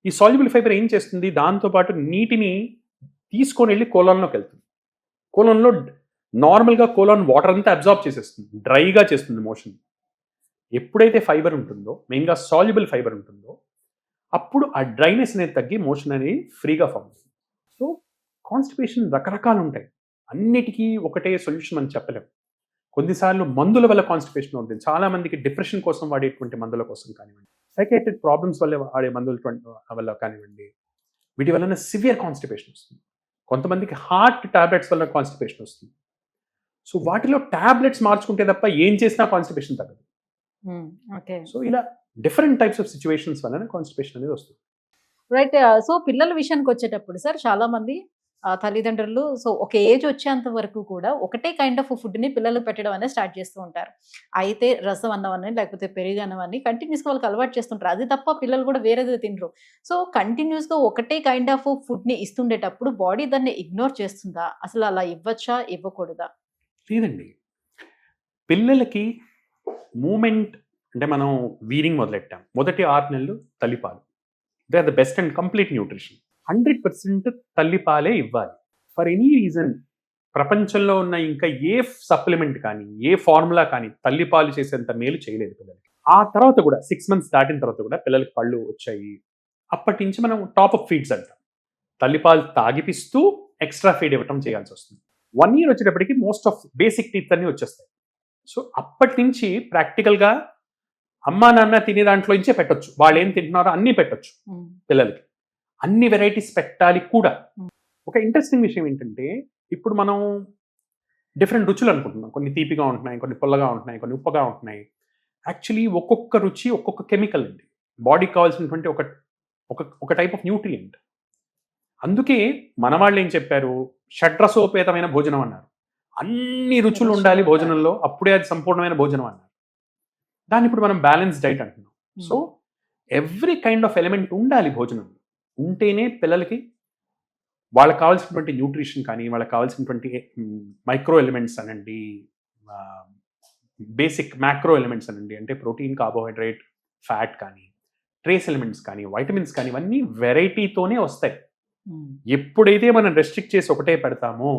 ఈ సాల్యుబుల్ ఫైబర్ ఏం చేస్తుంది? దాంతోపాటు నీటిని తీసుకొని వెళ్ళి కోలాన్లోకి వెళ్తుంది. కోలాన్లో నార్మల్గా కోలాన్ వాటర్ అంతా అబ్జార్బ్ చేసేస్తుంది, డ్రైగా చేస్తుంది మోషన్. ఎప్పుడైతే ఫైబర్ ఉంటుందో, మెయిన్గా సాల్యుబుల్ ఫైబర్ ఉంటుందో, అప్పుడు ఆ డ్రైనెస్ అనేది తగ్గి మోషన్ అనేది ఫ్రీగా ఫామ్ అవుతుంది. సో కాన్స్టిపేషన్ రకరకాలు ఉంటాయి. అన్నిటికీ ఒకటే సొల్యూషన్ మనం చెప్పలేము. కొన్నిసార్లు మందుల వల్ల కాన్స్టిపేషన్ ఉంటుంది. చాలా మందికి డిప్రెషన్ కోసం వాడేటువంటి మందుల కోసం కానివ్వండి, సైకాట్రిక్ ప్రాబ్లమ్స్ వల్ల వాడే మందుల వల్ల కానివ్వండి, వీటి వలన సివియర్ కాన్స్టిపేషన్ వస్తుంది. కొంతమందికి హార్ట్ టాబ్లెట్స్ వల్ల కాన్స్టిపేషన్ వస్తుంది. సో వాటిలో టాబ్లెట్స్ మార్చుకుంటే తప్ప ఏం చేసినా కాన్స్టిపేషన్ తగ్గదు. సో ఇలా డిఫరెంట్ టైప్స్ ఆఫ్ సిచ్యువేషన్స్ వలన కాన్స్టిపేషన్ అనేది వస్తుంది. రైట్. సో పిల్లల విషయానికి వచ్చేటప్పుడు సార్, చాలా మంది తల్లిదండ్రులు సో ఒక ఏజ్ వచ్చేంత వరకు కూడా ఒకటే కైండ్ ఆఫ్ ఫుడ్ని పిల్లలకు పెట్టడం అనేది స్టార్ట్ చేస్తూ ఉంటారు. అయితే రసం అన్నం అని లేకపోతే పెరుగు అన్నం అని కంటిన్యూస్గా వాళ్ళకి అలవాటు చేస్తుంటారు. అది తప్ప పిల్లలు కూడా వేరేది తినరు. సో కంటిన్యూస్గా ఒకటే కైండ్ ఆఫ్ ఫుడ్ని ఇస్తుండేటప్పుడు బాడీ దాన్ని ఇగ్నోర్ చేస్తుందా? అసలు అలా ఇవ్వచ్చా, ఇవ్వకూడదా? లేదండి. పిల్లలకి మూమెంట్ అంటే మనం వీరింగ్ మొదలెట్టాం. మొదటి 6 నెలలు తల్లిపాలు, they are the best and complete nutrition. 100% తల్లిపాలే ఇవ్వాలి. ఫర్ ఎనీ రీజన్ ప్రపంచంలో ఉన్న ఇంకా ఏ సప్లిమెంట్ కానీ, ఏ ఫార్ములా కానీ తల్లిపాలు చేసేంత మేలు చేయలేదు పిల్లలకి. ఆ తర్వాత కూడా 6 months దాటిన తర్వాత కూడా పిల్లలకి పళ్ళు వచ్చాయి. అప్పటి నుంచి మనం టాప్ అప్ ఫీడ్స్ అంటాం. తల్లిపాలు తాగిపిస్తూ ఎక్స్ట్రా ఫీడ్ ఇవ్వటం చేయాల్సి వస్తుంది. 1 year వచ్చేటప్పటికి మోస్ట్ ఆఫ్ బేసిక్ టీత్ అన్ని వచ్చేస్తాయి. సో అప్పటి నుంచి ప్రాక్టికల్గా అమ్మా నాన్న తినే దాంట్లో నుంచే పెట్టొచ్చు. వాళ్ళు ఏం తింటున్నారో అన్నీ పెట్టొచ్చు పిల్లలకి. అన్ని వెరైటీస్ పెట్టాలి కూడా. ఒక ఇంట్రెస్టింగ్ విషయం ఏంటంటే, ఇప్పుడు మనం డిఫరెంట్ రుచులు అనుకుంటున్నాం. కొన్ని తీపిగా ఉంటున్నాయి, కొన్ని పుల్లగా ఉంటున్నాయి, కొన్ని ఉప్పగా ఉంటున్నాయి. యాక్చువల్లీ ఒక్కొక్క రుచి ఒక్కొక్క కెమికల్ అండి. బాడీకి కావాల్సినటువంటి ఒక టైప్ ఆఫ్ న్యూట్రియంట్. అందుకే మన వాళ్ళు ఏం చెప్పారు? షడ్రసోపేతమైన భోజనం అన్నారు. అన్ని రుచులు ఉండాలి భోజనంలో, అప్పుడే అది సంపూర్ణమైన భోజనం అన్నారు. దాన్ని ఇప్పుడు మనం బ్యాలెన్స్ డైట్ అంటున్నాం. So every kind of element ఉండాలి భోజనంలో. ఉంటేనే పిల్లలకి వాళ్ళకి కావాల్సినటువంటి న్యూట్రిషన్ కానీ, వాళ్ళకి కావాల్సినటువంటి మైక్రో ఎలిమెంట్స్ అనండి, బేసిక్ మ్యాక్రో ఎలిమెంట్స్ అనండి, అంటే ప్రోటీన్, కార్బోహైడ్రేట్, ఫ్యాట్ కానీ, ట్రేస్ ఎలిమెంట్స్ కానీ, వైటమిన్స్ కానీ, ఇవన్నీ వెరైటీతోనే వస్తాయి. ఎప్పుడైతే మనం రెస్ట్రిక్ట్ చేసి ఒకటే పెడతామో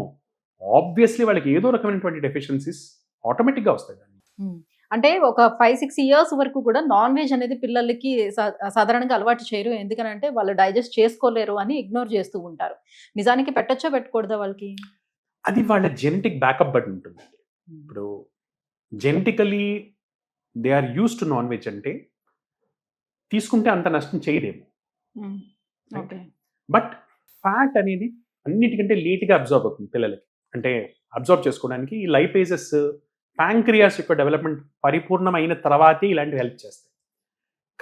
ఆబ్వియస్లీ వాళ్ళకి ఏదో రకమైనటువంటి డెఫిషియన్సీస్ ఆటోమేటిక్గా వస్తాయి. అంటే ఒక 5-6 years వరకు కూడా నాన్ వెజ్ అనేది పిల్లలకి సాధారణంగా అలవాటు చేయరు. ఎందుకనంటే వాళ్ళు డైజెస్ట్ చేసుకోలేరు అని ఇగ్నోర్ చేస్తూ ఉంటారు. నిజానికి పెట్టచ్చో పెట్టకూడదా వాళ్ళకి? అది వాళ్ళ జెనెటిక్ బ్యాకప్ బట్టి ఉంటుంది. ఇప్పుడు genetically they are use to non veg అంటే తీసుకుంటే అంత నష్టం చేయలేము. బట్ ఫ్యాట్ అనేది అన్నిటికంటే లేట్గా అబ్జర్వ్ అవుతుంది పిల్లలకి. అంటే అబ్జర్వ్ చేసుకోవడానికి ఈ లైపేజెస్, ప్యాంక్రియాస్ యొక్క డెవలప్మెంట్ పరిపూర్ణమైన తర్వాతే ఇలాంటివి హెల్ప్ చేస్తాయి.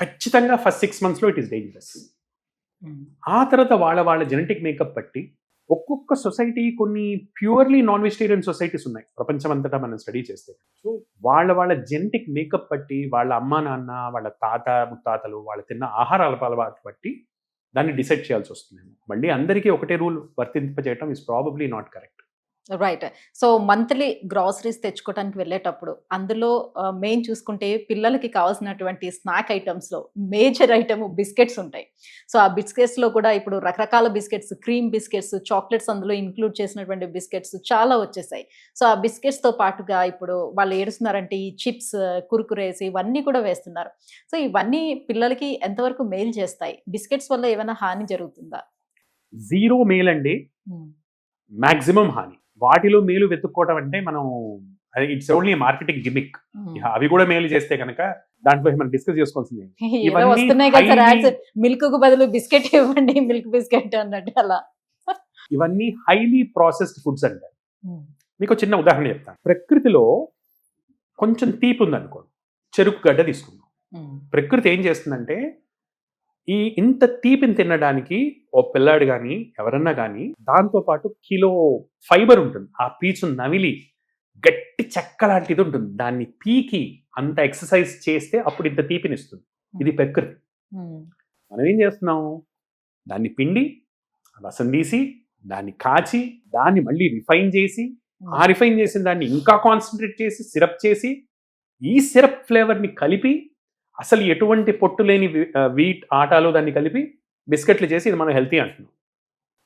ఖచ్చితంగా first 6 months it is dangerous. ఆ తర్వాత వాళ్ళ జెనెటిక్ మేకప్ బట్టి ఒక్కొక్క సొసైటీ, కొన్ని ప్యూర్లీ నాన్ వెజిటేరియన్ సొసైటీస్ ఉన్నాయి ప్రపంచం అంతటా మనం స్టడీ చేస్తే. సో వాళ్ళ జెనెటిక్ మేకప్ బట్టి, వాళ్ళ అమ్మా నాన్న, వాళ్ళ తాత ముత్తాతలు, వాళ్ళు తిన్న ఆహారాల అలవాటు బట్టి దాన్ని డిసైడ్ చేయాల్సి వస్తుంది. మళ్ళీ అందరికీ ఒకటే రూల్ వర్తింపజేయటం is probably not correct. Right. So monthly groceries తెచ్చుకోవడానికి వెళ్ళేటప్పుడు అందులో మెయిన్ చూసుకుంటే పిల్లలకి కావాల్సినటువంటి స్నాక్ ఐటమ్స్లో మేజర్ ఐటమ్ బిస్కెట్స్ ఉంటాయి. సో ఆ బిస్కెట్స్లో కూడా ఇప్పుడు రకరకాల బిస్కెట్స్, క్రీమ్ బిస్కెట్స్, చాక్లెట్స్ అందులో ఇంక్లూడ్ చేసినటువంటి బిస్కెట్స్ చాలా వచ్చేసాయి. సో ఆ బిస్కెట్స్తో పాటుగా ఇప్పుడు వాళ్ళు ఏడుస్తున్నారంటే ఈ చిప్స్, కుర్కురేస్ ఇవన్నీ కూడా వేస్తున్నారు. సో ఇవన్నీ పిల్లలకి ఎంతవరకు మేలు చేస్తాయి? బిస్కెట్స్ వల్ల ఏమైనా హాని జరుగుతుందా? జీరో మేల్ అండి, మ్యాక్సిమం హాని. వాటిలో మేలు వెతుక్కోవటం అంటే మనం ఇట్స్ ఓన్లీ మార్కెటింగ్ గిమిక్. అవి కూడా మేలు చేస్తే కనుక దాంట్లో మనం డిస్కస్ చేసుకోవాల్సింది. వస్తున్నాయి కదా సార్ యాడ్స్, మిల్క్ కు బదులు బిస్కెట్ ఇవ్వండి, మిల్క్ బిస్కెట్ అన్నట్టు. అలా ఇవన్నీ హైలీ ప్రాసెస్డ్ ఫుడ్స్ అంటారు. మీకు ఒక చిన్న ఉదాహరణ చెప్తాను. ప్రకృతిలో కొంచెం తీపి ఉందనుకోండి, చెరుకు గడ్డ తీసుకుందాం. ప్రకృతి ఏం చేస్తుందంటే ఇంత తీపిని తినడానికి ఓ పిల్లాడు కానీ ఎవరన్నా కానీ దాంతోపాటు కిలో ఫైబర్ ఉంటుంది. ఆ పీచు నవిలి గట్టి చెక్క లాంటిది ఉంటుంది, దాన్ని పీకి అంత ఎక్సర్సైజ్ చేస్తే అప్పుడు ఇంత తీపినిస్తుంది. ఇది ప్రకృతి. మనం ఏం చేస్తున్నాం, దాన్ని పిండి రసం తీసి దాన్ని కాచి దాన్ని మళ్ళీ రిఫైన్ చేసి ఆ రిఫైన్ చేసిన దాన్ని ఇంకా కాన్సన్ట్రేట్ చేసి సిరప్ చేసి ఈ సిరప్ ఫ్లేవర్ని కలిపి అసలు ఎటువంటి పొట్టు లేని వీట్ ఆటాలో దాన్ని కలిపి బిస్కెట్లు చేసి ఇది మనం హెల్తీ అంటున్నాం.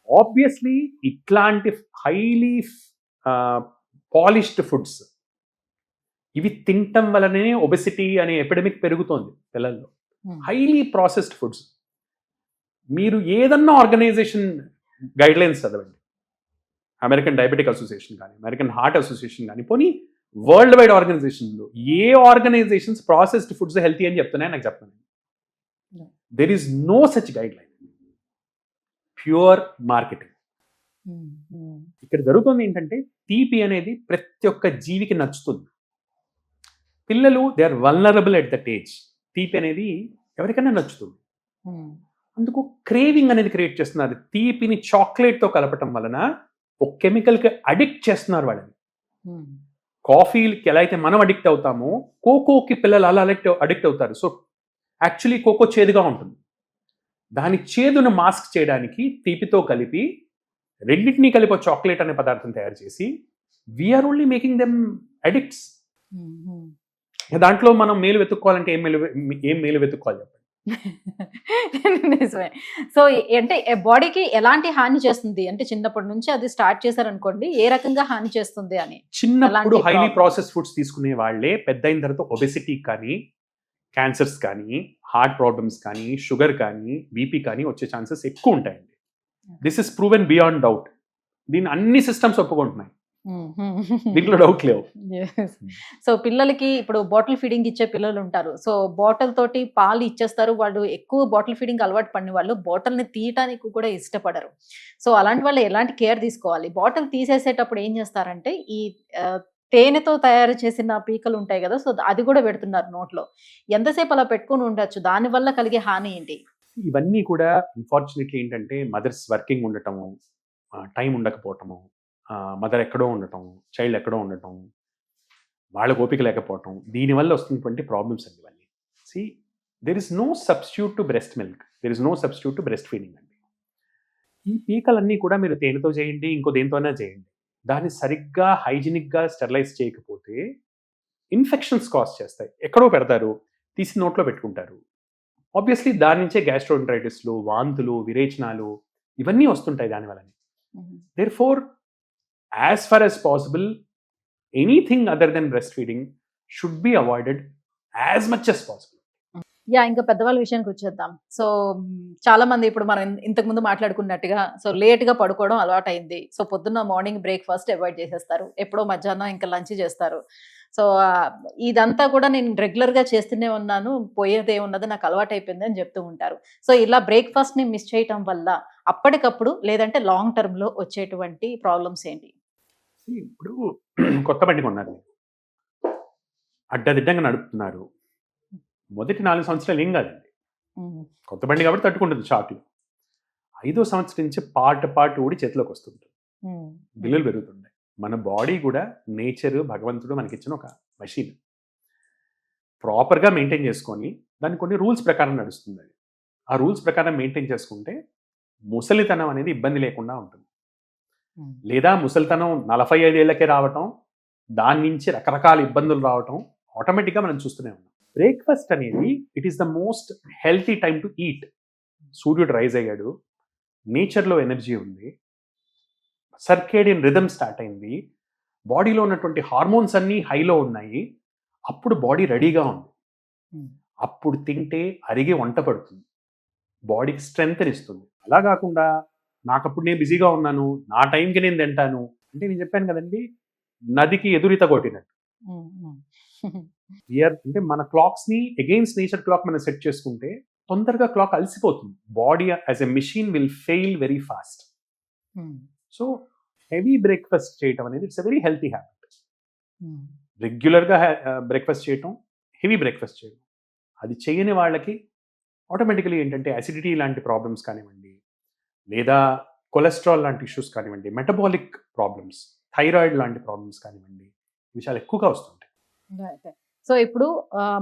ఆబ్వియస్లీ ఇట్లాంటి హైలీ పాలిష్డ్ ఫుడ్స్ ఇవి తినటం వలనే ఒబెసిటీ అనే ఎపిడమిక్ పెరుగుతోంది పిల్లల్లో. Highly processed foods. మీరు ఏదన్నా ఆర్గనైజేషన్ గైడ్లైన్స్ చదవండి, అమెరికన్ డయాబెటిక్ అసోసియేషన్ కానీ అమెరికన్ హార్ట్ అసోసియేషన్ కానీ పోనీ వరల్డ్ వైడ్ ఆర్గనైజేషన్లో ఏ ఆర్గనైజేషన్స్ ప్రాసెస్డ్ ఫుడ్స్ హెల్తీ అని చెప్తున్నాయి నాకు చెప్పండి. There is no such guide line. Pure marketing. ఇక్కడ జరుగుతుంది ఏంటంటే తీపి అనేది ప్రతి ఒక్క జీవికి నచ్చుతుంది. పిల్లలు they are vulnerable at that age. తీపి అనేది ఎవరికైనా నచ్చుతుంది. అందుకు క్రేవింగ్ అనేది క్రియేట్ చేస్తున్నారు. తీపిని చాక్లెట్తో కలపటం వలన ఒక కెమికల్కి అడిక్ట్ చేస్తున్నారు వాళ్ళని. కాఫీకి ఎలా అయితే మనం అడిక్ట్ అవుతామో కోకోకి పిల్లలు అలా అడిక్ట్ అవుతారు. సో యాక్చువల్లీ కోకో చేదుగా ఉంటుంది. దాని చేదును మాస్క్ చేయడానికి తీపితో కలిపి రెండింటినీ కలిపి చాక్లెట్ అనే పదార్థం తయారు చేసి we are only making them addicts. దాంట్లో మనం మేలు వెతుక్కోవాలంటే ఏం మేలు వెతుక్కోవాలి చెప్పండి. నిజమే. సో అంటే బాడీకి ఎలాంటి హాని చేస్తుంది అంటే చిన్నప్పటి నుంచి అది స్టార్ట్ చేశారనుకోండి, ఏ రకంగా హాని చేస్తుంది అని. చిన్నప్పుడు హైలీ ప్రాసెస్ ఫుడ్స్ తీసుకునే వాళ్ళే పెద్ద అయిన తర్వాత ఒబెసిటీ కానీ క్యాన్సర్స్ కానీ హార్ట్ ప్రాబ్లమ్స్ కానీ షుగర్ కానీ బీపీ కానీ వచ్చే ఛాన్సెస్ ఎక్కువ ఉంటాయండి. This is proven beyond doubt. దీన్ని అన్ని సిస్టమ్స్ ఒప్పుకుంటున్నాయి, దీంట్లో డౌట్ లేవు. సో పిల్లలకి ఇప్పుడు బాటిల్ ఫీడింగ్ ఇచ్చే పిల్లలు ఉంటారు. సో బాటిల్ తోటి పాలు ఇచ్చేస్తారు. వాళ్ళు ఎక్కువ బాటిల్ ఫీడింగ్ అలవాటు పడిన వాళ్ళు బాటిల్ని తీయటానికి కూడా ఇష్టపడరు. సో అలాంటి వాళ్ళు ఎలాంటి కేర్ తీసుకోవాలి? బాటిల్ తీసేసేటప్పుడు ఏం చేస్తారంటే ఈ తేనెతో తయారు చేసిన పీకలు ఉంటాయి కదా, సో అది కూడా పెడుతున్నారు నోట్లో. ఎంతసేపు అలా పెట్టుకుని ఉండొచ్చు? దానివల్ల కలిగే హాని ఏంటి? ఇవన్నీ కూడా అన్ఫార్చునేట్లీ ఏంటంటే మదర్స్ వర్కింగ్ ఉండటము, టైం ఉండకపోవటము, మదర్ ఎక్కడో ఉండటం, చైల్డ్ ఎక్కడో ఉండటం, వాళ్ళకు ఓపిక లేకపోవటం, దీనివల్ల వస్తున్నటువంటి ప్రాబ్లమ్స్ అండి ఇవన్నీ. See there is no substitute to breast milk, there is no substitute to breast feeding అండి. ఈ పీకలన్నీ కూడా మీరు తేనెతో చేయండి, ఇంకో దేనితోనే చేయండి, దాన్ని సరిగ్గా హైజీనిక్గా స్టెరిలైజ్ చేయకపోతే ఇన్ఫెక్షన్స్ కాజ్ చేస్తాయి. ఎక్కడో పెడతారు, తీసి నోట్లో పెట్టుకుంటారు. ఆబ్వియస్లీ దాని నుంచే గ్యాస్ట్రోఎంటరైటిస్లు, వాంతులు, విరేచనాలు ఇవన్నీ వస్తుంటాయి దానివల్ల. Therefore as far as possible anything other than breastfeeding should be avoided as much as possible. ఇంకా పెద్దవాళ్ళ విషయానికి వచ్చేద్దాం. సో చాలా మంది ఇప్పుడు మనం ఇంతకు ముందు మాట్లాడుకున్నట్టుగా సో లేట్ గా పడుకోవడం అలవాటు అయింది. సో పొద్దున్న మార్నింగ్ బ్రేక్ఫాస్ట్ అవాయిడ్ చేసేస్తారు, ఎప్పుడో మధ్యాహ్నం ఇంకా లంచ్ చేస్తారు. సో ఇదంతా కూడా నేను రెగ్యులర్ గా చేస్తూనే ఉన్నాను, పోయేదే ఉన్నది, నాకు అలవాటు అయిపోయింది అని చెప్తూ ఉంటారు. సో ఇలా బ్రేక్ఫాస్ట్ ని మిస్ చేయటం వల్ల అప్పటికప్పుడు లేదంటే లాంగ్ టర్మ్ లో వచ్చేటువంటి ప్రాబ్లమ్స్ ఏంటి? ఇప్పుడు కొత్త బండి కొన్నారు, అడ్డదిడ్డంగా నడుపుతున్నారు. మొదటి 4 సంవత్సరాలు ఏం కాదండి, కొత్త బండి కాబట్టి తట్టుకుంటుంది షాక్లు. 5వ సంవత్సరం నుంచి పాటు ఊడి చేతిలోకి వస్తుంది, బిల్లులు పెరుగుతుంటాయి. మన బాడీ కూడా నేచర్, భగవంతుడు మనకిచ్చిన ఒక మషీన్. ప్రాపర్గా మెయింటైన్ చేసుకొని దాన్ని కొన్ని రూల్స్ ప్రకారం నడుస్తుంది. ఆ రూల్స్ ప్రకారం మెయింటైన్ చేసుకుంటే ముసలితనం అనేది ఇబ్బంది లేకుండా ఉంటుంది. లేదా ముసలితనం 45 ఏళ్లకే రావటం, దాని నుంచి రకరకాల ఇబ్బందులు రావటం ఆటోమేటిక్గా మనం చూస్తూనే ఉన్నాం. బ్రేక్ఫాస్ట్ అనేది it is the most healthy time to eat. సూర్యుడు రైజ్ అయ్యాడు, నేచర్లో ఎనర్జీ ఉంది, సర్కేడియన్ రిథమ్ స్టార్ట్ అయింది, బాడీలో ఉన్నటువంటి హార్మోన్స్ అన్నీ హైలో ఉన్నాయి, అప్పుడు బాడీ రెడీగా ఉంది. అప్పుడు తింటే అరిగే వంట పడుతుంది, బాడీకి స్ట్రెంగ్త్ ఇస్తుంది. అలా కాకుండా నాకప్పుడు నేను బిజీగా ఉన్నాను, నా టైంకి నేను తింటాను అంటే, నేను చెప్పాను కదండి, నదికి ఎదురీత కొట్టినట్టు. అంటే మన క్లాక్స్ని అగెయిన్స్ నేచర్ క్లాక్ మనం సెట్ చేసుకుంటే తొందరగా క్లాక్ అలసిపోతుంది. Body as a machine will fail very fast. So heavy breakfast చేయటం అనేది it's a very healthy habit. రెగ్యులర్గా బ్రేక్ఫాస్ట్ చేయటం, హెవీ బ్రేక్ఫాస్ట్ చేయడం, అది చేయని వాళ్ళకి ఆటోమేటికలీ ఏంటంటే అసిడిటీ లాంటి ప్రాబ్లమ్స్ కానివ్వండి, లేదా కొలెస్ట్రాల్ లాంటి ఇష్యూస్ కానివ్వండి, మెటబాలిక్ ప్రాబ్లమ్స్, థైరాయిడ్ లాంటి ప్రాబ్లమ్స్ కానివ్వండి, ఇవి చాలా ఎక్కువగా వస్తుంటాయి. సో ఇప్పుడు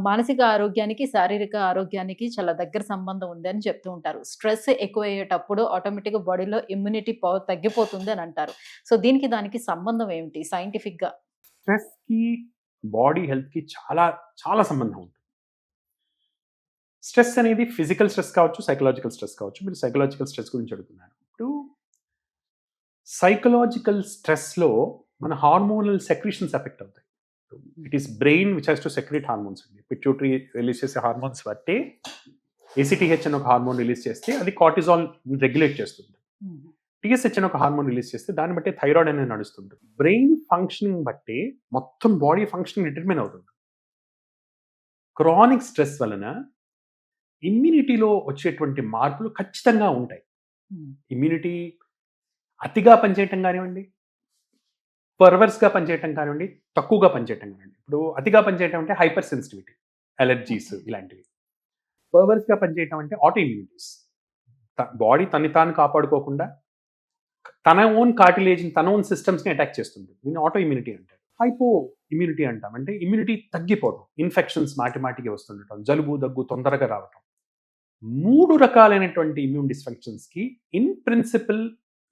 మానసిక ఆరోగ్యానికి శారీరక ఆరోగ్యానికి చాలా దగ్గర సంబంధం ఉంది అని చెప్తూ ఉంటారు. స్ట్రెస్ ఎక్కువ అయ్యేటప్పుడు ఆటోమేటిక్గా బాడీలో ఇమ్యూనిటీ పవర్ తగ్గిపోతుంది అని అంటారు. సో దీనికి దానికి సంబంధం ఏమిటి సైంటిఫిక్ గా? స్ట్రెస్కి బాడీ హెల్త్కి చాలా చాలా సంబంధం ఉంటుంది. స్ట్రెస్ అనేది ఫిజికల్ స్ట్రెస్ కావచ్చు, సైకలాజికల్ స్ట్రెస్ కావచ్చు. మీరు సైకలాజికల్ స్ట్రెస్ గురించి అడుగుతున్నారు. ఇప్పుడు సైకలాజికల్ స్ట్రెస్లో మన హార్మోనల్ సెక్రీషన్స్ ఎఫెక్ట్ అవుతాయి. It is brain which has to secrete hormones అండి. పిట్యూటరీ రిలీజ్ చేసే హార్మోన్స్ బట్టి ACTH అని ఒక హార్మోన్ రిలీజ్ చేస్తే అది కార్టిజాల్ రెగ్యులేట్ చేస్తుంది. TSH అని ఒక హార్మోన్ రిలీజ్ చేస్తే దాన్ని బట్టి థైరాయిడ్ అనేది నడుస్తుంటుంది. బ్రెయిన్ ఫంక్షనింగ్ బట్టి మొత్తం బాడీ ఫంక్షనింగ్ డిటర్మిన్ అవుతుంది. క్రానిక్ స్ట్రెస్ వలన ఇమ్యూనిటీలో వచ్చేటువంటి మార్పులు ఖచ్చితంగా ఉంటాయి. ఇమ్యూనిటీ అతిగా పనిచేయటం కానివ్వండి, పర్వర్స్గా పనిచేయటం కానివ్వండి, తక్కువగా పనిచేయటం కానివ్వండి. ఇప్పుడు అతిగా పనిచేయటం అంటే హైపర్ సెన్సిటివిటీ, అలర్జీస్ ఇలాంటివి. పర్వర్స్గా పనిచేయటం అంటే ఆటో ఇమ్యూనిటీస్. బాడీ తన్ని తాను కాపాడుకోకుండా తన ఓన్ కార్టిలేజ్ని, తన ఓన్ సిస్టమ్స్ని అటాక్ చేస్తుంది. దీన్ని ఆటో ఇమ్యూనిటీ అంటారు. హైపో ఇమ్యూనిటీ అంటాం. అంటే ఇమ్యూనిటీ తగ్గిపోవడం, ఇన్ఫెక్షన్స్ మాటిమాటికి వస్తుండటం, జలుబు దగ్గు తొందరగా రావటం. 3 రకాలైనటువంటి ఇమ్యూన్ డిస్ఫంక్షన్స్కి ఇన్ ప్రిన్సిపల్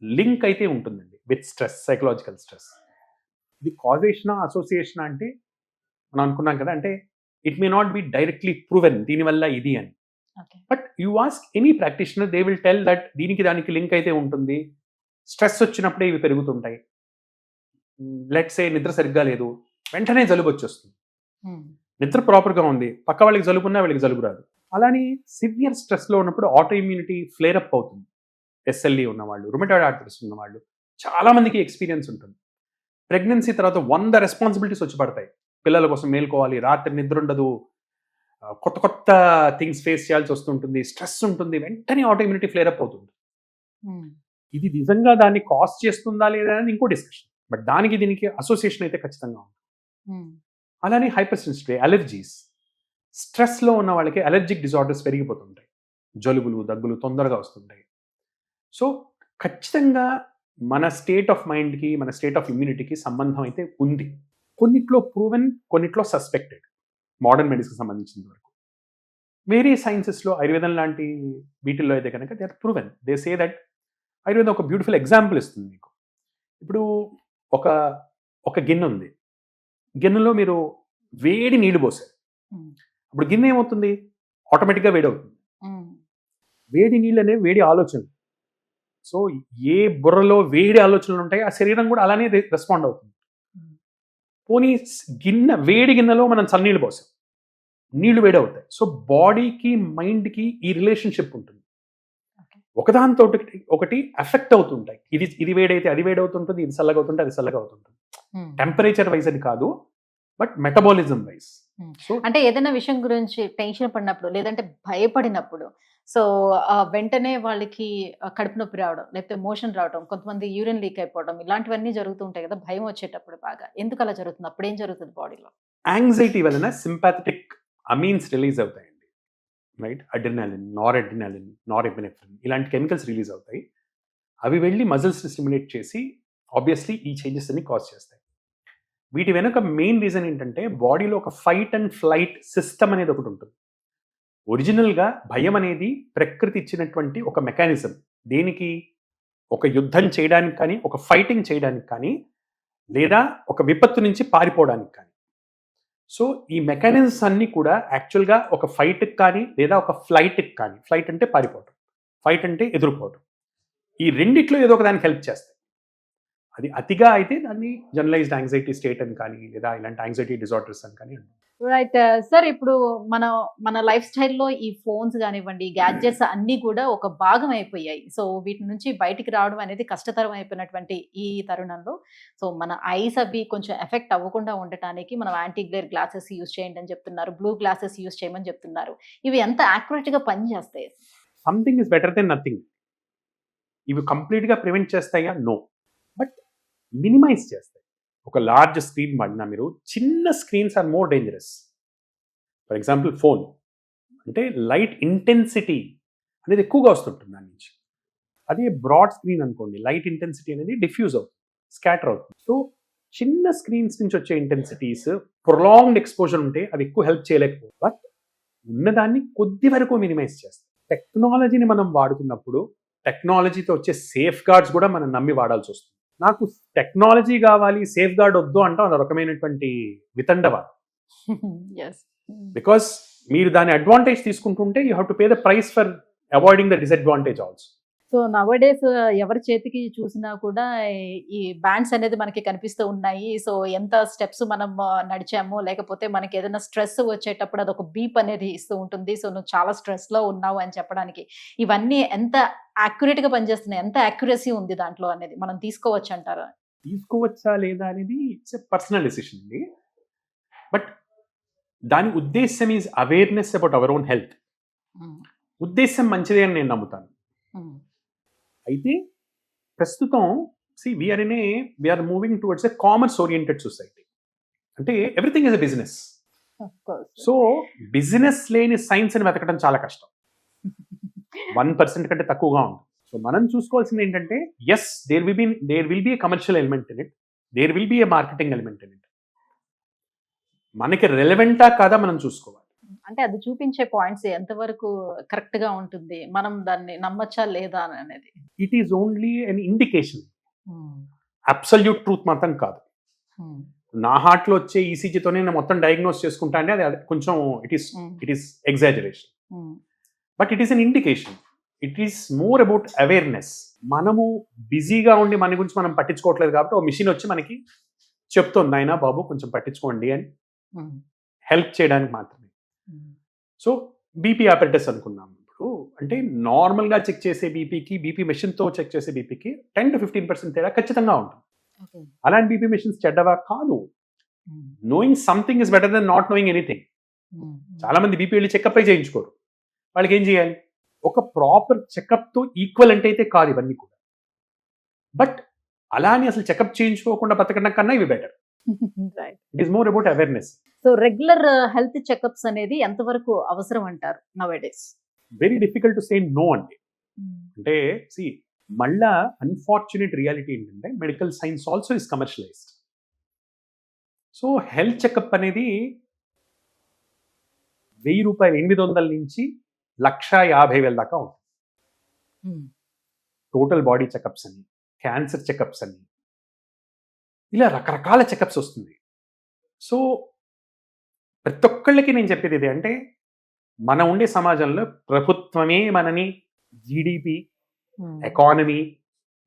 లింక్ అయితే ఉంటుందండి విత్ స్ట్రెస్, సైకలాజికల్ స్ట్రెస్. ఇది కాజేషనా అసోసియేషనా అంటే మనం అనుకున్నాం కదా, అంటే it may not be directly proven దీనివల్ల ఇది అని. But you ask any practitioner, they will tell that దీనికి దానికి లింక్ అయితే ఉంటుంది. స్ట్రెస్ వచ్చినప్పుడే ఇవి పెరుగుతుంటాయి. లెట్స్ సే నిద్ర సరిగ్గా లేదు, వెంటనే జలుబు వచ్చేస్తుంది. నిద్ర ప్రాపర్గా ఉంది, పక్క వాళ్ళకి జలుబు ఉన్నా వీళ్ళకి జలుబు రాదు. అలానే సివియర్ స్ట్రెస్లో ఉన్నప్పుడు ఆటో ఇమ్యూనిటీ ఫ్లేర్ అప్ అవుతుంది. SLE ఉన్నవాళ్ళు, రుమటాయిడ్ ఆర్థరైటిస్ ఉన్నవాళ్ళు చాలా మందికి ఎక్స్పీరియన్స్ ఉంటుంది. ప్రెగ్నెన్సీ తర్వాత 100 రెస్పాన్సిబిలిటీస్ వచ్చి పడతాయి. పిల్లల కోసం మేల్కోవాలి, రాత్రి నిద్ర ఉండదు, కొత్త కొత్త థింగ్స్ ఫేస్ చేయాల్సి వస్తుంటుంది, స్ట్రెస్ ఉంటుంది, వెంటనే ఆటో ఇమ్యూనిటీ ఫ్లేర్ అప్ అవుతుంది. ఇది నిజంగా దాన్ని కాస్ట్ చేస్తుందా లేదా అనేది ఇంకో డిస్కషన్. బట్ దానికి దీనికి అసోసియేషన్ అయితే ఖచ్చితంగా ఉంది. అలానే హైపర్ సెన్సిటివ్, అలర్జీస్. స్ట్రెస్లో ఉన్న వాళ్ళకి అలర్జిక్ డిజార్డర్స్ పెరిగిపోతుంటాయి, జలుబులు దగ్గులు తొందరగా వస్తుంటాయి. సో ఖచ్చితంగా మన స్టేట్ ఆఫ్ మైండ్కి, మన స్టేట్ ఆఫ్ ఇమ్యూనిటీకి సంబంధం అయితే ఉంది. కొన్నిట్లో ప్రూవెన్, కొన్నిట్లో సస్పెక్టెడ్. మోడర్న్ మెడిసిన్కి సంబంధించిన వరకు వేరే సైన్సెస్లో, ఆయుర్వేదం లాంటి వీటిల్లో అయితే కనుక they are proven. They say that ఆయుర్వేదం ఒక బ్యూటిఫుల్ ఎగ్జాంపుల్ ఇస్తుంది మీకు. ఇప్పుడు ఒక గిన్నె ఉంది, గిన్నెలో మీరు వేడి నీళ్లు పోసారు. అప్పుడు గిన్నె ఏమవుతుంది? ఆటోమేటిక్గా వేడి అవుతుంది. వేడి నీళ్ళు అనేవి వేడి ఆలోచనలు. సో ఏ బుర్రలో వేడి ఆలోచనలు ఉంటాయి, ఆ శరీరం కూడా అలానే రెస్పాండ్ అవుతుంది. పోనీ వేడి గిన్నెలో మనం చన్నీళ్ళు పోసాం, నీళ్లు వేడి అవుతాయి. సో బాడీకి మైండ్కి ఈ రిలేషన్షిప్ ఉంటుంది. ఒకదానితో ఒకటి ఎఫెక్ట్ అవుతుంటాయి. ఇది వేడైతే అది వేడవుతుంటుంది, ఇది చల్లగా అవుతుంటే అది చల్లగా అవుతుంటుంది. టెంపరేచర్ వైజ్ అని కాదు, బట్ మెటబాలిజం వైజ్. సో అంటే ఏదైనా విషయం గురించి టెన్షన్ పడినప్పుడు, లేదంటే భయపడినప్పుడు, సో వెంటనే వాళ్ళకి కడుపు నొప్పి రావడం, లేకపోతే మోషన్ రావడం, కొంతమంది యూరిన్ లీక్ అయిపోవడం, ఇలాంటివన్నీ జరుగుతుంటాయి కదా భయం వచ్చేటప్పుడు. బాగా ఎందుకు అలా జరుగుతుంది? అప్పుడు ఏం జరుగుతుంది బాడీలో? యాంగ్జైటీ వలన సింపాథెటిక్ అమీన్స్ రిలీజ్ అవుతాయండి, రైట్? అడ్రినాలిన్, నారెపినెఫ్రిన్ ఇలాంటి కెమికల్స్ రిలీజ్ అవుతాయి. అవి వెళ్ళి మజిల్స్ని స్టిమ్యులేట్ చేసి ఆబ్వియస్లీ ఈ చేంజెస్ అన్ని కాజ్ చేస్తాయి. వీటి వెనుక మెయిన్ రీజన్ ఏంటంటే బాడీలో ఒక ఫైట్ అండ్ ఫ్లైట్ సిస్టమ్ అనేది ఒకటి ఉంటుంది. ఒరిజినల్గా భయం అనేది ప్రకృతి ఇచ్చినటువంటి ఒక మెకానిజం. దేనికి? ఒక యుద్ధం చేయడానికి కానీ, ఒక ఫైటింగ్ చేయడానికి కానీ, లేదా ఒక విపత్తు నుంచి పారిపోవడానికి కానీ. సో ఈ మెకానిజమ్స్ అన్నీ కూడా యాక్చువల్గా ఒక ఫైట్కి కానీ, లేదా ఒక ఫ్లైట్కి కానీ. ఫ్లైట్ అంటే పారిపోవటం, ఫైట్ అంటే ఎదుర్కోవటం. ఈ రెండిట్లో ఏదో ఒక దానికి హెల్ప్ చేస్తాయి. అది అతిగా అయితే దాన్ని జనరలైజ్డ్ యాంగ్జైటీ స్టేట్ అని కానీ, లేదా ఇలాంటి యాంగ్జైటీ డిజార్డర్స్ అని కానీ. రైట్ సార్, ఇప్పుడు మన లైఫ్ స్టైల్లో ఈ ఫోన్స్ కానివ్వండి, గ్యాడ్జెట్స్ అన్నీ కూడా ఒక భాగం అయిపోయాయి. సో వీటి నుంచి బయటికి రావడం అనేది కష్టతరం అయిపోయినటువంటి ఈ తరుణంలో, సో మన ఐస్ అవి కొంచెం ఎఫెక్ట్ అవ్వకుండా ఉండటానికి మనం యాంటీ గ్లేర్ గ్లాసెస్ యూజ్ చేయండి అని చెప్తున్నారు, బ్లూ గ్లాసెస్ యూజ్ చేయమని చెప్తున్నారు. ఇవి ఎంత యాక్యురేట్గా పనిచేస్తాయి? Something is better than nothing. ఇవి కంప్లీట్గా ప్రివెంట్ చేస్తాయా? నో. బట్ మినిమైజ్ చేస్తాయి. ఒక లార్జ్ స్క్రీన్ వాడినా మీరు చిన్న screens are more dangerous. For example phone అంటే లైట్ ఇంటెన్సిటీ అనేది ఎక్కువగా వస్తుంటుంది దాని నుంచి. అదే బ్రాడ్ స్క్రీన్ అనుకోండి, లైట్ ఇంటెన్సిటీ అనేది డిఫ్యూజ్ అవుతుంది, స్కాటర్ అవుతుంది. సో చిన్న స్క్రీన్స్ నుంచి వచ్చే ఇంటెన్సిటీస్ ప్రొలాంగ్డ్ ఎక్స్పోజర్ ఉంటే అవి ఎక్కువ హెల్ప్ చేయలేకపోవు, బట్ ఉన్నదాన్ని కొద్ది వరకు మినిమైజ్ చేస్తాయి. టెక్నాలజీని మనం వాడుతున్నప్పుడు టెక్నాలజీతో వచ్చే సేఫ్ గార్డ్స్ కూడా మనం నమ్మి వాడాల్సి వస్తుంది. నాకు టెక్నాలజీ కావాలి, సేఫ్ గార్డ్ వద్దు అంటాం, అది రకమైనటువంటి వితండవాదం. బికాస్ మీరు దాని అడ్వాంటేజ్ తీసుకుంటుంటే you have to pay the price for avoiding the disadvantage also. So nowadays ఎవరి చేతికి చూసినా కూడా ఈ బ్యాండ్స్ అనేది మనకి కనిపిస్తూ ఉన్నాయి. సో ఎంత స్టెప్స్ మనం నడిచాము, లేకపోతే మనకి ఏదైనా స్ట్రెస్ వచ్చేటప్పుడు అదొక బీప్ అనేది ఇస్తూ ఉంటుంది. సో నువ్వు చాలా స్ట్రెస్లో ఉన్నావు అని చెప్పడానికి ఇవన్నీ ఎంత యాక్యురేట్గా పనిచేస్తున్నాయి, ఎంత యాక్యురసీ ఉంది దాంట్లో అనేది మనం తీసుకోవచ్చు అంటారా? తీసుకోవచ్చా లేదా అనేది ఇట్స్ ఎ పర్సనల్ డెసిషన్ అండి. బట్ దాని ఉద్దేశం is awareness about our own health. ఉద్దేశం మంచిదే అని నేను నమ్ముతాను. అయితే ప్రస్తుతం we're moving towards a commerce oriented society. అంటే everything is a business. So business లేని సైన్స్ అని వెతకడం చాలా కష్టం. 1% కంటే తక్కువగా ఉంది. సో మనం చూసుకోవాల్సింది ఏంటంటే, yes there will be a commercial element in it, there will be a marketing element in it. మనకి రెలవెంటా కాదా మనం చూసుకోవాలి. అంటే అది చూపించే పాయింట్స్ ఎంతవరకు కరెక్ట్ గా ఉంటుంది, మనం దాన్ని నమ్మచ్చా లేదా అనేది. It is only an indication, absolute truth మాత్రం కాదు. నా హార్ట్ లో వచ్చే ఈసీజీతోనే నేను మొత్తం డయాగ్నోస్ చేసుకుంటా అంటే అది కొంచెం it is exaggeration. But it is an indication. It is more about awareness. మనము బిజీగా ఉండి మన గురించి మనం పట్టించుకోవట్లేదు కాబట్టి ఒక మిషన్ వచ్చి మనకి చెప్తుంది, అయినా బాబు కొంచెం పట్టించుకోండి అని, హెల్ప్ చేయడానికి మాత్రమే. సో బీపీ ఆపరేటర్స్ అనుకున్నాం ఇప్పుడు. అంటే నార్మల్గా చెక్ చేసే బీపీకి, బీపీ మెషిన్తో చెక్ చేసే బీపీకి 10 to 15% తేడా ఖచ్చితంగా ఉంటుంది. అలాంటి బీపీ మెషిన్స్ చెడ్డవా? కాదు. Knowing something is better than not knowing anything. చాలా మంది బీపీ వెళ్ళి చెకప్ అయి చేయించుకోరు. వాళ్ళకి ఏం చేయాలి? ఒక ప్రాపర్ చెకప్తో ఈక్వల్ అంటే అయితే కాదు ఇవన్నీ కూడా. బట్ అలానే అసలు చెకప్ చేయించుకోకుండా బతకడం కన్నా ఇవి better. It is more about awareness. So regular health checkups అనేది ఎంతవరకు అవసరం అంటారు nowadays? Very difficult to say no అండి. అంటే మళ్ళా అన్ఫార్చునేట్ రియాలిటీ ఏంటంటే medical science also is commercialised. So health checkup అనేది రూపాయలు 800 నుంచి 1,50,000 దాకా ఉంటుంది. టోటల్ బాడీ చెకప్స్ అని, క్యాన్సర్ చెకప్స్ అని, ఇలా రకరకాల చెకప్స్ వస్తుంది. సో ప్రతి ఒక్కళ్ళకి నేను చెప్పేది ఇదే, అంటే మనం ఉండే సమాజంలో ప్రభుత్వమే మనని జీడిపి, ఎకానమీ,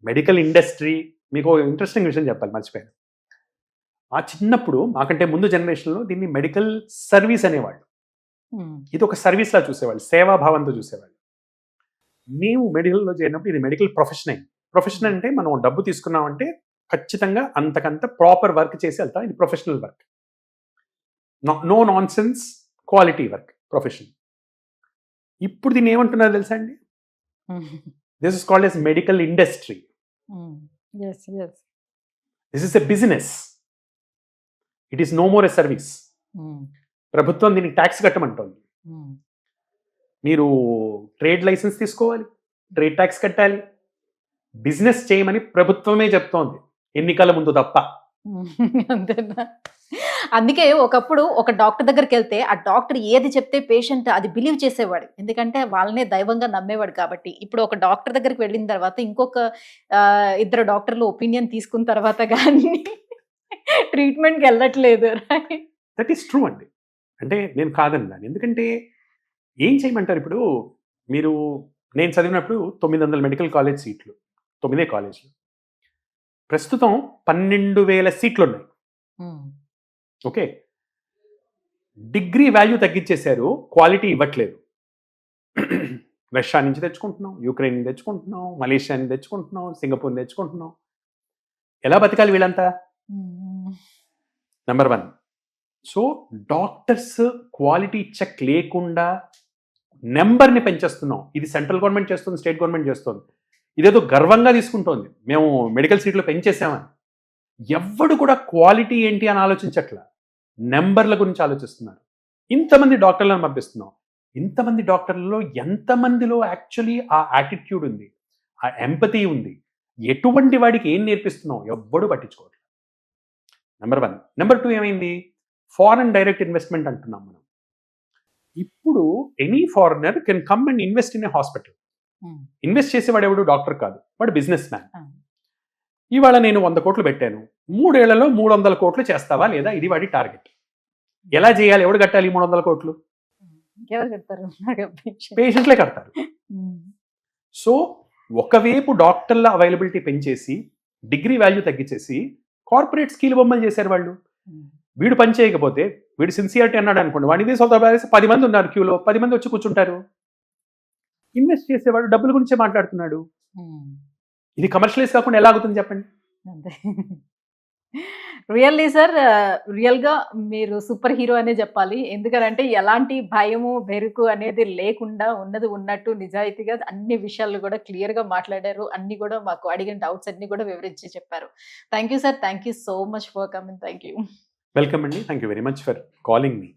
మెడికల్ ఇండస్ట్రీ. మీకు ఇంట్రెస్టింగ్ విషయం చెప్పాలి, మర్చిపోయాను. ఆ చిన్నప్పుడు మాకంటే ముందు జనరేషన్లో దీన్ని మెడికల్ సర్వీస్ అనేవాళ్ళు. ఇది ఒక సర్వీస్లా చూసేవాళ్ళు, సేవాభావంతో చూసేవాళ్ళు. మేము మెడికల్లో చేరినప్పుడు ఇది మెడికల్ ప్రొఫెషన్ అయింది. ప్రొఫెషన్ అంటే మనం డబ్బు తీసుకున్నామంటే ఖచ్చితంగా అంతకంత ప్రాపర్ వర్క్ చేసి వెళ్తాం. ఇది professional work, no non sense quality work, profession. ఇప్పుడు దీన్ని ఏమంటున్నారు తెలుసా అండి? This is called as medical industry. This is a business. It is no more a service. ప్రభుత్వం దీనికి ట్యాక్స్ కట్టమంటోంది. మీరు ట్రేడ్ లైసెన్స్ తీసుకోవాలి, ట్రేడ్ ట్యాక్స్ కట్టాలి, బిజినెస్ చేయమని ప్రభుత్వమే చెప్తోంది, ఎన్నికల ముందు తప్ప. అంతేనా? అందుకే ఒకప్పుడు ఒక డాక్టర్ దగ్గరికి వెళ్తే ఆ డాక్టర్ ఏది చెప్తే పేషెంట్ అది బిలీవ్ చేసేవాడు, ఎందుకంటే వాళ్ళనే దైవంగా నమ్మేవాడు కాబట్టి. ఇప్పుడు ఒక డాక్టర్ దగ్గరికి వెళ్ళిన తర్వాత ఇంకొక 2 డాక్టర్లు ఒపీనియన్ తీసుకున్న తర్వాత కానీ ట్రీట్మెంట్కి వెళ్ళట్లేదు. దట్ ఈస్ ట్రూ అండి. అంటే నేను కాదన్నాను, ఎందుకంటే ఏం చేయమంటారు ఇప్పుడు మీరు. నేను చదివినప్పుడు 900 మెడికల్ కాలేజ్ సీట్లు, 9 కాలేజీలు. ప్రస్తుతం 12,000 సీట్లు ఉన్నాయి. ఓకే, డిగ్రీ వాల్యూ తగ్గించేశారు, క్వాలిటీ ఇవ్వట్లేదు. రష్యా నుంచి తెచ్చుకుంటున్నాం, యుక్రెయిన్ నుంచి తెచ్చుకుంటున్నాం, మలేషియా నుంచి తెచ్చుకుంటున్నాం, సింగపూర్ నుంచి తెచ్చుకుంటున్నాం. ఎలా బతకాలి వీళ్ళంతా? Number 1. So doctors quality check లేకుండా నెంబర్ని పెంచేస్తున్నాం. ఇది సెంట్రల్ గవర్నమెంట్ చేస్తుంది, స్టేట్ గవర్నమెంట్ చేస్తుంది. ఇదేదో గర్వంగా తీసుకుంటోంది, మేము మెడికల్ సీట్లు పెంచేసామని. ఎవ్వడు కూడా క్వాలిటీ ఏంటి అని ఆలోచించట్లా, నెంబర్ల గురించి ఆలోచిస్తున్నారు. ఇంతమంది డాక్టర్లను పంపిస్తున్నాం, ఇంతమంది డాక్టర్లలో ఎంతమందిలో యాక్చువల్లీ ఆ యాటిట్యూడ్ ఉంది, ఆ ఎంపతి ఉంది, ఎటువంటి వాడికి ఏం నేర్పిస్తున్నాం ఎవ్వడు పట్టించుకోవట్లేదు. నెంబర్ 1. నెంబర్ 2 ఏమైంది, ఫారెన్ డైరెక్ట్ ఇన్వెస్ట్మెంట్ అంటున్నాం మనం. ఇప్పుడు any foreigner can come and invest in a hospital. Invest చేసేవాడు ఎవడు, డాక్టర్ కాదు, వాడు బిజినెస్ మ్యాన్. ఇవాళ నేను 100 కోట్లు పెట్టాను, 3 ఏళ్లలో 300 కోట్లు చేస్తావా లేదా, ఇది వాడి టార్గెట్. ఎలా చేయాలి, ఎవడు కట్టాలి 300 కోట్లు? ఎవరు కడతారు? పేషెంట్లే కడతారు. సో ఒకవైపు డాక్టర్ల అవైలబిలిటీ పెంచేసి డిగ్రీ వాల్యూ తగ్గించేసి కార్పొరేట్ స్కీల్ బొమ్మలు చేశారు వాళ్ళు. వీడు పని చేయకపోతే, వీడు సిన్సియారిటీ అన్నాడు అనుకోండి, వాడిని సొంత 10 మంది ఉన్నారు క్యూలో, 10 మంది వచ్చి కూర్చుంటారు. ఇన్వెస్ట్ చేసేవాడు డబ్బుల గురించే మాట్లాడుతున్నాడు. ఇది కమర్షియలైజ్ కాకుండా ఎలా ఆగుతుంది చెప్పండి? అంతే. రియల్లీ సార్, రియల్గా మీరు సూపర్ హీరో అనే చెప్పాలి. ఎందుకంటే ఎలాంటి భయము బెరుకు అనేది లేకుండా ఉన్నది ఉన్నట్టు నిజాయితీగా అన్ని విషయాలు కూడా క్లియర్గా మాట్లాడారు. అన్ని కూడా మాకు అడిగిన డౌట్స్ అన్ని కూడా వివరించి చెప్పారు. Thank you sir, thank you so much for coming. Thank you. Welcome అండి, thank you very much for calling me.